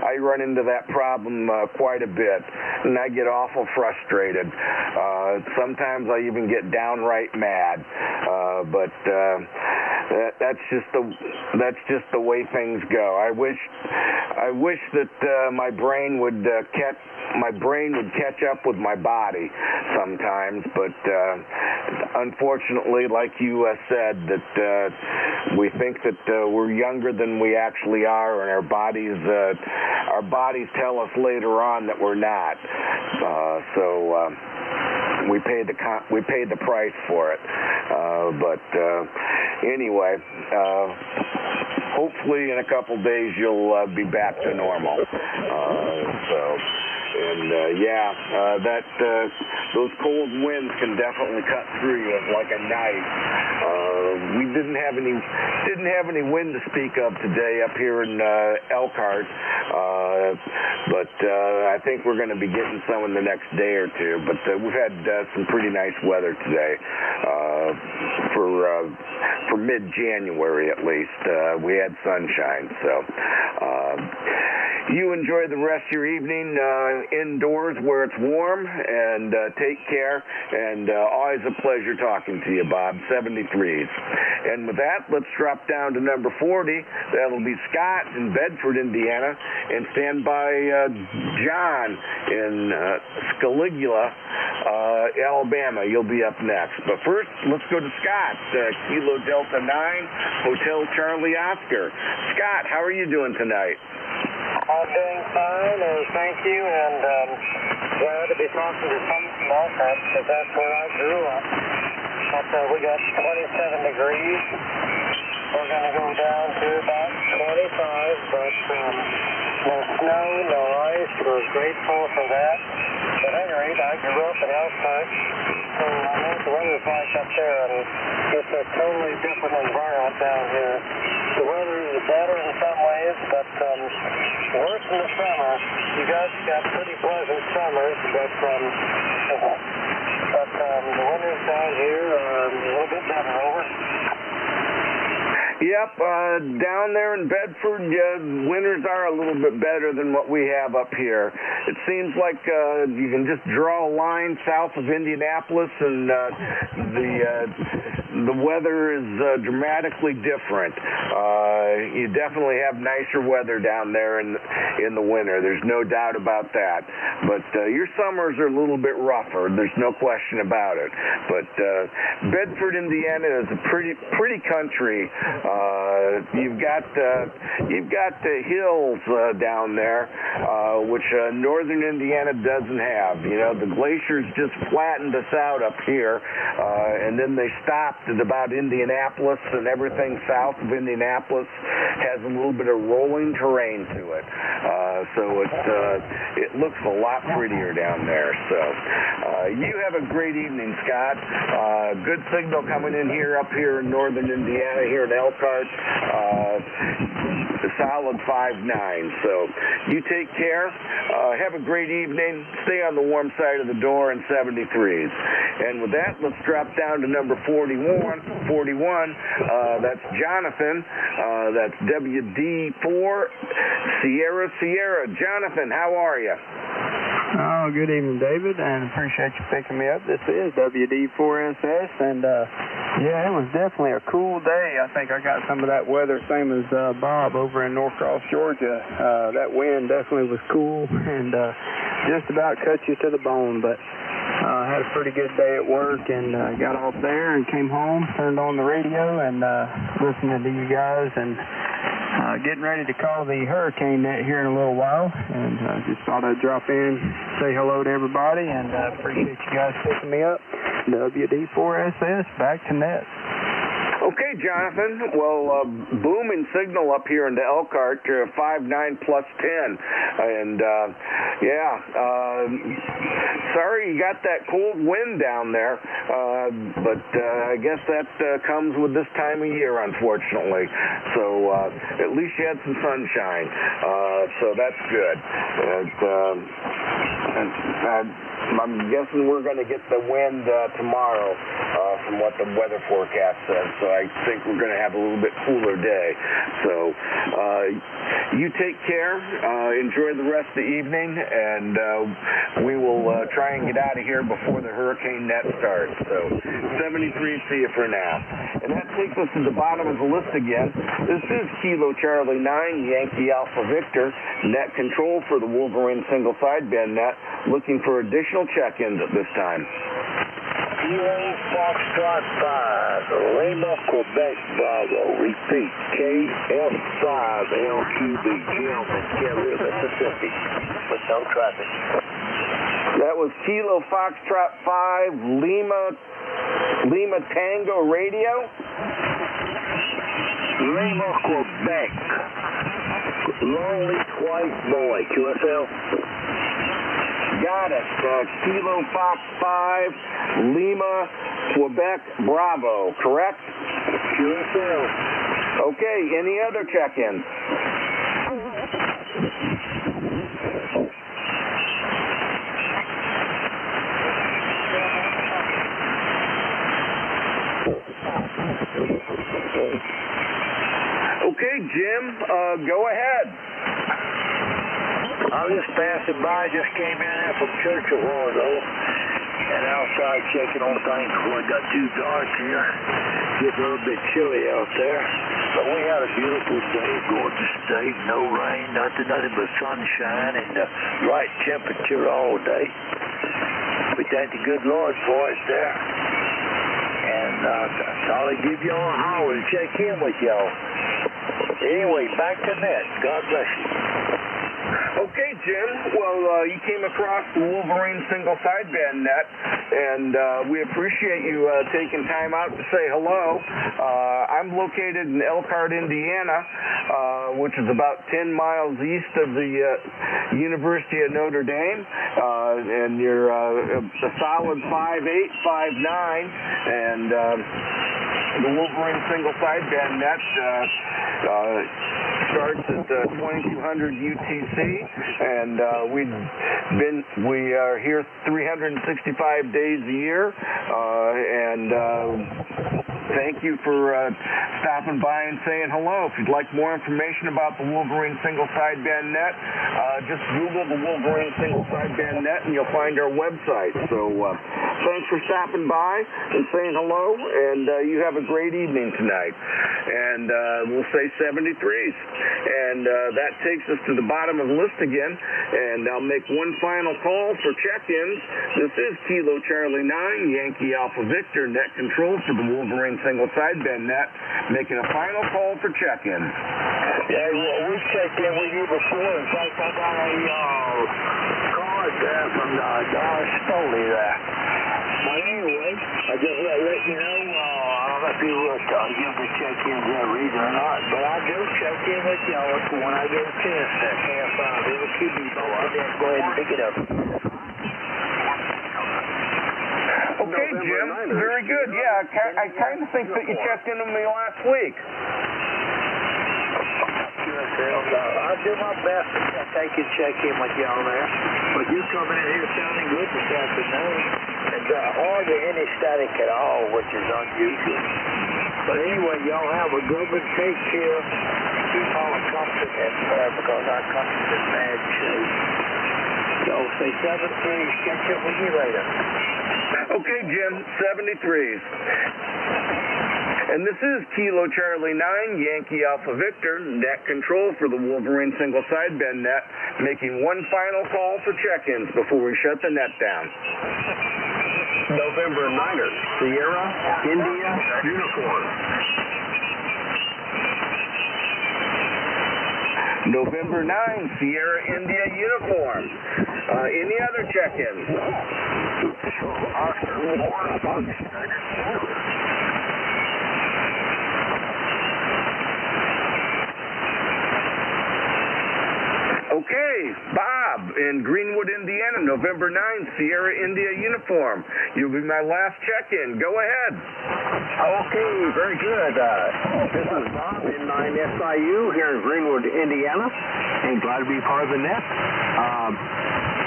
I run into that problem quite a bit, and I get awful frustrated. Sometimes I even get downright mad, but that's just the way things go. I wish that my brain would catch up with my body sometimes, but unfortunately unfortunately, like you said, that we think that we're younger than we actually are, and our bodies tell us later on that we're not. So we paid the price for it. But anyway, hopefully in a couple days you'll be back to normal. Those cold winds can definitely cut through you like a knife. We didn't have any wind to speak of today up here in Elkhart, but I think we're going to be getting some in the next day or two. But we've had some pretty nice weather today for mid-January at least. We had sunshine, so. You enjoy the rest of your evening indoors where it's warm, and take care, and always a pleasure talking to you, Bob. 73s. And with that, let's drop down to number 40. That'll be Scott in Bedford, Indiana, and stand by John in Scaligula, Alabama. You'll be up next. But first, let's go to Scott, Kilo Delta 9, Hotel Charlie Oscar. Scott, how are you doing tonight? I'm doing fine, thank you, and glad to be talking to some from Elkhart, because that's where I grew up. But we got 27 degrees. We're going to go down to about 25, but no snow, no ice. We're grateful for that. But at any rate, I grew up in Elkhart, so I know what the weather's like up there, and it's a totally different environment down here. The weather is better in some ways, but worse in the summer. You guys got pretty pleasant summers, but the winters down here are a little bit better. Over. Yep, down there in Bedford, winters are a little bit better than what we have up here. It seems like you can just draw a line south of Indianapolis, and the weather is dramatically different. You definitely have nicer weather down there in the winter. There's no doubt about that. But your summers are a little bit rougher. There's no question about it. But Bedford, Indiana is a pretty country. You've got the hills down there, which northern Indiana doesn't have. You know, the glaciers just flattened us out up here, and then they stopped at about Indianapolis, and everything south of Indianapolis has a little bit of rolling terrain to it. So it looks a lot prettier down there. So you have a great evening, Scott. Good signal coming in here up here in northern Indiana, here in Elkhart. Solid 5.9. So you take care. Have a great evening. Stay on the warm side of the door in 73s. And with that, let's drop down to number 41. That's Jonathan. That's WD4 Sierra. Jonathan, how are you? Oh, good evening, David, and appreciate you picking me up. This is WD4SS, and yeah, it was definitely a cool day. I think I got some of that weather, same as Bob over in Norcross, Georgia. That wind definitely was cool and just about cut you to the bone, but I had a pretty good day at work and got off there and came home, turned on the radio, and listening to you guys, and getting ready to call the hurricane net here in a little while, and just thought I'd drop in, say hello to everybody, and appreciate you guys picking me up. WD4SS, back to net. Okay, Jonathan. Well, booming signal up here into Elkhart, 5.9 plus 10. And, sorry you got that cold wind down there, but I guess that comes with this time of year, unfortunately. So at least you had some sunshine, so that's good. I'm guessing we're going to get the wind tomorrow from what the weather forecast says, so I think we're going to have a little bit cooler day. So you take care, enjoy the rest of the evening, and we will try and get out of here before the hurricane net starts. So 73, see you for now. And that takes us to the bottom of the list again. This is Kilo Charlie 9, Yankee Alpha Victor, net control for the Wolverine single sideband net, looking for additional check-ins at this time. Kilo Foxtrot 5, Lima, Quebec, Bravo. Repeat, KF5, LQB, Jim in Carrier, Mississippi, with no traffic. That was Kilo Foxtrot 5, Lima Tango Radio. Lima, Quebec. Lonely twice boy, QSL. Got it. Kilo Fox 5, Lima, Quebec, Bravo, correct? QSL. Okay, any other check-ins? Okay, Jim, go ahead. I was just passing by, just came in there from church a while ago, and outside checking on things before it got too dark here. Getting a little bit chilly out there. But we had a beautiful day, gorgeous day, no rain, nothing but sunshine and the right temperature all day. We thank the good Lord for it there. And I'll give y'all a holler to check in with y'all. Anyway, back to net. God bless you. Okay, Jim. Well, you came across the Wolverine single sideband net, and we appreciate you taking time out to say hello. I'm located in Elkhart, Indiana, which is about 10 miles east of the University of Notre Dame, and you're a solid 5'8", 5'9", and the Wolverine single sideband net starts at 2200 UTC, and we are here 365 days a year, and thank you for stopping by and saying hello. If you'd like more information about the Wolverine single sideband net, just Google the Wolverine single sideband net and you'll find our website. So thanks for stopping by and saying hello, and you have a great evening tonight. And we'll say 73s. And that takes us to the bottom of the list again, and I'll make one final call for check-ins. This is Kilo Charlie 9, Yankee Alpha Victor, net control for the Wolverine single sideband net, making a final call for check-in. Yeah, well, we checked in with you before. In fact, I got a card there from Doris Foley there. But anyway, I just let you know, I don't know if you give the check-ins every reason or not, but I do check in with y'all when I get a chance there. It'll keep me going. Go ahead and pick it up. Okay, Jim, very good. Yeah, I kind of think that you checked in with me last week. I'll do my best to take and check in with y'all there. But you coming in here sounding good this afternoon. And hardly any static at all, which is unusual. But anyway, y'all have a good one. Take care. Keep all the comfort in there because our country's in bad shape. Y'all say 73. Catch up with you later. Okay, Jim, 73s. And this is Kilo Charlie 9, Yankee Alpha Victor, net control for the Wolverine single sideband net, making one final call for check-ins before we shut the net down. November 9er, Sierra, India, Unicorn. November 9, Sierra, India, Uniform. Any other check-ins? Okay, Bob in Greenwood, Indiana, November 9, Sierra, India, Uniform. You'll be my last check-in. Go ahead. Okay, very good. This is Bob in 9SIU here in Greenwood, Indiana, and glad to be part of the net.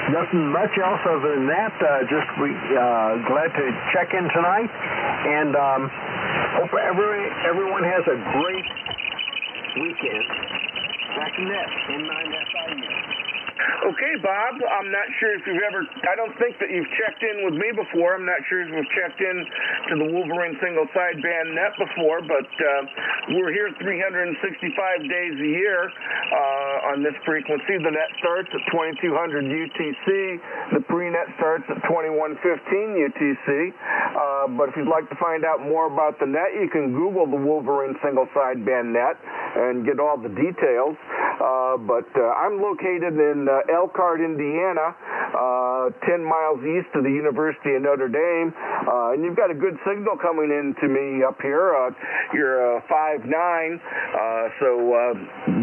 Nothing much else other than that. Just glad to check in tonight, and hope everyone has a great weekend. Back to net in 9SIU. Okay, Bob, I'm not sure if you've ever, I don't think that you've checked in with me before. I'm not sure if you've checked in to the Wolverine single sideband net before, but we're here 365 days a year on this frequency. The net starts at 2200 UTC. The pre-net starts at 2115 UTC. But if you'd like to find out more about the net, you can Google the Wolverine single sideband net and get all the details. But I'm located in Elkhart, Indiana, 10 miles east of the University of Notre Dame, and you've got a good signal coming in to me up here. You're 5'9", so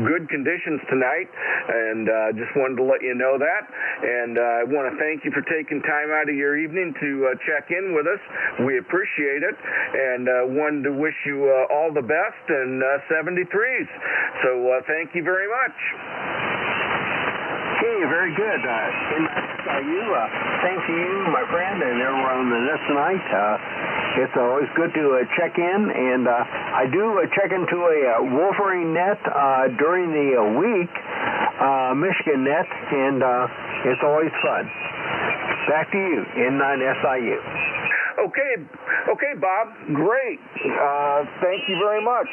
good conditions tonight, and just wanted to let you know that. And I want to thank you for taking time out of your evening to check in with us. We appreciate it, and wanted to wish you all the best and 73s. So thank you very much. Okay, very good. Thanks to you, my friend, and everyone on the net tonight. It's always good to check in, and I do check into a Wolverine net during the week, Michigan net, and it's always fun. Back to you, N9SIU. Okay, Bob. Great. Thank you very much.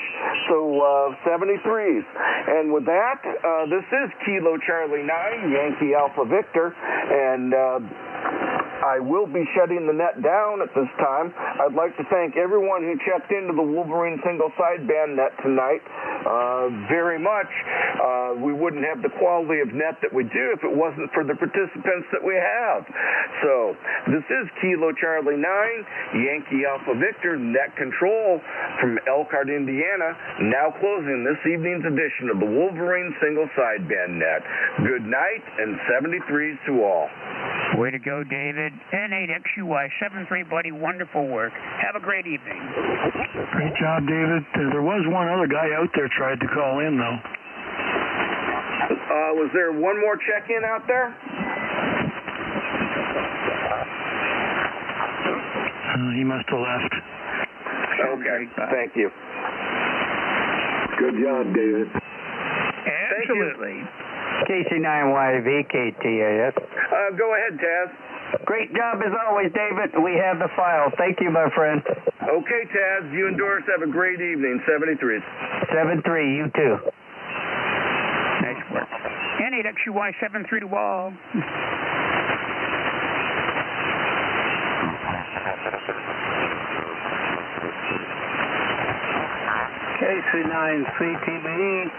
So 73s. And with that, this is Kilo Charlie 9, Yankee Alpha Victor, and I will be shutting the net down at this time. I'd like to thank everyone who checked into the Wolverine single sideband net tonight very much. We wouldn't have the quality of net that we do if it wasn't for the participants that we have. So this is Kilo Charlie 9, Yankee Alpha Victor, net control from Elkhart, Indiana, now closing this evening's edition of the Wolverine single sideband net. Good night and 73s to all. Way to go, David. N8XUY 73, buddy. Wonderful work. Have a great evening. Great job, David. There was one other guy out there tried to call in, though. Was there one more check-in out there? He must have left. Okay, thank you. Good job, David. Absolutely. KC9YV, KTAS. Go ahead, Taz. Great job as always, David. We have the file. Thank you, my friend. Okay, Taz. You and Doris have a great evening. 73. 73, you too. Nice work. N8XUY 73 to all. KC9CTB,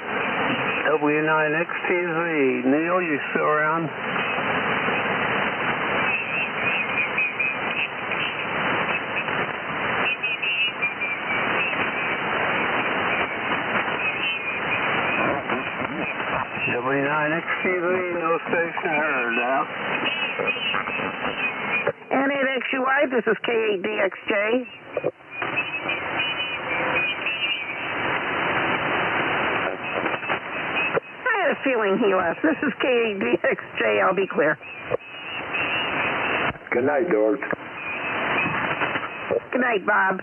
W9XTZ. Neil, you still around? W9XTZ, no station heard. Out. N8XUY, this is K8DXJ. I had a feeling he left. This is K8DXJ, I'll be clear. Good night, Doris. Good night, Bob.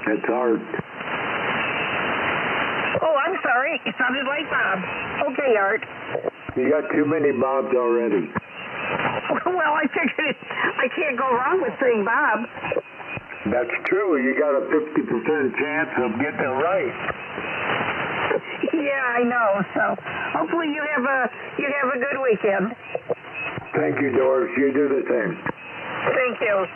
That's Art. Oh, I'm sorry. It sounded like Bob. Okay, Art. You got too many Bobs already. Well, I figured I can't go wrong with saying Bob. That's true. You got a 50% chance of getting it right. Yeah, I know. So hopefully you have a good weekend. Thank you, Doris. You do the same. Thank you.